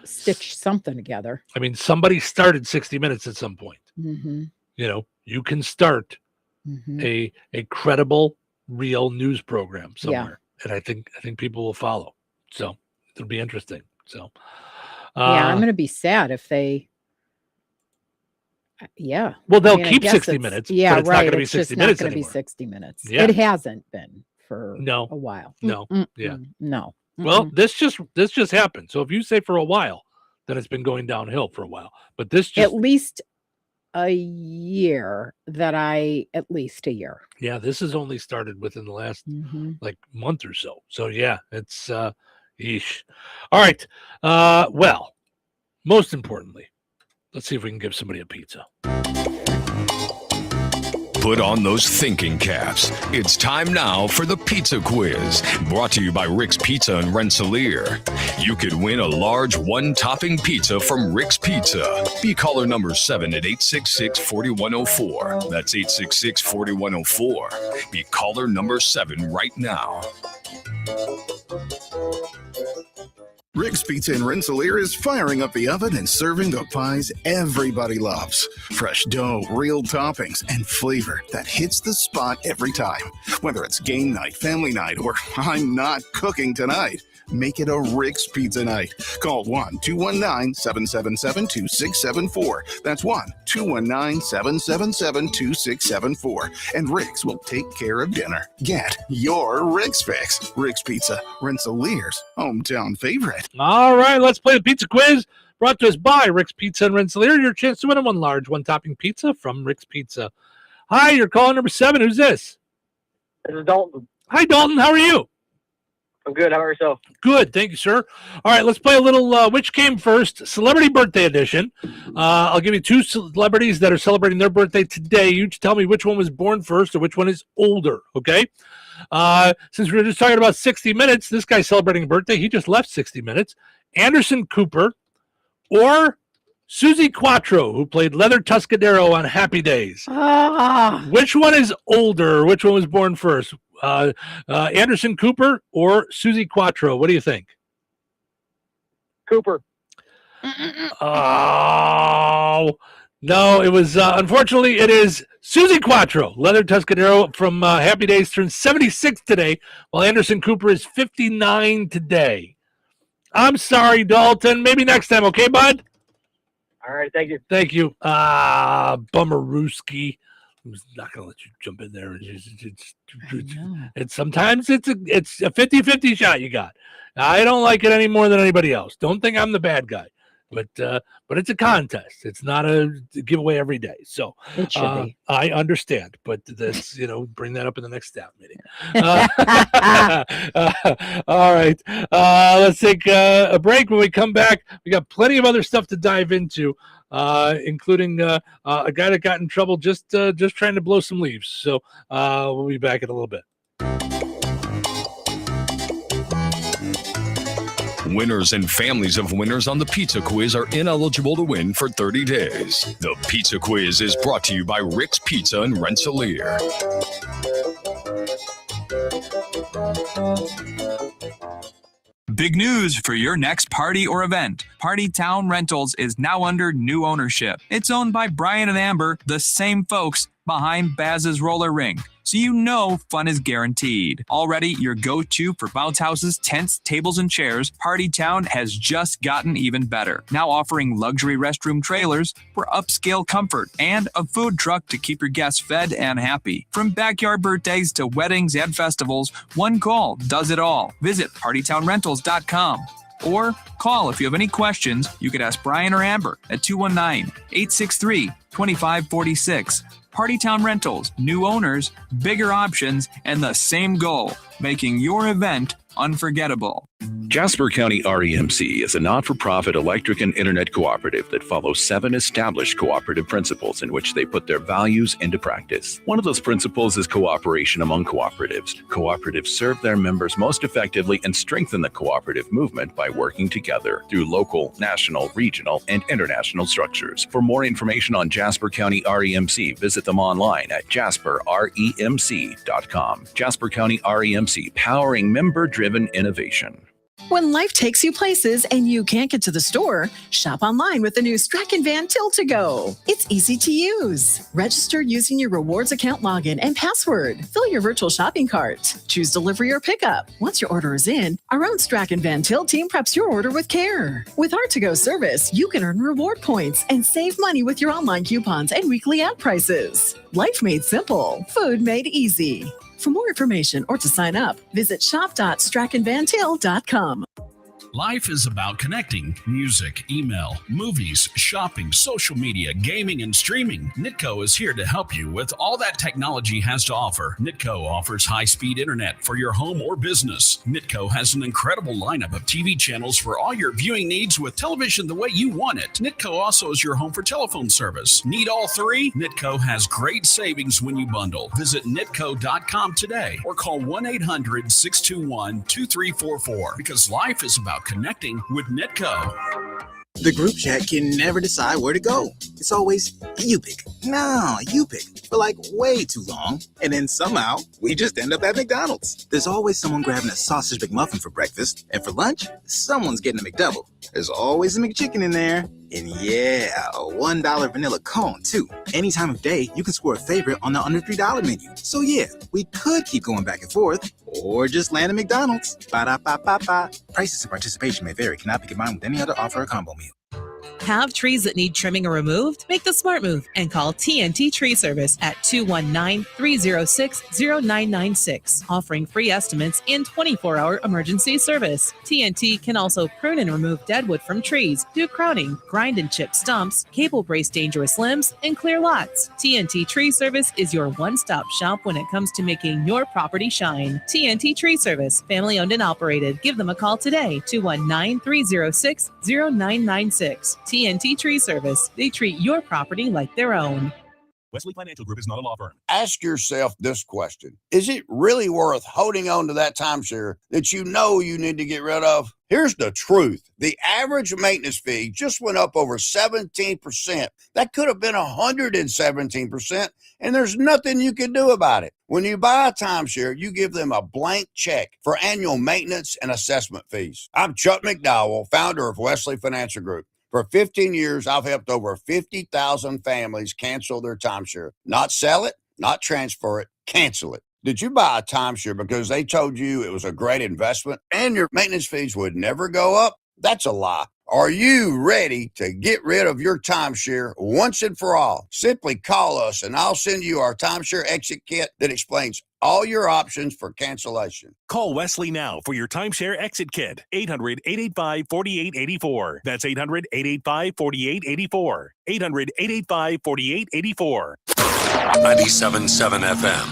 stitch something together. I mean, somebody started 60 Minutes at some point. Mm-hmm. You can start a credible, real news program somewhere. And I think people will follow. So it'll be interesting. So I'm going to be sad if they. Well, they'll keep 60 Minutes. Yeah, but it's right. not going to be It's 60 just minutes not going to be anymore. 60 minutes. Yeah. It hasn't been for No. a while. No. Mm-mm. Yeah. No. Well, this just happened. So if you say for a while, then it's been going downhill for a while. But this just at least a year. Yeah, this has only started within the last month or so. So yeah, it's yeesh. All right. Well, most importantly, let's see if we can give somebody a pizza. Put on those thinking caps. It's time now for the pizza quiz, brought to you by Rick's Pizza in Rensselaer. You could win a large one-topping pizza from Rick's Pizza. Be caller number 7 at 866-4104. That's 866-4104. Be caller number 7 right now. Rick's Pizza in Rensselaer is firing up the oven and serving the pies everybody loves. Fresh dough, real toppings, and flavor that hits the spot every time. Whether it's game night, family night, or I'm not cooking tonight, make it a Rick's Pizza night. Call 1-219-777-2674. That's 1-219-777-2674. And Rick's will take care of dinner. Get your Rick's fix. Rick's Pizza, Rensselaer's hometown favorite. All right, let's play the pizza quiz. Brought to us by Rick's Pizza in Rensselaer. Your chance to win a one large, one-topping pizza from Rick's Pizza. Hi, you're calling number 7. Who's this? This is Dalton. Hi, Dalton. How are you? I'm good. How about yourself? Good, thank you, sir. All right, let's play a little which came first, Celebrity Birthday Edition. I'll give you two celebrities that are celebrating their birthday today. You tell me which one was born first or which one is older, okay? Since we were just talking about 60 Minutes, this guy's celebrating a birthday. He just left 60 Minutes. Anderson Cooper or Susie Quattro, who played Leather Tuscadero on Happy Days. Which one is older? Which one was born first? Anderson Cooper or Susie Quattro? What do you think? Cooper. Oh, no, it was, unfortunately, it is Susie Quattro. Leather Tuscadero from Happy Days turned 76 today, while Anderson Cooper is 59 today. I'm sorry, Dalton. Maybe next time, okay, bud? All right, thank you. Thank you. Bummerooski. I'm not going to let you jump in there. It's sometimes it's a 50-50 shot you got. I don't like it any more than anybody else. Don't think I'm the bad guy. But it's a contest. It's not a giveaway every day. So it should be. I understand, but that's, bring that up in the next staff meeting. All right. Let's take a break. When we come back, we got plenty of other stuff to dive into, including a guy that got in trouble just trying to blow some leaves. So we'll be back in a little bit. Winners and families of winners on the Pizza Quiz are ineligible to win for 30 days. The Pizza Quiz is brought to you by Rick's Pizza and Rensselaer. Big news for your next party or event. Party Town Rentals is now under new ownership. It's owned by Brian and Amber, the same folks behind Baz's Roller Rink. So you know fun is guaranteed. Already your go-to for bounce houses, tents, tables, and chairs, Party Town has just gotten even better. Now offering luxury restroom trailers for upscale comfort and a food truck to keep your guests fed and happy. From backyard birthdays to weddings and festivals, one call does it all. Visit partytownrentals.com. Or call if you have any questions. You could ask Brian or Amber at 219-863-2546. Party Town Rentals, new owners, bigger options, and the same goal, making your event unforgettable. Jasper County REMC is a not-for-profit electric and internet cooperative that follows 7 established cooperative principles in which they put their values into practice. One of those principles is cooperation among cooperatives. Cooperatives serve their members most effectively and strengthen the cooperative movement by working together through local, national, regional, and international structures. For more information on Jasper County REMC, visit them online at jasperremc.com. Jasper County REMC, powering member-driven innovation. When life takes you places and you can't get to the store, shop online with the new Strachan Van Til to Go. It's easy to use. Register using your rewards account login and password. Fill your virtual shopping cart. Choose delivery or pickup. Once your order is in, our own Strachan Van Til team preps your order with care. With our to-go service, you can earn reward points and save money with your online coupons and weekly ad prices. Life made simple. Food made easy. For more information or to sign up, visit shop.strachanvantil.com. Life is about connecting. Music, email, movies, shopping, social media, gaming, and streaming. Nitco is here to help you with all that technology has to offer. Nitco offers high-speed internet for your home or business. Nitco has an incredible lineup of TV channels for all your viewing needs with television the way you want it. Nitco also is your home for telephone service. Need all 3? Nitco has great savings when you bundle. Visit nitco.com today or call 1-800-621-2344 because life is about connecting with Nitco. The group chat can never decide where to go. It's always, you pick. No, you pick. For like way too long. And then somehow, we just end up at McDonald's. There's always someone grabbing a sausage McMuffin for breakfast. And for lunch, someone's getting a McDouble. There's always a McChicken in there. And yeah, a $1 vanilla cone, too. Any time of day, you can score a favorite on the under $3 menu. So yeah, we could keep going back and forth, or just land at McDonald's. Ba-da-ba-ba-ba. Prices and participation may vary. Cannot be combined with any other offer or combo meal. Have trees that need trimming or removed? Make the smart move and call TNT Tree Service at 219-306-0996, offering free estimates and 24-hour emergency service. TNT can also prune and remove dead wood from trees, do crowning, grind and chip stumps, cable brace dangerous limbs, and clear lots. TNT Tree Service is your one-stop shop when it comes to making your property shine. TNT Tree Service, family owned and operated. Give them a call today, 219-306-0996. TNT Tree Service. They treat your property like their own. Wesley Financial Group is not a law firm. Ask yourself this question. Is it really worth holding on to that timeshare that you know you need to get rid of? Here's the truth. The average maintenance fee just went up over 17%. That could have been 117%, and there's nothing you can do about it. When you buy a timeshare, you give them a blank check for annual maintenance and assessment fees. I'm Chuck McDowell, founder of Wesley Financial Group. For 15 years, I've helped over 50,000 families cancel their timeshare. Not sell it, not transfer it, cancel it. Did you buy a timeshare because they told you it was a great investment and your maintenance fees would never go up? That's a lie. Are you ready to get rid of your timeshare once and for all? Simply call us and I'll send you our timeshare exit kit that explains all your options for cancellation. Call Wesley now for your timeshare exit kit. 800-885-4884. That's 800-885-4884. 800-885-4884. 97.7 FM.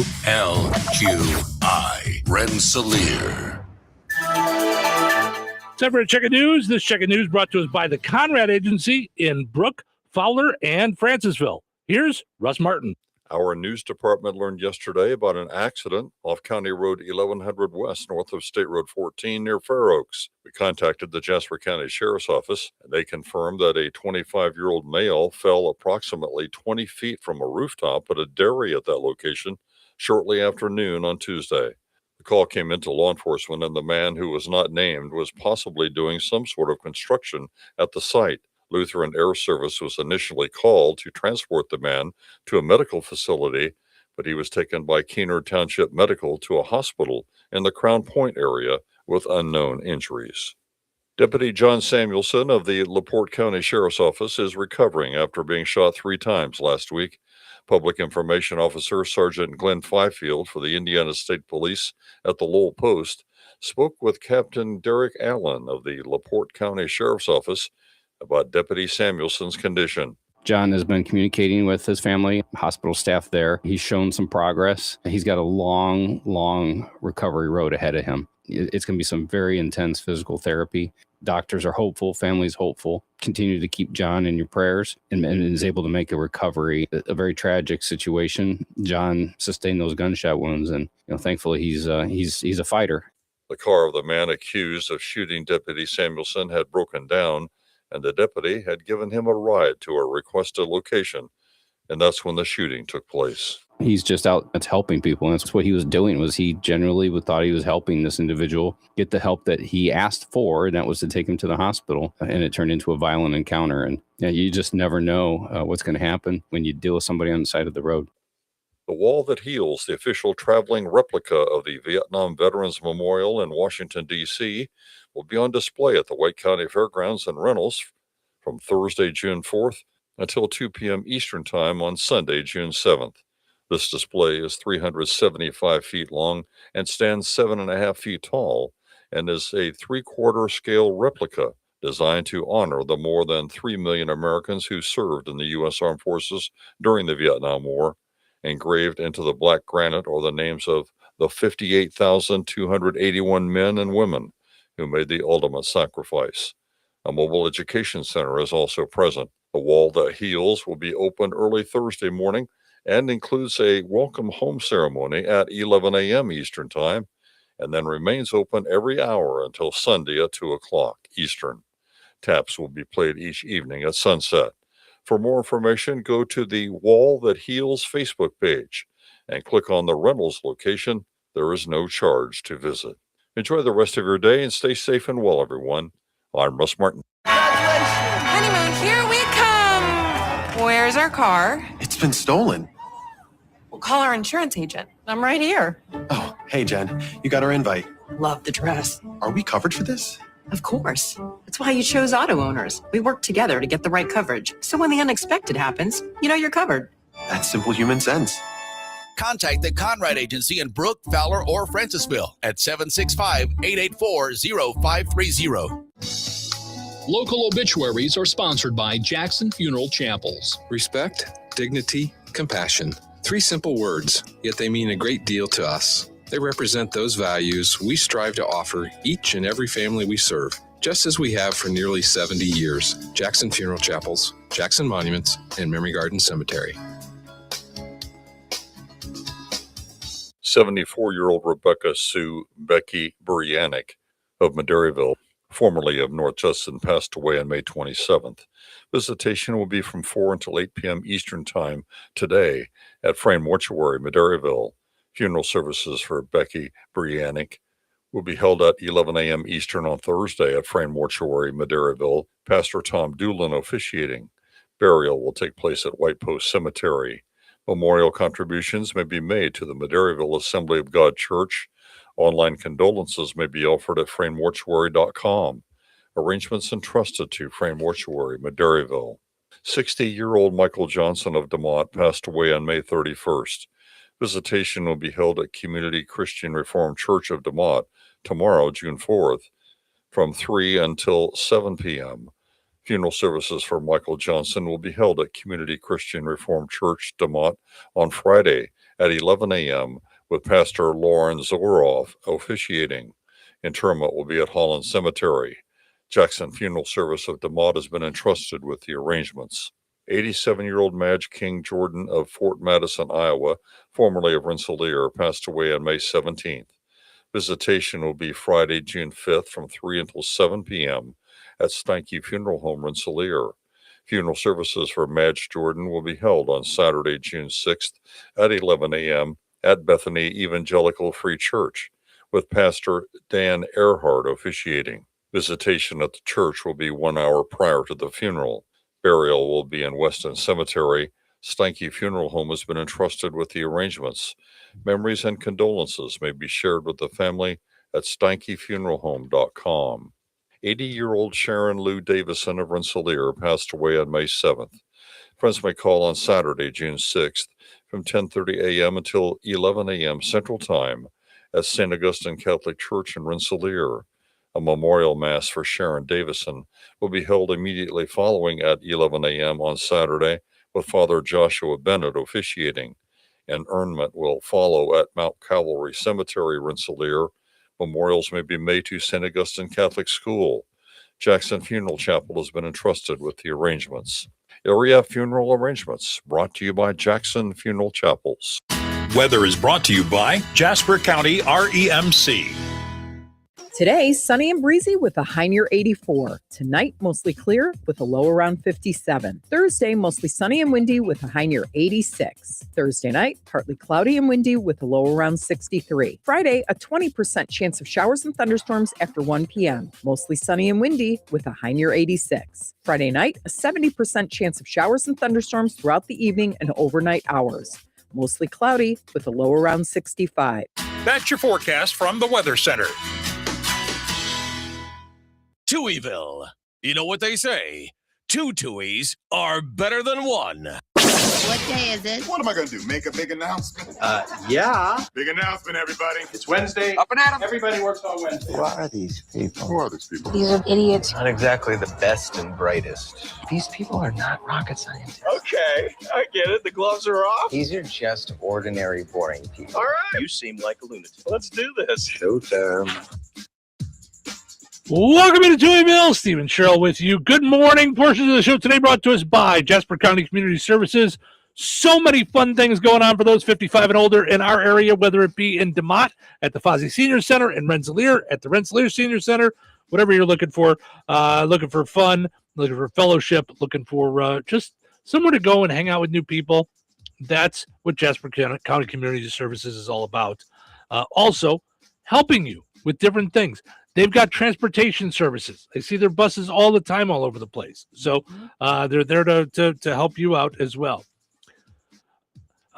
WLQI. Rensselaer. Time for a check of news. This check of news brought to us by the Conrad Agency in Brook, Fowler, and Francisville. Here's Russ Martin. Our news department learned yesterday about an accident off County Road 1100 West, north of State Road 14 near Fair Oaks. We contacted the Jasper County Sheriff's Office, and they confirmed that a 25-year-old male fell approximately 20 feet from a rooftop at a dairy at that location shortly after noon on Tuesday. The call came into law enforcement, and the man, who was not named, was possibly doing some sort of construction at the site. Lutheran Air Service was initially called to transport the man to a medical facility, but he was taken by Keener Township Medical to a hospital in the Crown Point area with unknown injuries. Deputy John Samuelson of the LaPorte County Sheriff's Office is recovering after being shot 3 times last week. Public Information Officer Sergeant Glenn Fifield for the Indiana State Police at the Lowell Post spoke with Captain Derek Allen of the LaPorte County Sheriff's Office about Deputy Samuelson's condition. John has been communicating with his family, hospital staff there. He's shown some progress. He's got a long recovery road ahead of him. It's going to be some very intense physical therapy. Doctors are hopeful, families hopeful. Continue to keep John in your prayers, and is able to make a recovery. A very tragic situation. John sustained those gunshot wounds, and thankfully he's a fighter. The car of the man accused of shooting Deputy Samuelson had broken down, and the deputy had given him a ride to a requested location, and that's when the shooting took place. He's just out helping people, and that's what he was doing. Was he generally thought he was helping this individual get the help that he asked for, and that was to take him to the hospital, and it turned into a violent encounter. And you just never know what's going to happen when you deal with somebody on the side of the road. The Wall That Heals, the official traveling replica of the Vietnam Veterans Memorial in Washington, D.C., will be on display at the White County Fairgrounds in Reynolds from Thursday, June 4th until 2 p.m. Eastern Time on Sunday, June 7th. This display is 375 feet long and stands 7.5 feet tall, and is a 3/4 scale replica designed to honor the more than 3 million Americans who served in the U.S. Armed Forces during the Vietnam War. Engraved into the black granite are the names of the 58,281 men and women who made the ultimate sacrifice. A mobile education center is also present. The Wall That Heals will be open early Thursday morning and includes a welcome home ceremony at 11 a.m. Eastern Time, and then remains open every hour until Sunday at 2 o'clock Eastern. Taps will be played each evening at sunset. For more information, go to the Wall That Heals Facebook page and click on the Reynolds location. There is no charge to visit. Enjoy the rest of your day and stay safe and well, everyone. I'm Russ Martin. Honeymoon, here we come. Where's our car? It's been stolen. We'll call our insurance agent. I'm right here. Oh, hey, Jen. You got our invite. Love the dress. Are we covered for this? Of course. That's why you chose Auto Owners. We work together to get the right coverage. So when the unexpected happens, you know you're covered. That's simple human sense. Contact the Conrad Agency in Brook, Fowler, or Francisville at 765-884-0530. Local obituaries are sponsored by Jackson Funeral Chapels. Respect, dignity, compassion. 3 simple words, yet they mean a great deal to us. They represent those values we strive to offer each and every family we serve, just as we have for nearly 70 years. Jackson Funeral Chapels, Jackson Monuments, and Memory Garden Cemetery. 74-year-old Rebecca Sue Becky Brianick of Madairyville, formerly of North Justin, passed away on May 27th. Visitation will be from 4 until 8 p.m. Eastern Time today at Frame Mortuary, Madairyville. Funeral services for Becky Brianick will be held at 11 a.m. Eastern on Thursday at Frame Mortuary, Madairyville. Pastor Tom Doolin officiating. Burial will take place at White Post Cemetery. Memorial contributions may be made to the Madairyville Assembly of God Church. Online condolences may be offered at framemortuary.com. Arrangements entrusted to Frame Mortuary, Madairyville. 60-year-old Michael Johnson of DeMont passed away on May 31st. Visitation will be held at Community Christian Reformed Church of DeMont tomorrow, June 4th, from 3 until 7 p.m. Funeral services for Michael Johnson will be held at Community Christian Reformed Church, DeMont, on Friday at 11 a.m. with Pastor Lauren Zoroff officiating. Interment will be at Holland Cemetery. Jackson Funeral Service of DeMont has been entrusted with the arrangements. 87-year-old Madge King Jordan of Fort Madison, Iowa, formerly of Rensselaer, passed away on May 17th. Visitation will be Friday, June 5th from 3 until 7 p.m. at Steinke Funeral Home, Rensselaer. Funeral services for Madge Jordan will be held on Saturday, June 6th at 11 a.m. at Bethany Evangelical Free Church, with Pastor Dan Earhart officiating. Visitation at the church will be 1 hour prior to the funeral. Burial will be in Weston Cemetery. Steinke Funeral Home has been entrusted with the arrangements. Memories and condolences may be shared with the family at steinkefuneralhome.com. 80-year-old Sharon Lou Davison of Rensselaer passed away on May 7th. Friends may call on Saturday, June 6th from 10:30 a.m. until 11 a.m. Central Time at St. Augustine Catholic Church in Rensselaer. A memorial mass for Sharon Davison will be held immediately following at 11 a.m. on Saturday with Father Joshua Bennett officiating. An urnment will follow at Mount Calvary Cemetery, Rensselaer. Memorials may be made to St. Augustine Catholic School. Jackson Funeral Chapel has been entrusted with the arrangements. Area funeral arrangements brought to you by Jackson Funeral Chapels. Weather is brought to you by Jasper County REMC. Today, sunny and breezy with a high near 84. Tonight, mostly clear with a low around 57. Thursday, mostly sunny and windy with a high near 86. Thursday night, partly cloudy and windy with a low around 63. Friday, a 20% chance of showers and thunderstorms after 1 p.m. Mostly sunny and windy with a high near 86. Friday night, a 70% chance of showers and thunderstorms throughout the evening and overnight hours. Mostly cloudy with a low around 65. That's your forecast from the Weather Center. Touhyville. You know what they say? 2 Touhies are better than 1. What day is it? What am I going to do? Make a big announcement? Yeah. Big announcement, everybody. It's Wednesday. Up and at 'em. Everybody works on Wednesday. Who are these people? Who are these people? These are idiots. Not exactly the best and brightest. These people are not rocket scientists. Okay, I get it. The gloves are off. These are just ordinary, boring people. All right. You seem like a lunatic. Let's do this. Showtime. Welcome into Touhyville. Stephen Sherrill with you. Good morning. Portions of the show today brought to us by Jasper County Community Services. So many fun things going on for those 55 and older in our area, whether it be in DeMont at the Fozzie Senior Center, in Rensselaer at the Rensselaer Senior Center, whatever you're looking for fun, looking for fellowship, looking for just somewhere to go and hang out with new people. That's what Jasper County Community Services is all about. Also, helping you with different things. They've got transportation services. I see their buses all the time all over the place. So they're there to help you out as well.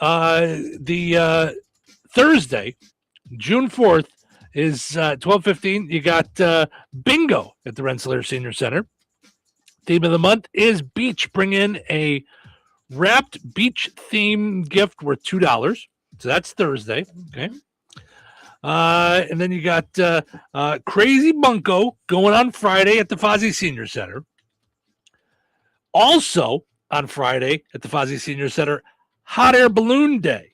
The Thursday, June 4th, is 12:15. You got bingo at the Rensselaer Senior Center. Theme of the month is beach. Bring in a wrapped beach theme gift worth $2. So that's Thursday. Okay. And then you got Crazy Bunko going on Friday at the Fozzie Senior Center. Also on Friday at the Fozzie Senior Center, Hot Air Balloon Day.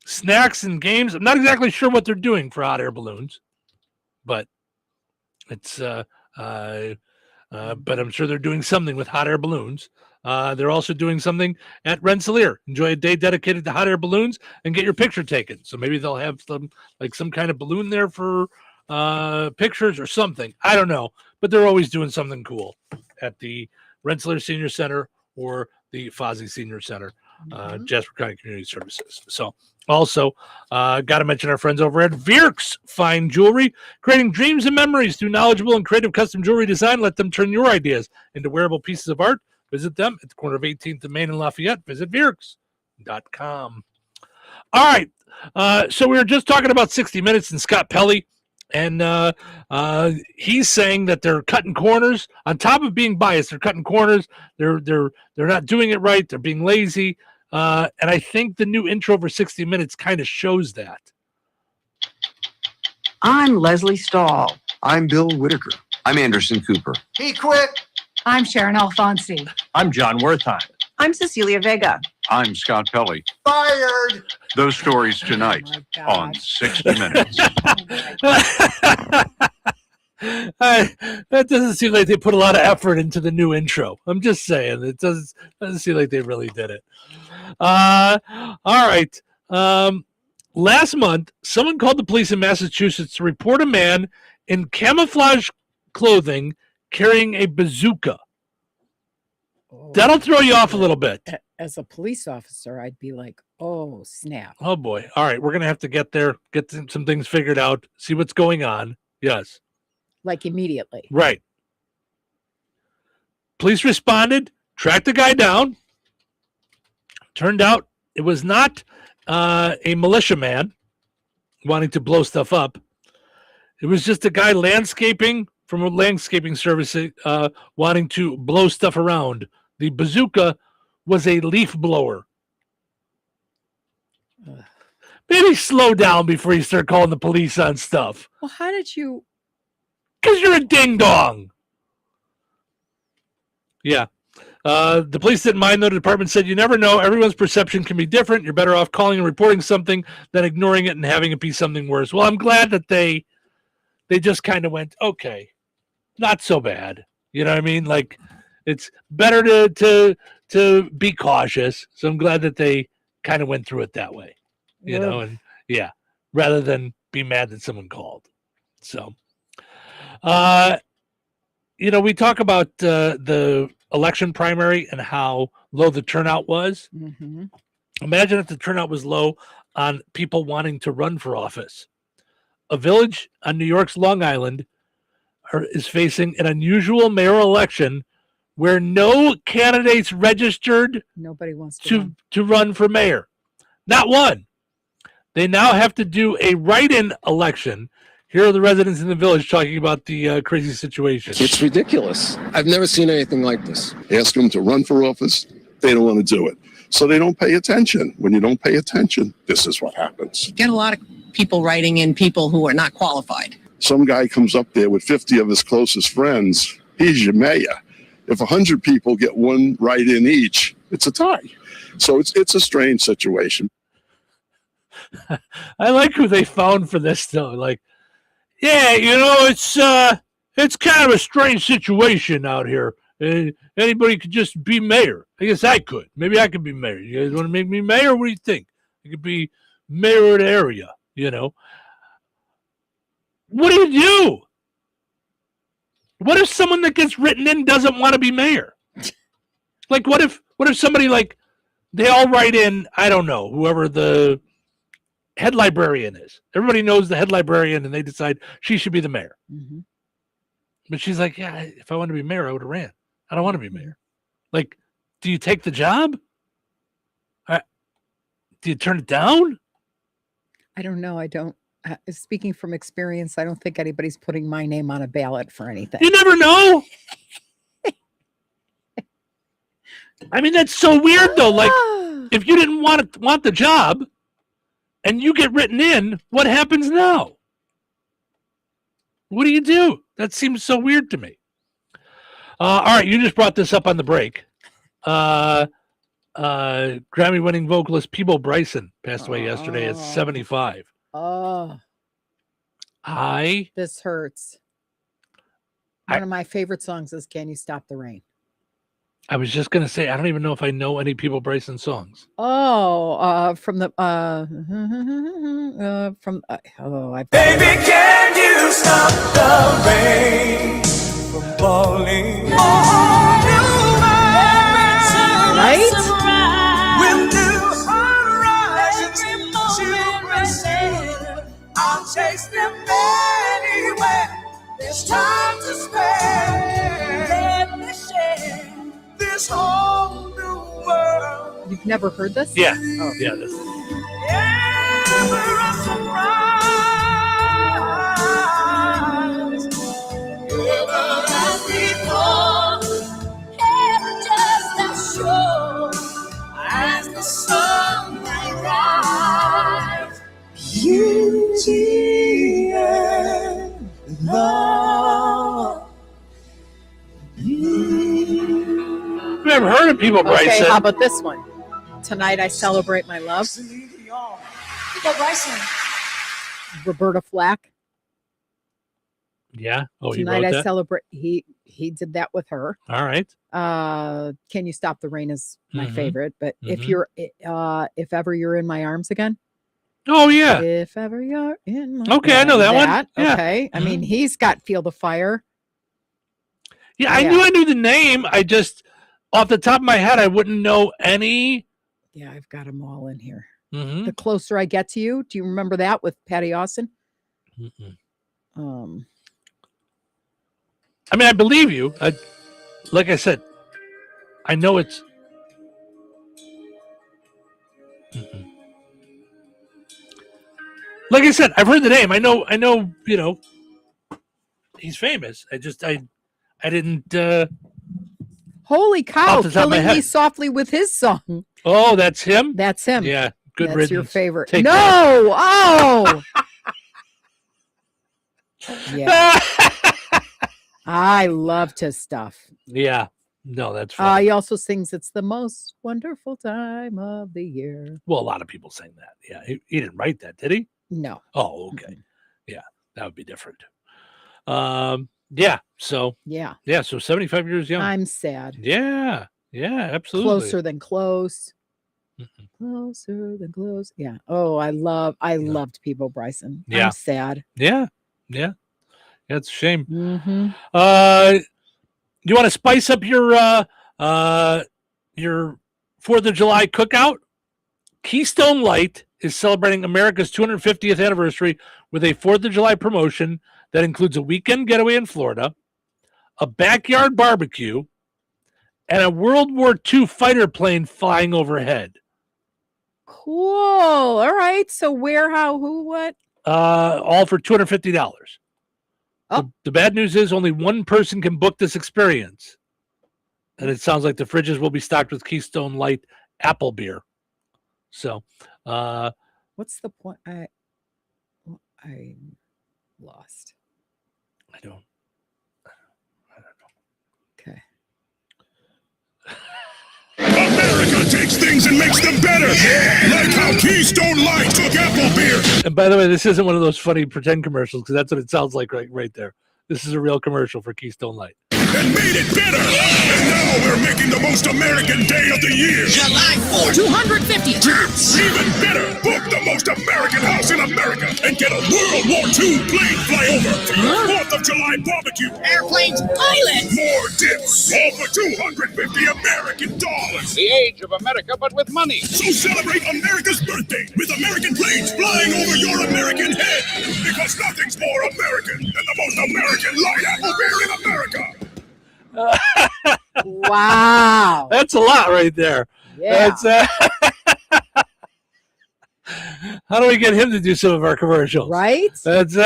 Snacks and games. I'm not exactly sure what they're doing for hot air balloons, but it's but I'm sure they're doing something with hot air balloons. They're also doing something at Rensselaer. Enjoy a day dedicated to hot air balloons and get your picture taken. So maybe they'll have some kind of balloon there for pictures or something. I don't know, but they're always doing something cool at the Rensselaer Senior Center or the Fozzie Senior Center, Jasper County Community Services. So also, got to mention our friends over at Vierks Fine Jewelry, creating dreams and memories through knowledgeable and creative custom jewelry design. Let them turn your ideas into wearable pieces of art. Visit them at the corner of 18th and Main and Lafayette. Visit Vierks.com. All right. So we were just talking about 60 Minutes and Scott Pelley, and he's saying that they're cutting corners. On top of being biased, they're cutting corners. They're not doing it right. They're being lazy. And I think the new intro for 60 Minutes kind of shows that. I'm Leslie Stahl. I'm Bill Whitaker. I'm Anderson Cooper. He quit. I'm Sharon Alfonsi. I'm John Wertheim. I'm Cecilia Vega. I'm Scott Pelley. Fired. Those stories tonight on 60 Minutes. That doesn't seem like they put a lot of effort into the new intro. I'm just saying. It doesn't seem like they really did it. All right. Last month, someone called the police in Massachusetts to report a man in camouflage clothing carrying a bazooka. That'll throw you off a little bit. As a police officer, I'd be like, oh, snap. Oh, boy. All right. We're going to have to get there, get some things figured out, see what's going on. Yes. Like immediately. Right. Police responded, tracked the guy down. Turned out it was not a militiaman wanting to blow stuff up. It was just a guy landscaping from a landscaping service wanting to blow stuff around. The bazooka was a leaf blower. Maybe slow down before you start calling the police on stuff. Well, how did you? Because you're a ding-dong. Yeah. The police didn't mind, though. The department said, you never know. Everyone's perception can be different. You're better off calling and reporting something than ignoring it and having it be something worse. Well, I'm glad that they just kind of went, okay, not so bad. You know what I mean? Like, it's better to be cautious. So I'm glad that they kind of went through it that way. You know, and yeah, rather than be mad that someone called. So, you know, we talk about the election primary and how low the turnout was. Mm-hmm. Imagine if the turnout was low on people wanting to run for office. A village on New York's Long Island is facing an unusual mayoral election where no candidates registered. Nobody wants to run for mayor. Not one. They now have to do a write-in election. Here are the residents in the village talking about the crazy situation. It's ridiculous. I've never seen anything like this. Ask them to run for office. They don't want to do it. So they don't pay attention. When you don't pay attention, this is what happens. Get a lot of people writing in people who are not qualified. Some guy comes up there with 50 of his closest friends. He's your mayor. If 100 people get one write-in each, it's a tie. So it's a strange situation. I like who they found for this, though. Like, yeah, you know, it's kind of a strange situation out here. Anybody could just be mayor. I guess I could. Maybe I could be mayor. You guys want to make me mayor? What do you think? I could be mayor of the area, you know. What do you do? What if someone that gets written in doesn't want to be mayor? Like, what if somebody, like, they all write in, I don't know, whoever the head librarian is. Everybody knows the head librarian, and they decide she should be the mayor. Mm-hmm. But she's like, yeah, if I wanted to be mayor, I would have ran. I don't want to be mayor. Like, do you take the job? Do you turn it down? I don't know. I speaking from experience, I don't think anybody's putting my name on a ballot for anything. You never know. I mean, that's so weird, though. Like, if you didn't want the job and you get written in, what happens now? What do you do? That seems so weird to me. All right, you just brought this up on the break. Grammy-winning vocalist Peebo Bryson passed away yesterday at 75. Oh, this hurts. One of my favorite songs is "Can You Stop the Rain." I was just gonna say I don't even know if I know any Peebo Bryson songs. From the Baby, can you stop the rain from falling on you? Right? With new horizons to present, I'll chase them anywhere. There's time to spare. Let me share this whole new world. You've never heard this? Yeah. Oh. Yeah. This is. Ever a surprise. Ever as before. Ever just as sure as the sun may rise. Beauty and love. I've never heard of Peebo Bryson. Okay, how about this one? Tonight I Celebrate My Love. Peebo Bryson. Roberta Flack. Yeah. Oh, he Tonight wrote I that? Celebrate. He did that with her. All right. Can You Stop the Rain is my Mhm. favorite. But Mhm. if ever you're in my arms again. Oh, yeah. If ever you're in my Okay, I know that one. Yeah. Okay. I mean, he's got Feel the Fire. Yeah, I knew the name. I just, off the top of my head, I wouldn't know any. Yeah, I've got them all in here. Mm-hmm. The Closer I Get to You. Do you remember that with Patty Austin? Mm-mm. I mean, I believe you. Like I said, I know it's. Mm-mm. Like I said, I've heard the name. I know. You know, he's famous. I didn't. Holy cow! Off the top of my Killing Me head. Softly with his song. Oh, that's him. That's him. Yeah, good That's riddance. your favorite. Take No! that. Oh! Yeah. I loved his stuff. Yeah. No, that's fine. He also sings "It's the Most Wonderful Time of the Year." Well, a lot of people sang that. Yeah, he didn't write that, did he? No. Oh, okay. Yeah, that would be different. Yeah. So. Yeah. Yeah. So 75 years young. I'm sad. Yeah. Yeah. Absolutely. Closer than close. Closer than close. Yeah. Oh, I loved Peebo Bryson. Yeah. I'm sad. Yeah. Yeah. That's a shame. Mm-hmm. You want to spice up your 4th of July cookout? Keystone Light is celebrating America's 250th anniversary with a 4th of July promotion that includes a weekend getaway in Florida, a backyard barbecue, and a World War II fighter plane flying overhead. Cool. All right. So where, how, who, what? All for $250. Oh. The bad news is only one person can book this experience. And it sounds like the fridges will be stocked with Keystone Light apple beer. So, what's the point? I lost. I don't know. Okay. America takes things and makes them better. Like how Keystone Light took apple beer. And by the way, this isn't one of those funny pretend commercials because that's what it sounds like right there. This is a real commercial for Keystone Light. And made it better. And now we're making the most American day of the year. July 4th, 250 trips. Even better, book the most American house in America and get a World War II plane flyover for your 4th of July barbecue. Airplanes, pilots. More dips, all for $250 American dollars. The age of America, but with money. So celebrate America's birthday with American planes flying over your American head. Because nothing's more American than the most American light apple beer in America. Wow. That's a lot right there. Yeah. That's How do we get him to do some of our commercials? Right? That's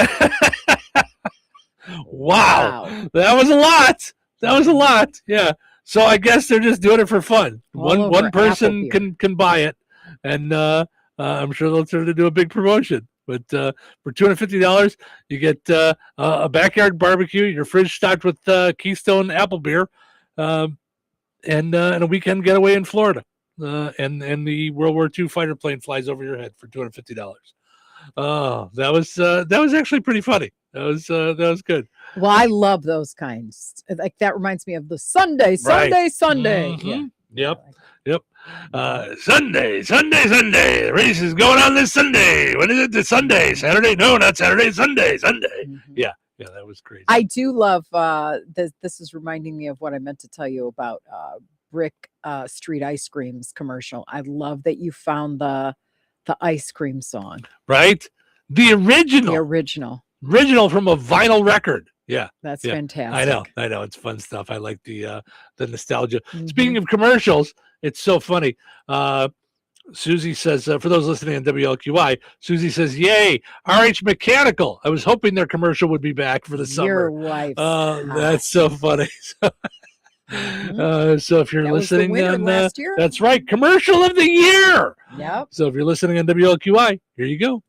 wow. That was a lot. That was a lot. Yeah. So I guess they're just doing it for fun. One person can buy it, and I'm sure they'll turn to do a big promotion. But for $250, you get a backyard barbecue, your fridge stocked with Keystone apple beer, and a weekend getaway in Florida. And the World War II fighter plane flies over your head for $250. Oh, that was actually pretty funny. That was good. Well, I love those kinds. Like that reminds me of the Sunday. Mm-hmm. Yeah. Yep. Sunday. The race is going on this Sunday. When is it? This Sunday? Saturday? No, not Saturday. Sunday. Mm-hmm. Yeah, that was crazy. I do love this is reminding me of what I meant to tell you about Brick Street Ice Cream's commercial. I love that you found the ice cream song. Right? The original from a vinyl record. Yeah. That's yeah. fantastic. I know. It's fun stuff. I like the nostalgia. Mm-hmm. Speaking of commercials, it's so funny. Susie says, for those listening on WLQI, Susie says, yay, RH Mechanical. I was hoping their commercial would be back for the summer. Your wife. That's so funny. So if you're listening on that's right, commercial of the year. Yep. So if you're listening on WLQI, here you go.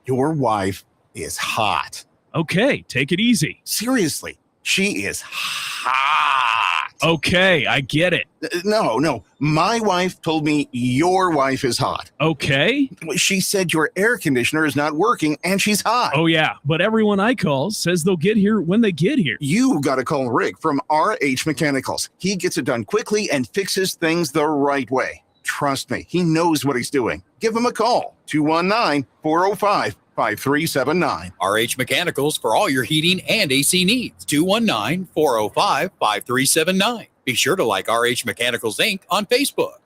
Your wife is hot. Okay, take it easy. Seriously, she is hot. Okay, I get it. No. My wife told me your wife is hot. Okay. She said your air conditioner is not working and she's hot. Oh, yeah. But everyone I call says they'll get here when they get here. You got to call Rick from RH Mechanicals. He gets it done quickly and fixes things the right way. Trust me, he knows what he's doing. Give him a call. 219-405-5379. RH Mechanicals for all your heating and AC needs. 219-405-5379. Be sure to like RH Mechanicals Inc. on Facebook.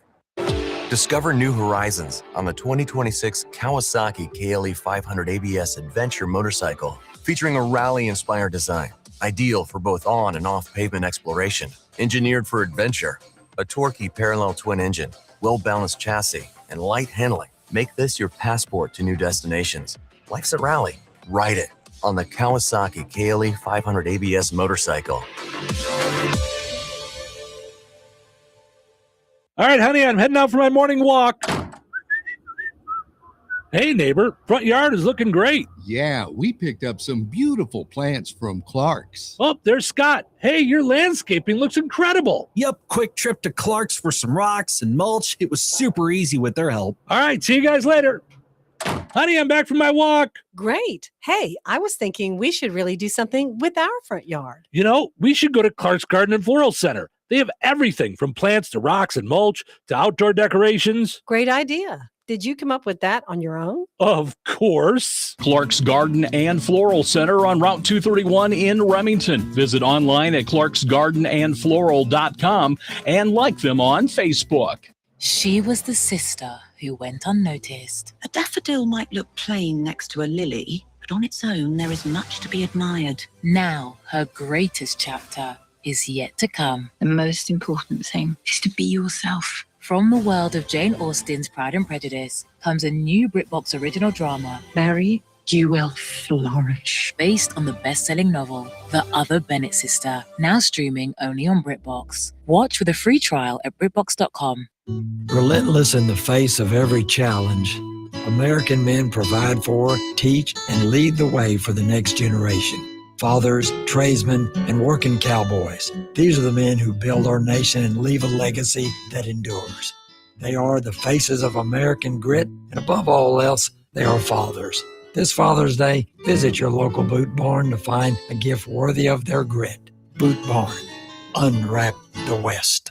Discover new horizons on the 2026 Kawasaki KLE 500 ABS Adventure motorcycle, featuring a rally-inspired design, ideal for both on and off-pavement exploration. Engineered for adventure, a torquey parallel twin engine, well-balanced chassis, and light handling make this your passport to new destinations. Life's a rally. Ride it on the Kawasaki KLE 500 ABS motorcycle. All right, honey, I'm heading out for my morning walk. Hey, neighbor, front yard is looking great. Yeah, we picked up some beautiful plants from Clark's. Oh, there's Scott. Hey, your landscaping looks incredible. Yep, quick trip to Clark's for some rocks and mulch. It was super easy with their help. All right, see you guys later. Honey, I'm back from my walk. Great. Hey, I was thinking we should really do something with our front yard. You know, we should go to Clark's Garden and Floral Center. They have everything from plants to rocks and mulch to outdoor decorations. Great idea. Did you come up with that on your own? Of course. Clark's Garden and Floral Center on Route 231 in Remington. Visit online at clarksgardenandfloral.com and like them on Facebook. She was the sister who went unnoticed. A daffodil might look plain next to a lily, but on its own there is much to be admired. Now her greatest chapter is yet to come. The most important thing is to be yourself. From the world of Jane Austen's Pride and Prejudice comes a new BritBox original drama. Mary, you will flourish. Based on the best-selling novel, The Other Bennett Sister, now streaming only on BritBox. Watch with a free trial at BritBox.com. Relentless in the face of every challenge, American men provide for, teach, and lead the way for the next generation. Fathers, tradesmen, and working cowboys. These are the men who build our nation and leave a legacy that endures. They are the faces of American grit, and above all else, they are fathers. This Father's Day, visit your local Boot Barn to find a gift worthy of their grit. Boot Barn. Unwrap the West.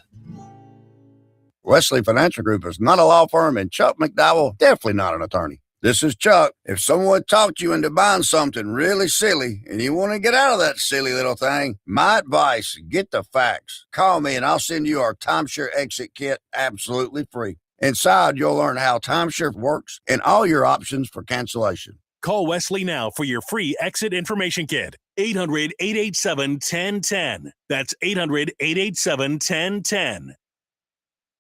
Wesley Financial Group is not a law firm, and Chuck McDowell definitely not an attorney. This is Chuck. If someone talked you into buying something really silly and you want to get out of that silly little thing, my advice, get the facts. Call me and I'll send you our timeshare exit kit absolutely free. Inside, you'll learn how timeshare works and all your options for cancellation. Call Wesley now for your free exit information kit. 800-887-1010. That's 800-887-1010.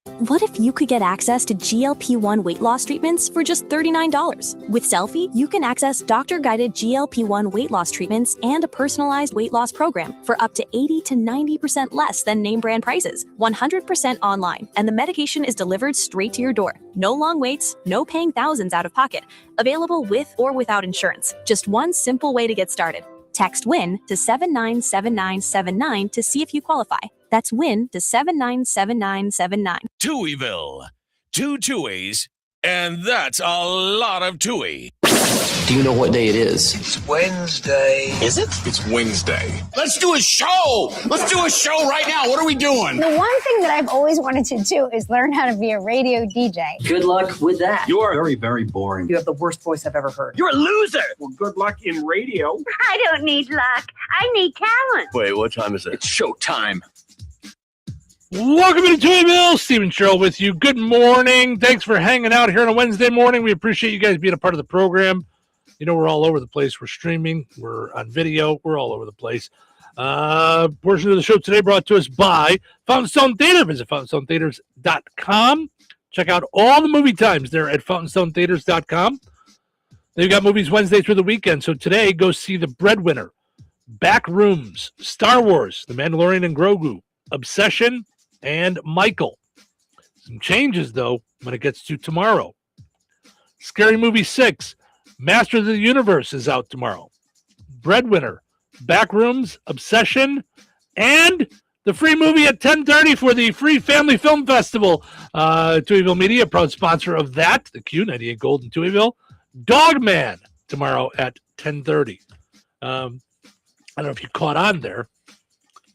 What if you could get access to GLP-1 weight loss treatments for just $39? With Selfie, you can access doctor-guided GLP-1 weight loss treatments and a personalized weight loss program for up to 80 to 90% less than name brand prices, 100% online, and the medication is delivered straight to your door. No long waits, no paying thousands out of pocket. Available with or without insurance. Just one simple way to get started. Text WIN to 797979 to see if you qualify. That's WIN to 797979. Touhyville. 2 Tuohys, and that's a lot of Touhy. Do you know what day it is? It's Wednesday. Is it? It's Wednesday. Let's do a show. Let's do a show right now. What are we doing? The one thing that I've always wanted to do is learn how to be a radio DJ. Good luck with that. You are very, very boring. You have the worst voice I've ever heard. You're a loser. Well, good luck in radio. I don't need luck. I need talent. Wait, what time is it? It's showtime. Welcome to Touhyville. Stephen Sherrill with you. Good morning. Thanks for hanging out here on a Wednesday morning. We appreciate you guys being a part of the program. You know, we're all over the place. We're streaming. We're on video. We're all over the place. Portion of the show today brought to us by Fountain Stone Theater. Visit fountainstonetheaters.com. Check out all the movie times there at fountainstonetheaters.com. They've got movies Wednesday through the weekend. So today, go see The Breadwinner, Back Rooms, Star Wars, The Mandalorian and Grogu, Obsession, and Michael. Some changes, though, when it gets to tomorrow. Scary Movie 6, Masters of the Universe is out tomorrow. Breadwinner, Backrooms, Obsession, and the free movie at 10:30 for the Free Family Film Festival. Touhyville Media, proud sponsor of that. The Q98 Gold in Touhyville. Dogman tomorrow at 10:30. I don't know if you caught on there,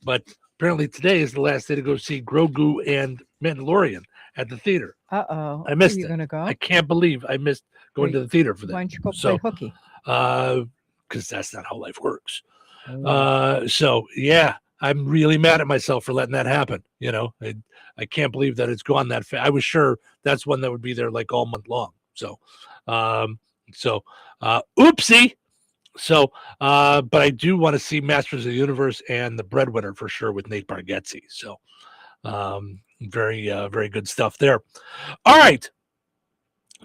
but apparently today is the last day to go see Grogu and Mandalorian at the theater. Uh-oh. I missed Are you it. gonna go? I can't believe I missed going to the theater for that. Why don't you go play hooky? Because that's not how life works. So, yeah, I'm really mad at myself for letting that happen. You know, I can't believe that it's gone that fast. I was sure that's one that would be there like all month long. So, oopsie. So, but I do want to see Masters of the Universe and The Breadwinner for sure with Nate Bargatze. So, very, very good stuff there. All right.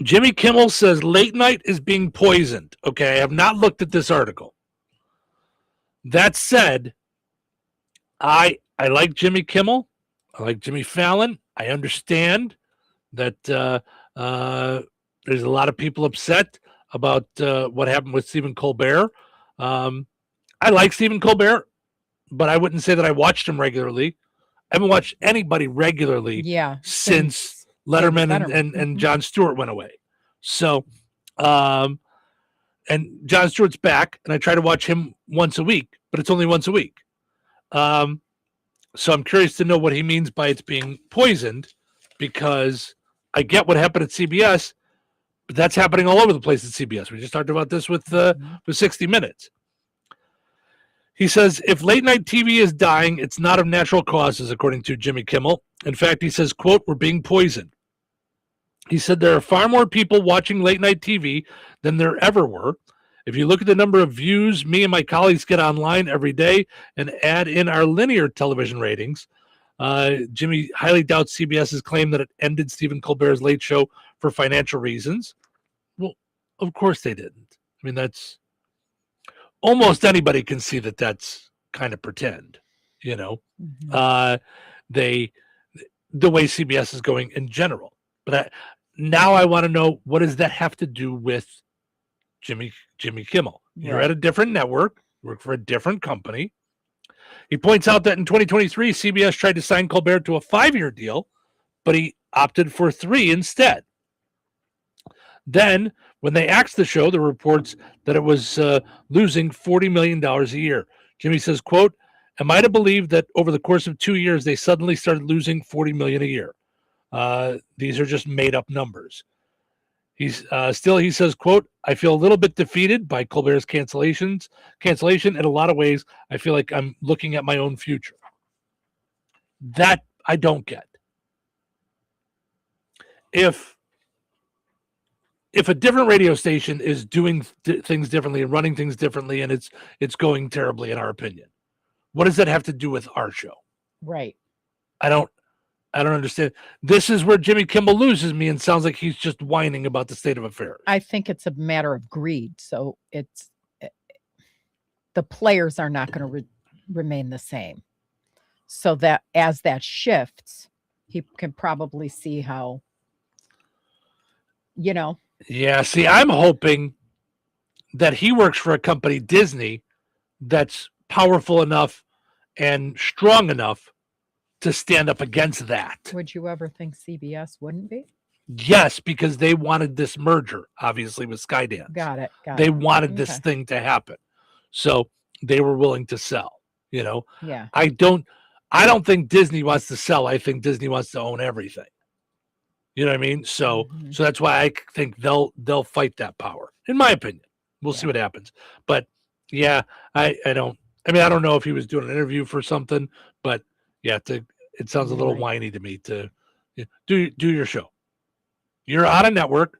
Jimmy Kimmel says late night is being poisoned. Okay, I have not looked at this article. That said, I like Jimmy Kimmel. I like Jimmy Fallon. I understand that there's a lot of people upset about what happened with Stephen Colbert. I like Stephen Colbert, but I wouldn't say that I watched him regularly. I haven't watched anybody regularly since Letterman. And Jon Stewart went away. So, and Jon Stewart's back, and I try to watch him once a week, but it's only once a week. So I'm curious to know what he means by it's being poisoned, because I get what happened at CBS, but that's happening all over the place at CBS. We just talked about this with 60 Minutes. He says, if late night TV is dying, it's not of natural causes, according to Jimmy Kimmel. In fact, he says, quote, we're being poisoned. He said there are far more people watching late night TV than there ever were. If you look at the number of views me and my colleagues get online every day and add in our linear television ratings, Jimmy highly doubts CBS's claim that it ended Stephen Colbert's Late Show for financial reasons. Well, of course they didn't. I mean, that's almost anybody can see that that's kind of pretend, you know. The way CBS is going in general. But now I want to know, what does that have to do with Jimmy Kimmel? You're at a different network, work for a different company. He points out that in 2023, CBS tried to sign Colbert to a 5-year deal, but he opted for 3 instead. Then, when they axed the show, there were reports that it was losing $40 million a year. Jimmy says, quote, am I to believe that over the course of 2 years, they suddenly started losing $40 million a year? These are just made up numbers. He's he says, quote, I feel a little bit defeated by Colbert's cancellation. In a lot of ways, I feel like I'm looking at my own future. That I don't get. If a different radio station is doing things differently and running things differently, and it's going terribly, in our opinion, what does that have to do with our show? Right. I don't I don't understand. This is where Jimmy Kimmel loses me and sounds like he's just whining about the state of affairs. I think it's a matter of greed. So the players are not going to remain the same. So that as that shifts, he can probably see how, Yeah, see, I'm hoping that he works for a company, Disney, that's powerful enough and strong enough to stand up against that. Would you ever think CBS wouldn't be? Yes, because they wanted this merger, obviously, with Skydance. Got it. They wanted this thing to happen. So they were willing to sell, Yeah. I don't think Disney wants to sell. I think Disney wants to own everything. You know what I mean? So so that's why I think they'll fight that power, in my opinion. We'll see what happens. But yeah, I don't know if he was doing an interview for something, but yeah, it sounds a little whiny to me to do your show. You're on a network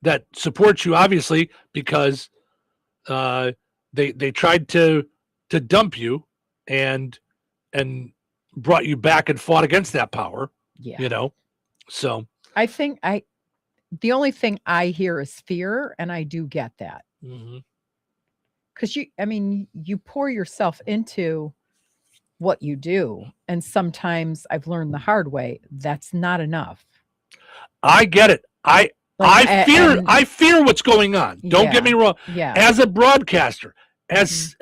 that supports you, obviously, because they tried to dump you and brought you back and fought against that power. Yeah. So I think the only thing I hear is fear, and I do get that. Because you pour yourself into what you do, and sometimes I've learned the hard way that's not enough. I get it. I fear what's going on. Don't get me wrong. Yeah. As a broadcaster, as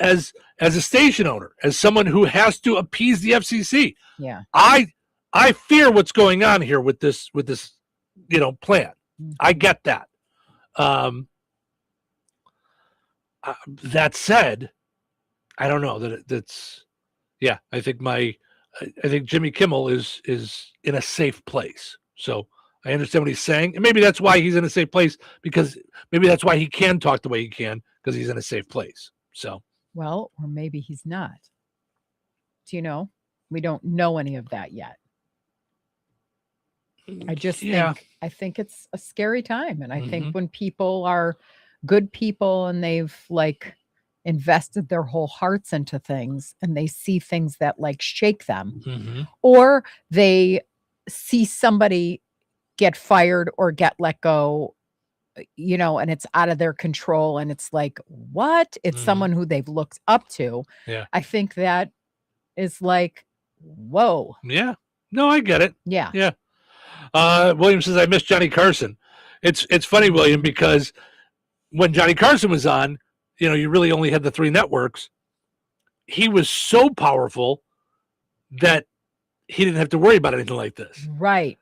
a station owner, as someone who has to appease the FCC, yeah, I fear what's going on here with this plan. I get that. That said, I don't know that's. Yeah, I think Jimmy Kimmel is in a safe place. So I understand what he's saying, and maybe that's why he's in a safe place, because maybe that's why he can talk the way he can, because he's in a safe place. So or maybe he's not. Do you know? We don't know any of that yet. I just think it's a scary time, and I think when people are good people and they've invested their whole hearts into things, and they see things that shake them, or they see somebody get fired or get let go, and it's out of their control, and it's what? It's someone who they've looked up to. Yeah. I think that is whoa. Yeah. No, I get it. Yeah. Yeah. William says, I miss Johnny Carson. It's funny, William, because when Johnny Carson was on, you really only had the 3 networks. He was so powerful that he didn't have to worry about anything like this. Right.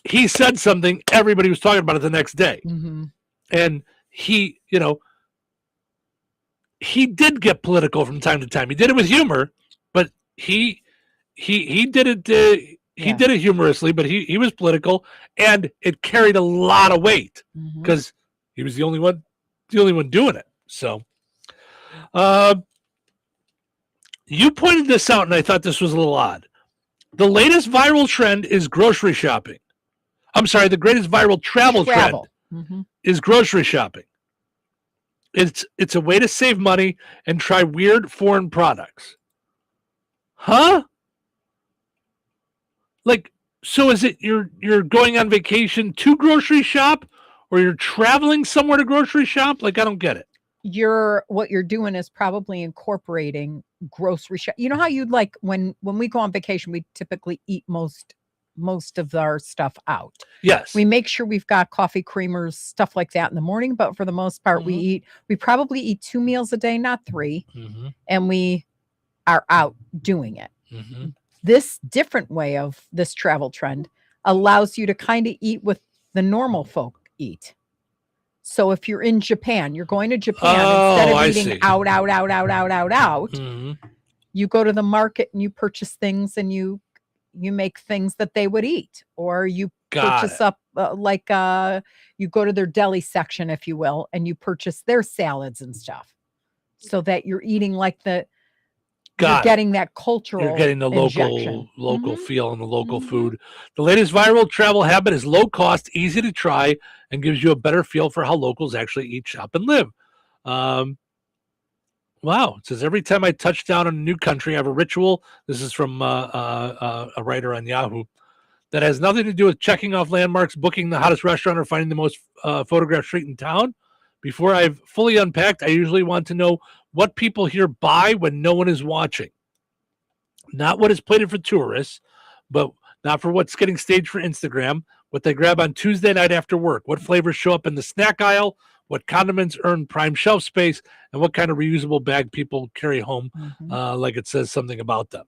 He said something, everybody was talking about it the next day. And he did get political from time to time. He did it with humor, but he did it did it humorously, but he was political, and it carried a lot of weight because he was the only one doing it. So you pointed this out, and I thought this was a little odd. The latest viral trend is grocery shopping. I'm sorry, the greatest viral travel trend is grocery shopping. It's a way to save money and try weird foreign products. Huh? So is it you're going on vacation to grocery shop, or you're traveling somewhere to grocery shop? I don't get it. What you're doing is probably incorporating grocery shop. You know how you'd when we go on vacation, we typically eat most of our stuff out. Yes. We make sure we've got coffee creamers, stuff like that in the morning, but for the most part, we probably eat 2 meals a day, not 3. And we are out doing it. This different way of this travel trend allows you to kind of eat with the normal folk eat. So if you're in Japan, you're going to Japan, instead of eating out, you go to the market and you purchase things, and you make things that they would eat, or you purchase up you go to their deli section, if you will, and you purchase their salads and stuff, so that you're eating you're getting that cultural. You're getting the injection. local feel and the local food. The latest viral travel habit is low cost, easy to try, and gives you a better feel for how locals actually eat, shop, and live. Wow. It says, every time I touch down in a new country, I have a ritual. This is from a writer on Yahoo that has nothing to do with checking off landmarks, booking the hottest restaurant, or finding the most photographed street in town. Before I've fully unpacked, I usually want to know what people here buy when no one is watching. Not what is plated for tourists, but not for what's getting staged for Instagram, what they grab on Tuesday night after work, what flavors show up in the snack aisle, what condiments earn prime shelf space, and what kind of reusable bag people carry home, like it says something about them.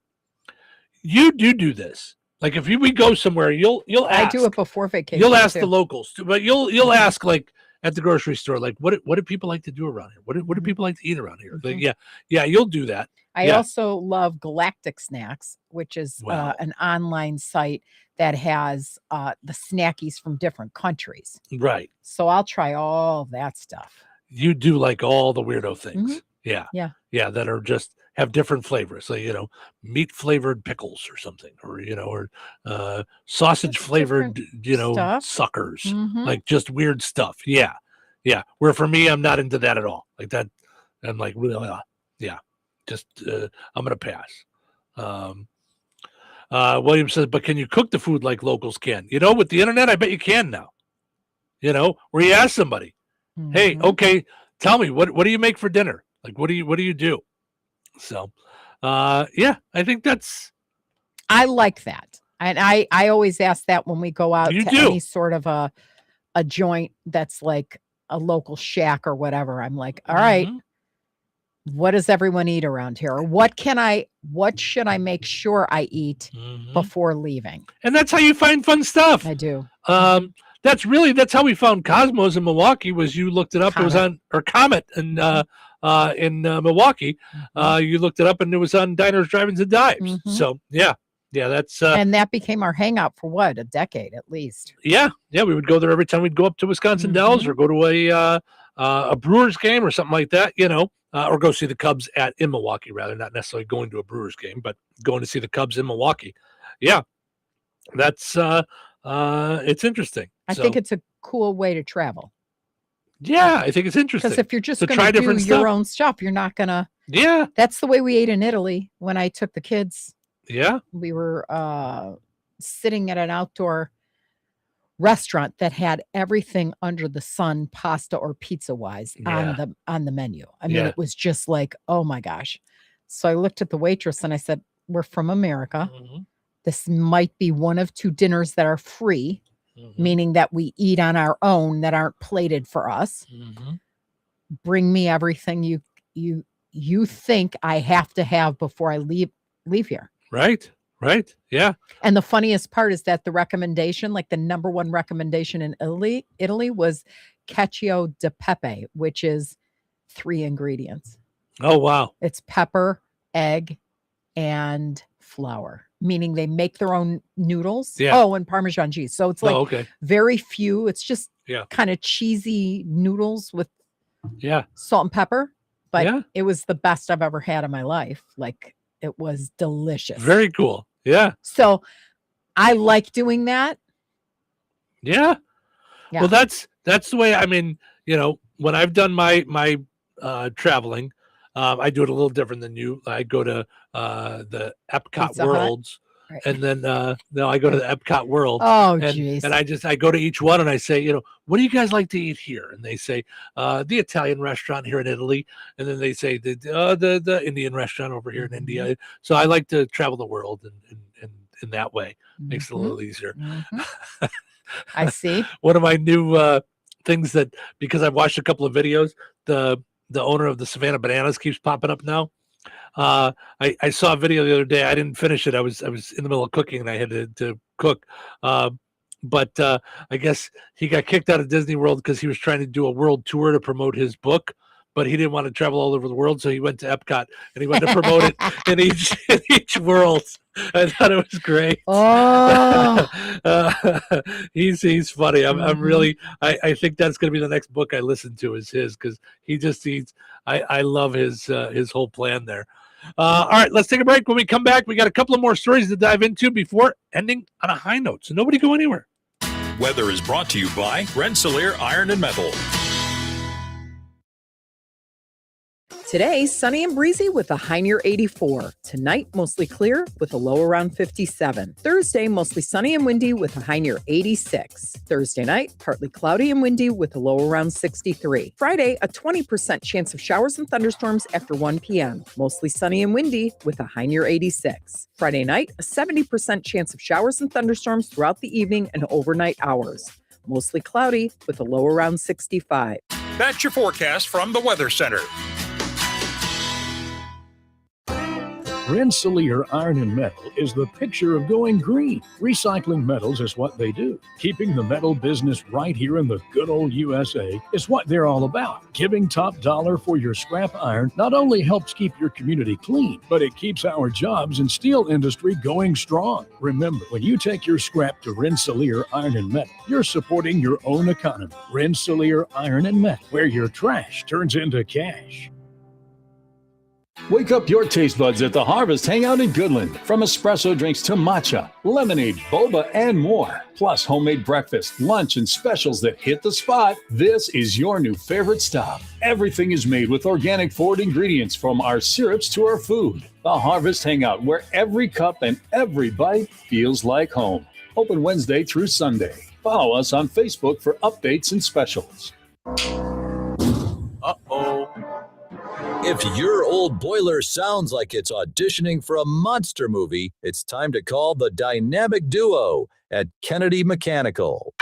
You do this. Like if we go somewhere, you'll ask. I do it before vacation. You'll ask too. the locals too, but you'll ask like at the grocery store, like what do people like to do around here? What do people like to eat around here? Like, yeah, you'll do that. I also love Galactic Snacks, which is an online site that has the snackies from different countries. Right. So I'll try all that stuff. You do like all the weirdo things. Yeah. Yeah. That are just have different flavors. Like, meat flavored pickles or something, or, or sausage flavored, stuff. suckers, Mhm. like just weird stuff. Yeah. Yeah. Where for me, I'm not into that at all. Like that. I'm like, yeah, just, I'm going to pass. William says, but can you cook the food like locals can? With the internet, I bet you can now. Where you ask somebody, hey, okay, tell me what do you make for dinner? Like, what do you do? So, yeah, I think I like that. And I always ask that when we go out to any sort of a joint that's like a local shack or whatever. I'm like, all right, what does everyone eat around here? Or what should I make sure I eat before leaving? And that's how you find fun stuff. I do. That's how we found Cosmos in Milwaukee. Was you looked it up? Comet. It was on Comet in Milwaukee. You looked it up and it was on Diners, Drive-ins, and Dives. So yeah, that's and that became our hangout for what, a decade at least. Yeah, we would go there every time we'd go up to Wisconsin Dells or go to a Brewers game or something like that. Or go see the Cubs in Milwaukee, rather, not necessarily going to a Brewers game, but going to see the Cubs in Milwaukee. Yeah, that's it's interesting. I think it's a cool way to travel. Yeah, I think it's interesting. Because if you're just going to do your own stuff, you're not going to. Yeah. That's the way we ate in Italy when I took the kids. Yeah. We were sitting at an outdoor restaurant that had everything under the sun, pasta or pizza wise, on the menu. I mean, it was just like, oh my gosh. So I looked at the waitress and I said, we're from America. This might be one of two dinners that are free, meaning that we eat on our own that aren't plated for us. Bring me everything you think I have to have before I leave here. Right. Yeah. And the funniest part is that the recommendation, like the number one recommendation in Italy was cacio di pepe, which is 3 ingredients. Oh, wow. It's pepper, egg, and flour, meaning they make their own noodles. Yeah. Oh, and Parmesan cheese. So it's like very few. It's just kind of cheesy noodles with salt and pepper. But it was the best I've ever had in my life. Like, it was delicious. Very cool. Yeah. So I like doing that. Yeah. Well, that's the way. I mean, when I've done my traveling, I do it a little different than you. I go to the Epcot Pizza Worlds. Right. And then I go to the Epcot World. Oh, geez. And I go to each one and I say, what do you guys like to eat here? And they say the Italian restaurant here in Italy, and then they say the Indian restaurant over here in India. So I like to travel the world and in that way. Makes it a little easier. I see. One of my new things that, because I've watched a couple of videos, the owner of the Savannah Bananas keeps popping up now. I saw a video the other day. I didn't finish it. I was in the middle of cooking and I had to cook. But I guess he got kicked out of Disney World because he was trying to do a world tour to promote his book, but he didn't want to travel all over the world. So he went to Epcot and he went to promote it in each world. I thought it was great. Oh, he's funny. I'm really, I think that's going to be the next book I listen to is his, because I love his whole plan there. All right, let's take a break. When we come back, we got a couple of more stories to dive into before ending on a high note. So nobody go anywhere. Weather is brought to you by Rensselaer Iron and Metal. Today, sunny and breezy with a high near 84. Tonight, mostly clear with a low around 57. Thursday, mostly sunny and windy with a high near 86. Thursday night, partly cloudy and windy with a low around 63. Friday, a 20% chance of showers and thunderstorms after 1 p.m. Mostly sunny and windy with a high near 86. Friday night, a 70% chance of showers and thunderstorms throughout the evening and overnight hours. Mostly cloudy with a low around 65. That's your forecast from the Weather Center. Rensselaer Iron and Metal is the picture of going green. Recycling metals is what they do. Keeping the metal business right here in the good old USA is what they're all about. Giving top dollar for your scrap iron not only helps keep your community clean, but it keeps our jobs and steel industry going strong. Remember, when you take your scrap to Rensselaer Iron and Metal, you're supporting your own economy. Rensselaer Iron and Metal, where your trash turns into cash. Wake up your taste buds at the Harvest Hangout in Goodland. From espresso drinks to matcha, lemonade, boba, and more. Plus homemade breakfast, lunch, and specials that hit the spot. This is your new favorite stop. Everything is made with organic forward ingredients, from our syrups to our food. The Harvest Hangout, where every cup and every bite feels like home. Open Wednesday through Sunday. Follow us on Facebook for updates and specials. Uh-oh. If your old boiler sounds like it's auditioning for a monster movie, it's time to call the dynamic duo at Kennedy Mechanical.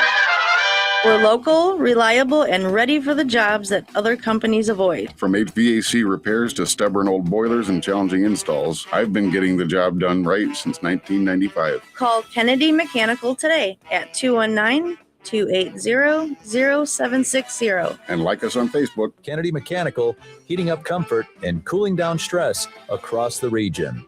We're local, reliable, and ready for the jobs that other companies avoid. From HVAC repairs to stubborn old boilers and challenging installs, I've been getting the job done right since 1995. Call Kennedy Mechanical today at 219-280-0760. And like us on Facebook. Kennedy Mechanical, heating up comfort and cooling down stress across the region.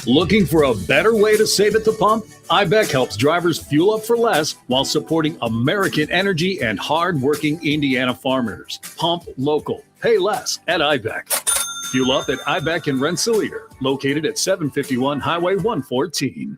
Looking for a better way to save at the pump? IBEC helps drivers fuel up for less while supporting American energy and hard-working Indiana farmers. Pump local. Pay less at IBEC. Fuel up at IBEC in Rensselaer, located at 751 Highway 114.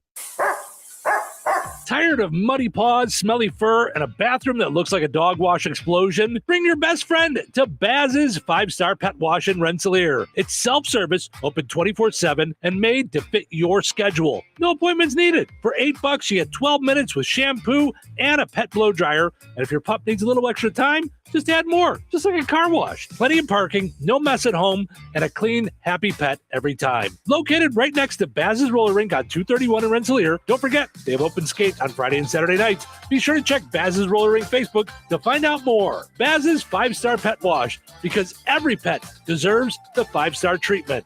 Tired of muddy paws, smelly fur, and a bathroom that looks like a dog wash explosion? Bring your best friend to Baz's 5-Star Pet Wash in Rensselaer. It's self-service, open 24/7, and made to fit your schedule. No appointments needed. For $8, you get 12 minutes with shampoo and a pet blow dryer. And if your pup needs a little extra time, just add more, just like a car wash. Plenty of parking, no mess at home, and a clean, happy pet every time. Located right next to Baz's Roller Rink on 231 in Rensselaer. Don't forget, they have open skate on Friday and Saturday nights. Be sure to check Baz's Roller Rink Facebook to find out more. Baz's 5-Star Pet Wash, because every pet deserves the 5-star treatment.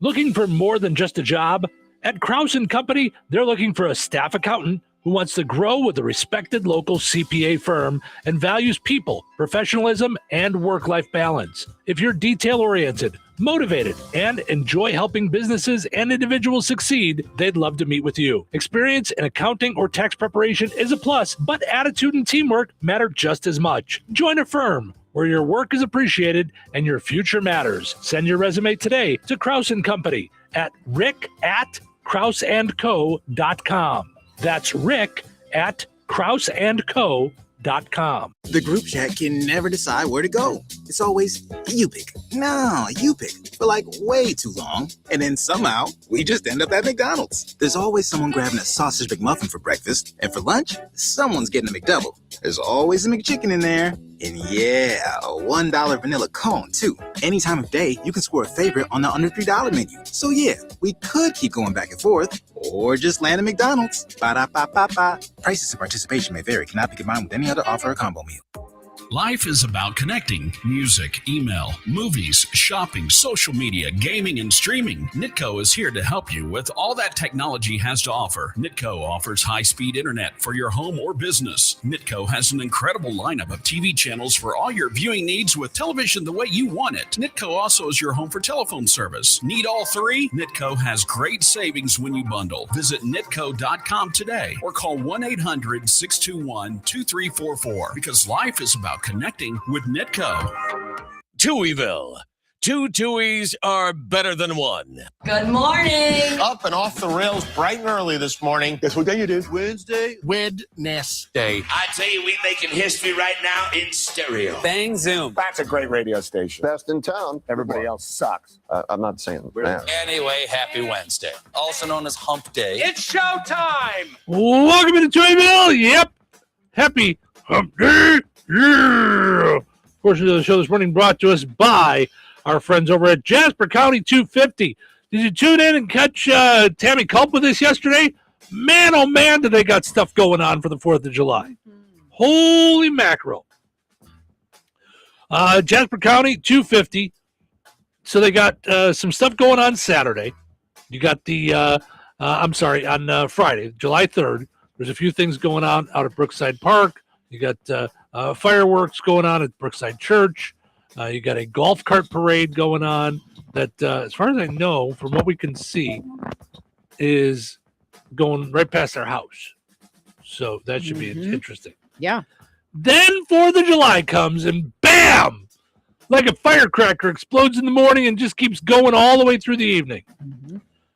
Looking for more than just a job? At Krause & Company, they're looking for a staff accountant who wants to grow with a respected local CPA firm and values people, professionalism, and work-life balance. If you're detail-oriented, motivated, and enjoy helping businesses and individuals succeed, they'd love to meet with you. Experience in accounting or tax preparation is a plus, but attitude and teamwork matter just as much. Join a firm where your work is appreciated and your future matters. Send your resume today to Krause & Company at rick@krauseandco.com. That's Rick at krauseandco.com. The group chat can never decide where to go. It's always, you pick. No, you pick. For like way too long. And then somehow, we just end up at McDonald's. There's always someone grabbing a sausage McMuffin for breakfast. And for lunch, someone's getting a McDouble. There's always a McChicken in there. And yeah, a $1 vanilla cone, too. Any time of day, you can score a favorite on the under $3 menu. So yeah, we could keep going back and forth, or just land at McDonald's. Ba-da-ba-ba-ba. Prices and participation may vary. Cannot be combined with any other offer or combo meal. Life is about connecting. Music, email, movies, shopping, social media, gaming, and streaming. Nitco is here to help you with all that technology has to offer. Nitco offers high-speed internet for your home or business. Nitco has an incredible lineup of TV channels for all your viewing needs with television the way you want it. Nitco also is your home for telephone service. Need all three? Nitco has great savings when you bundle. Visit nitco.com today or call 1-800-621-2344 because life is about connecting with Nitco. Touhyville. Two Tuohys are better than one. Good morning. Up and off the rails bright and early this morning. Guess what day it is? Wednesday. Wednesday. I tell you, we making history right now in stereo. Bang Zoom. That's a great radio station. Best in town. Everybody else sucks. I'm not saying that. Anyway, happy Wednesday. Also known as Hump Day. It's showtime. Welcome to Touhyville. Yep. Happy Hump Day. Yeah. Portion of the show this morning brought to us by our friends over at Jasper County 250. Did you tune in and catch Tammy Culp with us yesterday? Man, oh man, did they got stuff going on for the 4th of July. Holy mackerel. Jasper County 250. So they got some stuff going on Saturday. You got the, on Friday, July 3rd. There's a few things going on out at Brookside Park. You got fireworks going on at Brookside Church. You got a golf cart parade going on that, as far as I know, from what we can see, is going right past our house. So that should be interesting. Yeah. Then 4th of July comes and bam! Like a firecracker explodes in the morning and just keeps going all the way through the evening.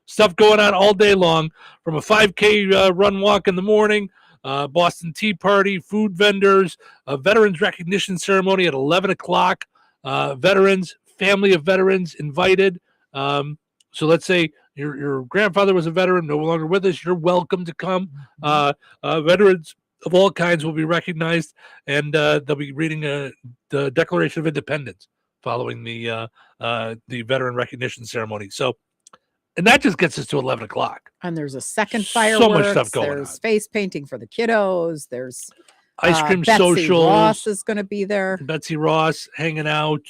Stuff going on all day long, from a 5K run walk in the morning, Boston Tea Party, food vendors, a veterans recognition ceremony at 11 o'clock. Veterans, family of veterans invited. So let's say your grandfather was a veteran, no longer with us. You're welcome to come. Veterans of all kinds will be recognized, and they'll be reading the Declaration of Independence following the veteran recognition ceremony. So, and that just gets us to 11 o'clock. And there's a second fireworks. So much stuff going on. There's face painting for the kiddos. There's ice cream Betsy socials. Ross is going to be there. Betsy Ross hanging out.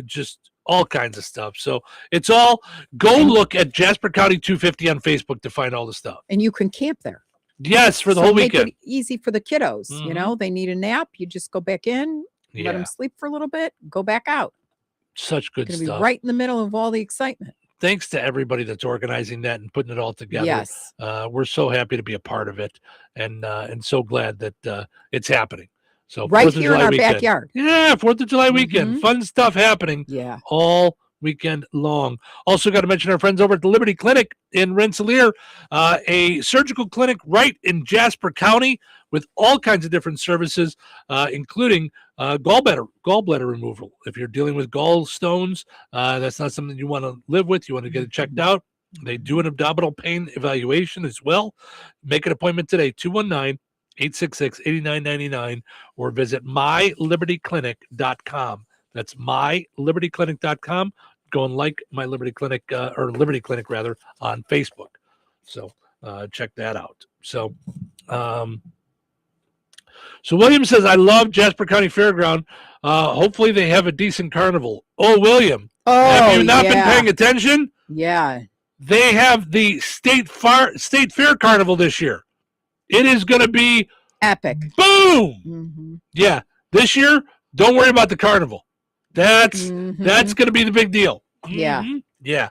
Just all kinds of stuff. So it's all, go look at Jasper County 250 on Facebook to find all the stuff. And you can camp there. Yes, for the whole make weekend. It easy for the kiddos. You know, they need a nap. You just go back in, let them sleep for a little bit, go back out. Such good It's stuff. gonna be right in the middle of all the excitement. Thanks to everybody that's organizing that and putting it all together. Yes. We're so happy to be a part of it, and so glad that it's happening. So Right 4th of here in July our weekend. backyard. Yeah, 4th of July weekend. Fun stuff happening. Yeah. All weekend long. Also got to mention our friends over at the Liberty Clinic in Rensselaer, a surgical clinic right in Jasper County with all kinds of different services, including gallbladder removal. If you're dealing with gallstones, that's not something you want to live with. You want to get it checked out. They do an abdominal pain evaluation as well. Make an appointment today, 219-866-8999, or visit mylibertyclinic.com. That's mylibertyclinic.com. Go and like My Liberty Clinic, or Liberty Clinic rather, on Facebook. So check that out. So William says, I love Jasper County Fairground. Hopefully they have a decent carnival. Oh, William, have you not been paying attention? Yeah. They have the State Fair Carnival this year. It is going to be epic. Boom. Yeah. This year, don't worry about the carnival. That's going to be the big deal. Yeah. Yeah.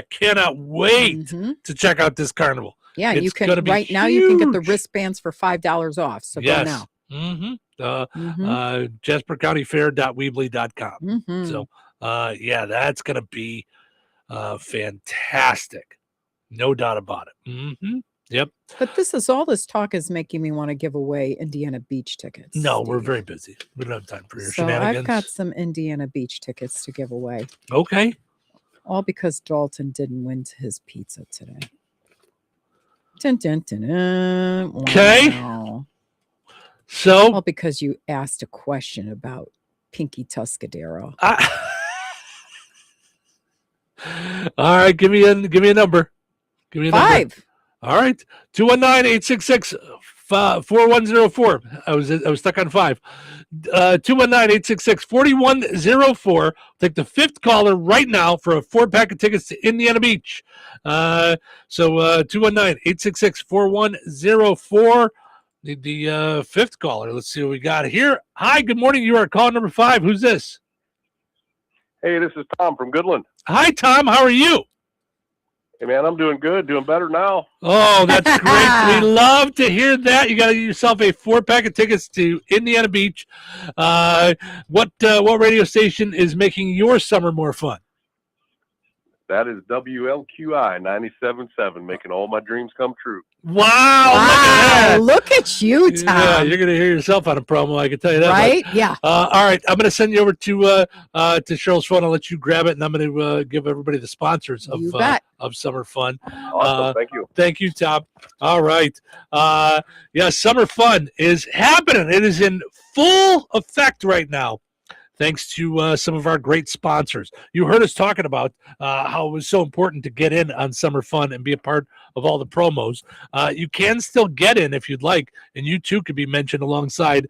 Cannot wait to check out this carnival. Yeah, It's you can gonna be right now. You can get the huge. wristbands for $5 off. So go now. JasperCountyFair.weebly.com. So that's going to be fantastic. No doubt about it. Yep. But this talk is making me want to give away Indiana Beach tickets. No, we're very busy. We don't have time for your So shenanigans. I've got some Indiana Beach tickets to give away. Okay. All because Dalton didn't win his pizza today. Dun, dun, dun, dun. Okay. Wow. So, all because you asked a question about Pinky Tuscadero. All right, give me a number. Give me a 5. Number. All right, 219-866-4104. I was stuck on 5. 219-866-4104. Take the 5th caller right now for a 4-pack of tickets to Indiana Beach. So 219-866-4104. The 5th caller. Let's see what we got here. Hi, good morning. You are caller number 5. Who's this? Hey, this is Tom from Goodland. Hi, Tom. How are you? Hey, man, I'm doing good. Doing better now. Oh, that's great. We love to hear that. You got to get yourself a 4-pack of tickets to Indiana Beach. What radio station is making your summer more fun? That is WLQI 97.7, making all my dreams come true. Wow. Look at you, Tom. Yeah, you're going to hear yourself on a promo, I can tell you that. Right? But, yeah. All right, I'm going to send you over to Cheryl's phone. I'll let you grab it, and I'm going to give everybody the sponsors of Summer Fun. Awesome, thank you. Thank you, Tom. All right. Summer Fun is happening. It is in full effect right now, thanks to some of our great sponsors. You heard us talking about how it was so important to get in on Summer Fun and be a part of all the promos. You can still get in if you'd like, and you too could be mentioned alongside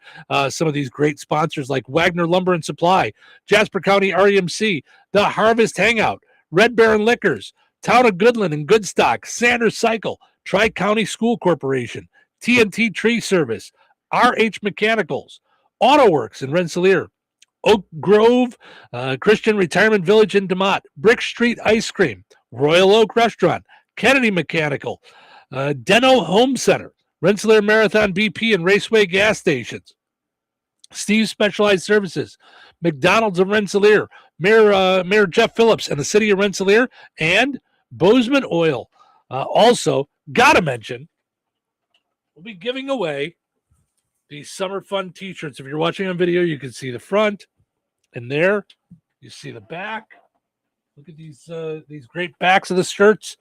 some of these great sponsors like Wagner Lumber and Supply, Jasper County REMC, The Harvest Hangout, Red Baron Liquors, Town of Goodland and Goodstock, Sanders Cycle, Tri-County School Corporation, TNT Tree Service, RH Mechanicals, AutoWorks in Rensselaer, Oak Grove Christian Retirement Village in DeMott, Brick Street Ice Cream, Royal Oak Restaurant, Kennedy Mechanical, Deno Home Center, Rensselaer Marathon BP and Raceway gas stations, Steve's Specialized Services, McDonald's of Rensselaer, Mayor Jeff Phillips and the City of Rensselaer, and Bozeman Oil. Also, gotta mention, we'll be giving away these Summer Fun t-shirts. If you're watching on video, you can see the front, and there you see the back. Look at these great backs of the shirts.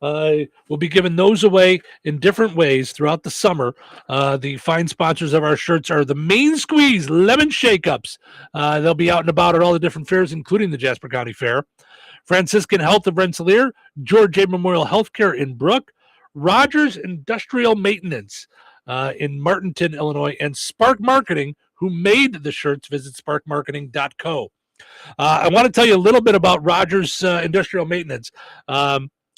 We'll be giving those away in different ways throughout the summer. The fine sponsors of our shirts are the Main Squeeze Lemon Shake-Ups. They'll be out and about at all the different fairs, including the Jasper County Fair. Franciscan Health of Rensselaer, George A. Memorial Healthcare in Brook, Rogers Industrial Maintenance in Martinton, Illinois, and Spark Marketing, who made the shirts. Visit sparkmarketing.co. I want to tell you a little bit about Rogers Industrial Maintenance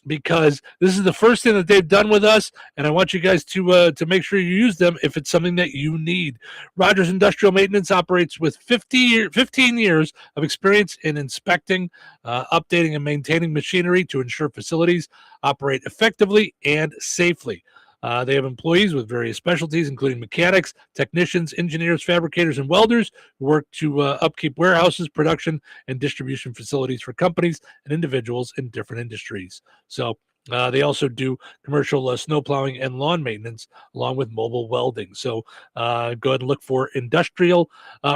because this is the first thing that they've done with us, and I want you guys to make sure you use them if it's something that you need. Rogers Industrial Maintenance operates with 15 years of experience in inspecting, updating, and maintaining machinery to ensure facilities operate effectively and safely. They have employees with various specialties, including mechanics, technicians, engineers, fabricators, and welders who work to upkeep warehouses, production, and distribution facilities for companies and individuals in different industries. So they also do commercial snow plowing and lawn maintenance, along with mobile welding. So go ahead and look for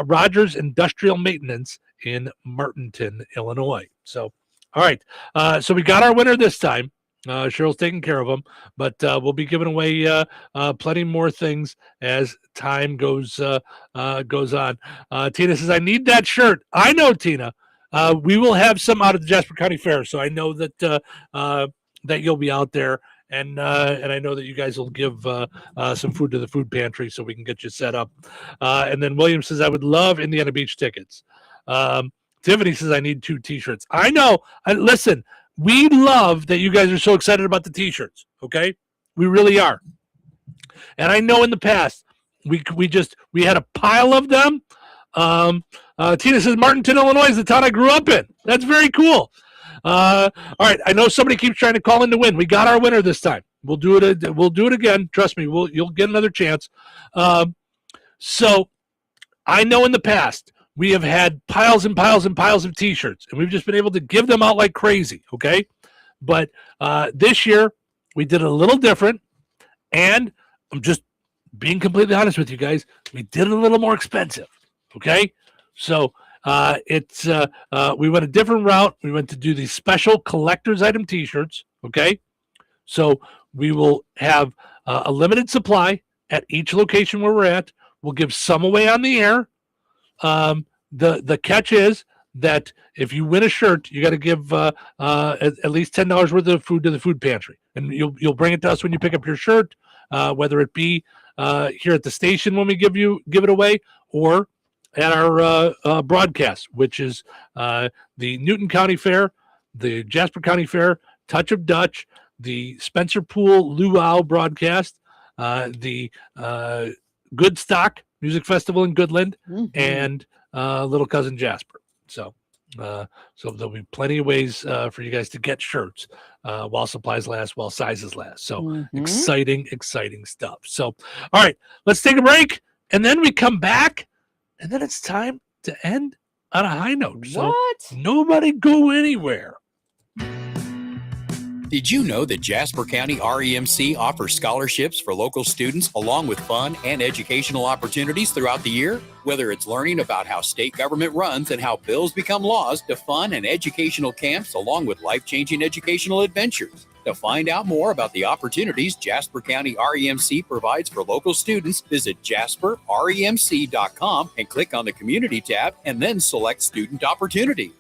Rogers Industrial Maintenance in Martinton, Illinois. So, all right. So we got our winner this time. Cheryl's taking care of them, but we'll be giving away plenty more things as time goes on. Tina says, I need that shirt. I know, Tina. We will have some out of the Jasper County Fair, so I know that that you'll be out there, and I know that you guys will give some food to the food pantry so we can get you set up. And then William says, I would love Indiana Beach tickets. Tiffany says, I need 2 T-shirts. I know. Listen. We love that you guys are so excited about the T-shirts, okay? We really are. And I know in the past, we had a pile of them. Tina says, Martinton, Illinois is the town I grew up in. That's very cool. All right, I know somebody keeps trying to call in to win. We got our winner this time. We'll do it again. Trust me, you'll get another chance. So I know in the past, we have had piles and piles and piles of T-shirts, and we've just been able to give them out like crazy, okay? But this year, we did it a little different, and I'm just being completely honest with you guys, we did it a little more expensive, okay? So we went a different route. We went to do these special collector's item T-shirts, okay? So we will have a limited supply at each location where we're at. We'll give some away on the air. The catch is that if you win a shirt, you got to give at least $10 worth of food to the food pantry, and you'll bring it to us when you pick up your shirt, whether it be here at the station when we give it away, or at our broadcast, which is the Newton County Fair, the Jasper County Fair, Touch of Dutch, the Spencer Pool Luau broadcast, the Goodstock Music Festival in Goodland, and Little Cousin Jasper. So, So there'll be plenty of ways for you guys to get shirts while supplies last, while sizes last. So exciting stuff. So, all right, let's take a break, and then we come back, and then it's time to end on a high note. So nobody go anywhere. Did you know that Jasper County REMC offers scholarships for local students along with fun and educational opportunities throughout the year? Whether it's learning about how state government runs and how bills become laws, to fun and educational camps along with life-changing educational adventures. To find out more about the opportunities Jasper County REMC provides for local students, visit jasperremc.com and click on the Community tab and then select Student Opportunities.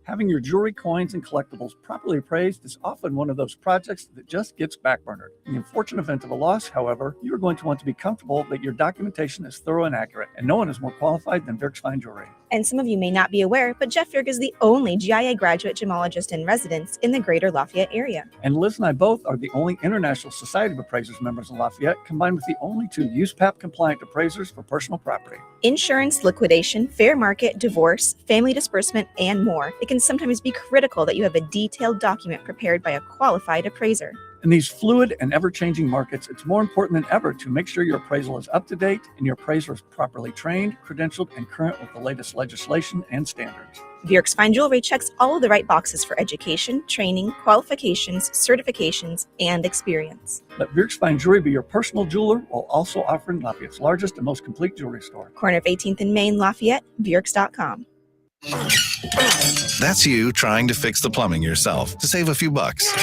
Having your jewelry, coins, and collectibles properly appraised is often one of those projects that just gets backburnered. In the unfortunate event of a loss, however, you are going to want to be comfortable that your documentation is thorough and accurate, and no one is more qualified than Virk's Fine Jewelry. And some of you may not be aware, but Jeff Virk is the only GIA graduate gemologist in residence in the greater Lafayette area. And Liz and I both are the only International Society of Appraisers members in Lafayette, combined with the only 2 USPAP-compliant appraisers for personal property. Insurance, liquidation, fair market, divorce, family disbursement, and more. It can sometimes be critical that you have a detailed document prepared by a qualified appraiser. In these fluid and ever-changing markets, it's more important than ever to make sure your appraisal is up to date and your appraiser is properly trained, credentialed, and current with the latest legislation and standards. Virk's Fine Jewelry checks all of the right boxes for education, training, qualifications, certifications, and experience. Let Virk's Fine Jewelry be your personal jeweler while also offering Lafayette's largest and most complete jewelry store. Corner of 18th and Main, Lafayette, Virks.com. That's you trying to fix the plumbing yourself to save a few bucks.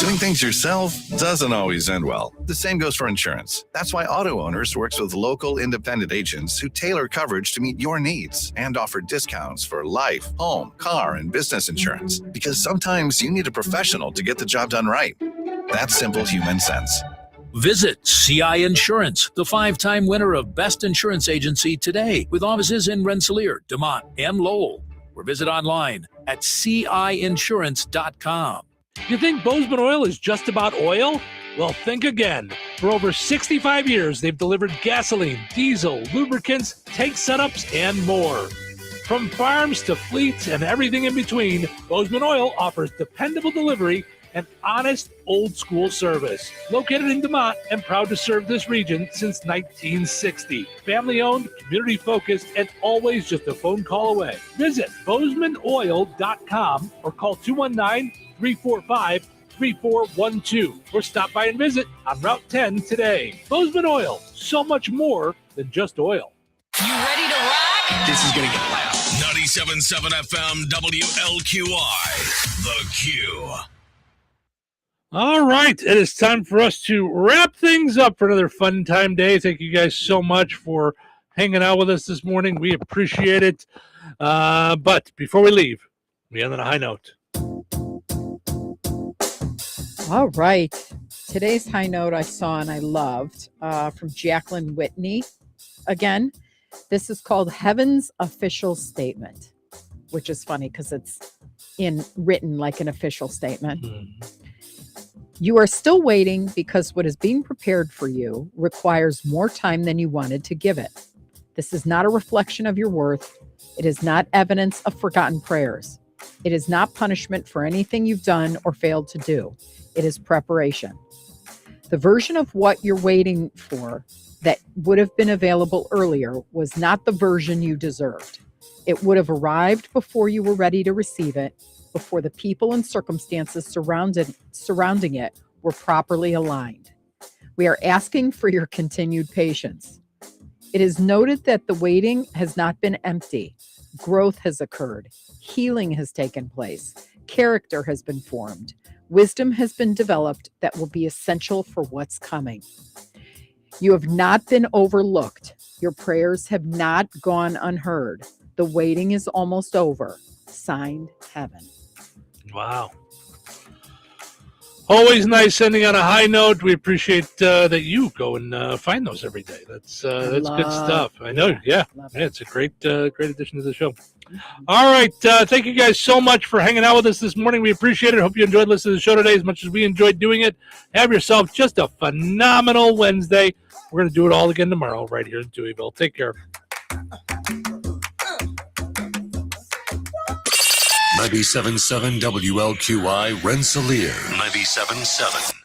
Doing things yourself doesn't always end well. The same goes for insurance. That's why Auto Owners works with local independent agents who tailor coverage to meet your needs and offer discounts for life, home, car, and business insurance. Because sometimes you need a professional to get the job done right. That's simple human sense. Visit CI Insurance, the 5-time winner of Best Insurance Agency today, with offices in Rensselaer, DeMont, and Lowell. Or visit online at ciinsurance.com. You think Bozeman Oil is just about oil? Well, think again. For over 65 years, they've delivered gasoline, diesel, lubricants, tank setups, and more. From farms to fleets and everything in between, Bozeman Oil offers dependable delivery and honest, old-school service. Located in DeMont and proud to serve this region since 1960. Family-owned, community-focused, and always just a phone call away. Visit BozemanOil.com or call 219-345-3412 or stop by and visit on Route 10 today. Bozeman Oil, so much more than just oil. You ready to rock? This is going to get loud. 97.7 FM WLQI, The Q. All right, it is time for us to wrap things up for another fun time day. Thank you guys so much for hanging out with us this morning. We appreciate it. But before we leave, we end on a high note. All right. Today's high note I saw and I loved from Jacqueline Whitney. Again, this is called Heaven's Official Statement, which is funny because it's written like an official statement. Mm-hmm. You are still waiting because what is being prepared for you requires more time than you wanted to give it. This is not a reflection of your worth. It is not evidence of forgotten prayers. It is not punishment for anything you've done or failed to do. It is preparation. The version of what you're waiting for that would have been available earlier was not the version you deserved. It would have arrived before you were ready to receive it, before the people and circumstances surrounding it were properly aligned. We are asking for your continued patience. It is noted that the waiting has not been empty. Growth has occurred. Healing has taken place. Character has been formed. Wisdom has been developed that will be essential for what's coming. You have not been overlooked. Your prayers have not gone unheard. The waiting is almost over. Signed, Heaven. Wow. Always nice ending on a high note. We appreciate that you go and find those every day. That's good stuff. I know. Yeah. It's a great addition to the show. All right. Thank you guys so much for hanging out with us this morning. We appreciate it. Hope you enjoyed listening to the show today as much as we enjoyed doing it. Have yourself just a phenomenal Wednesday. We're going to do it all again tomorrow right here in Touhyville. Take care. 97.7 WLQI Rensselaer. 97.7.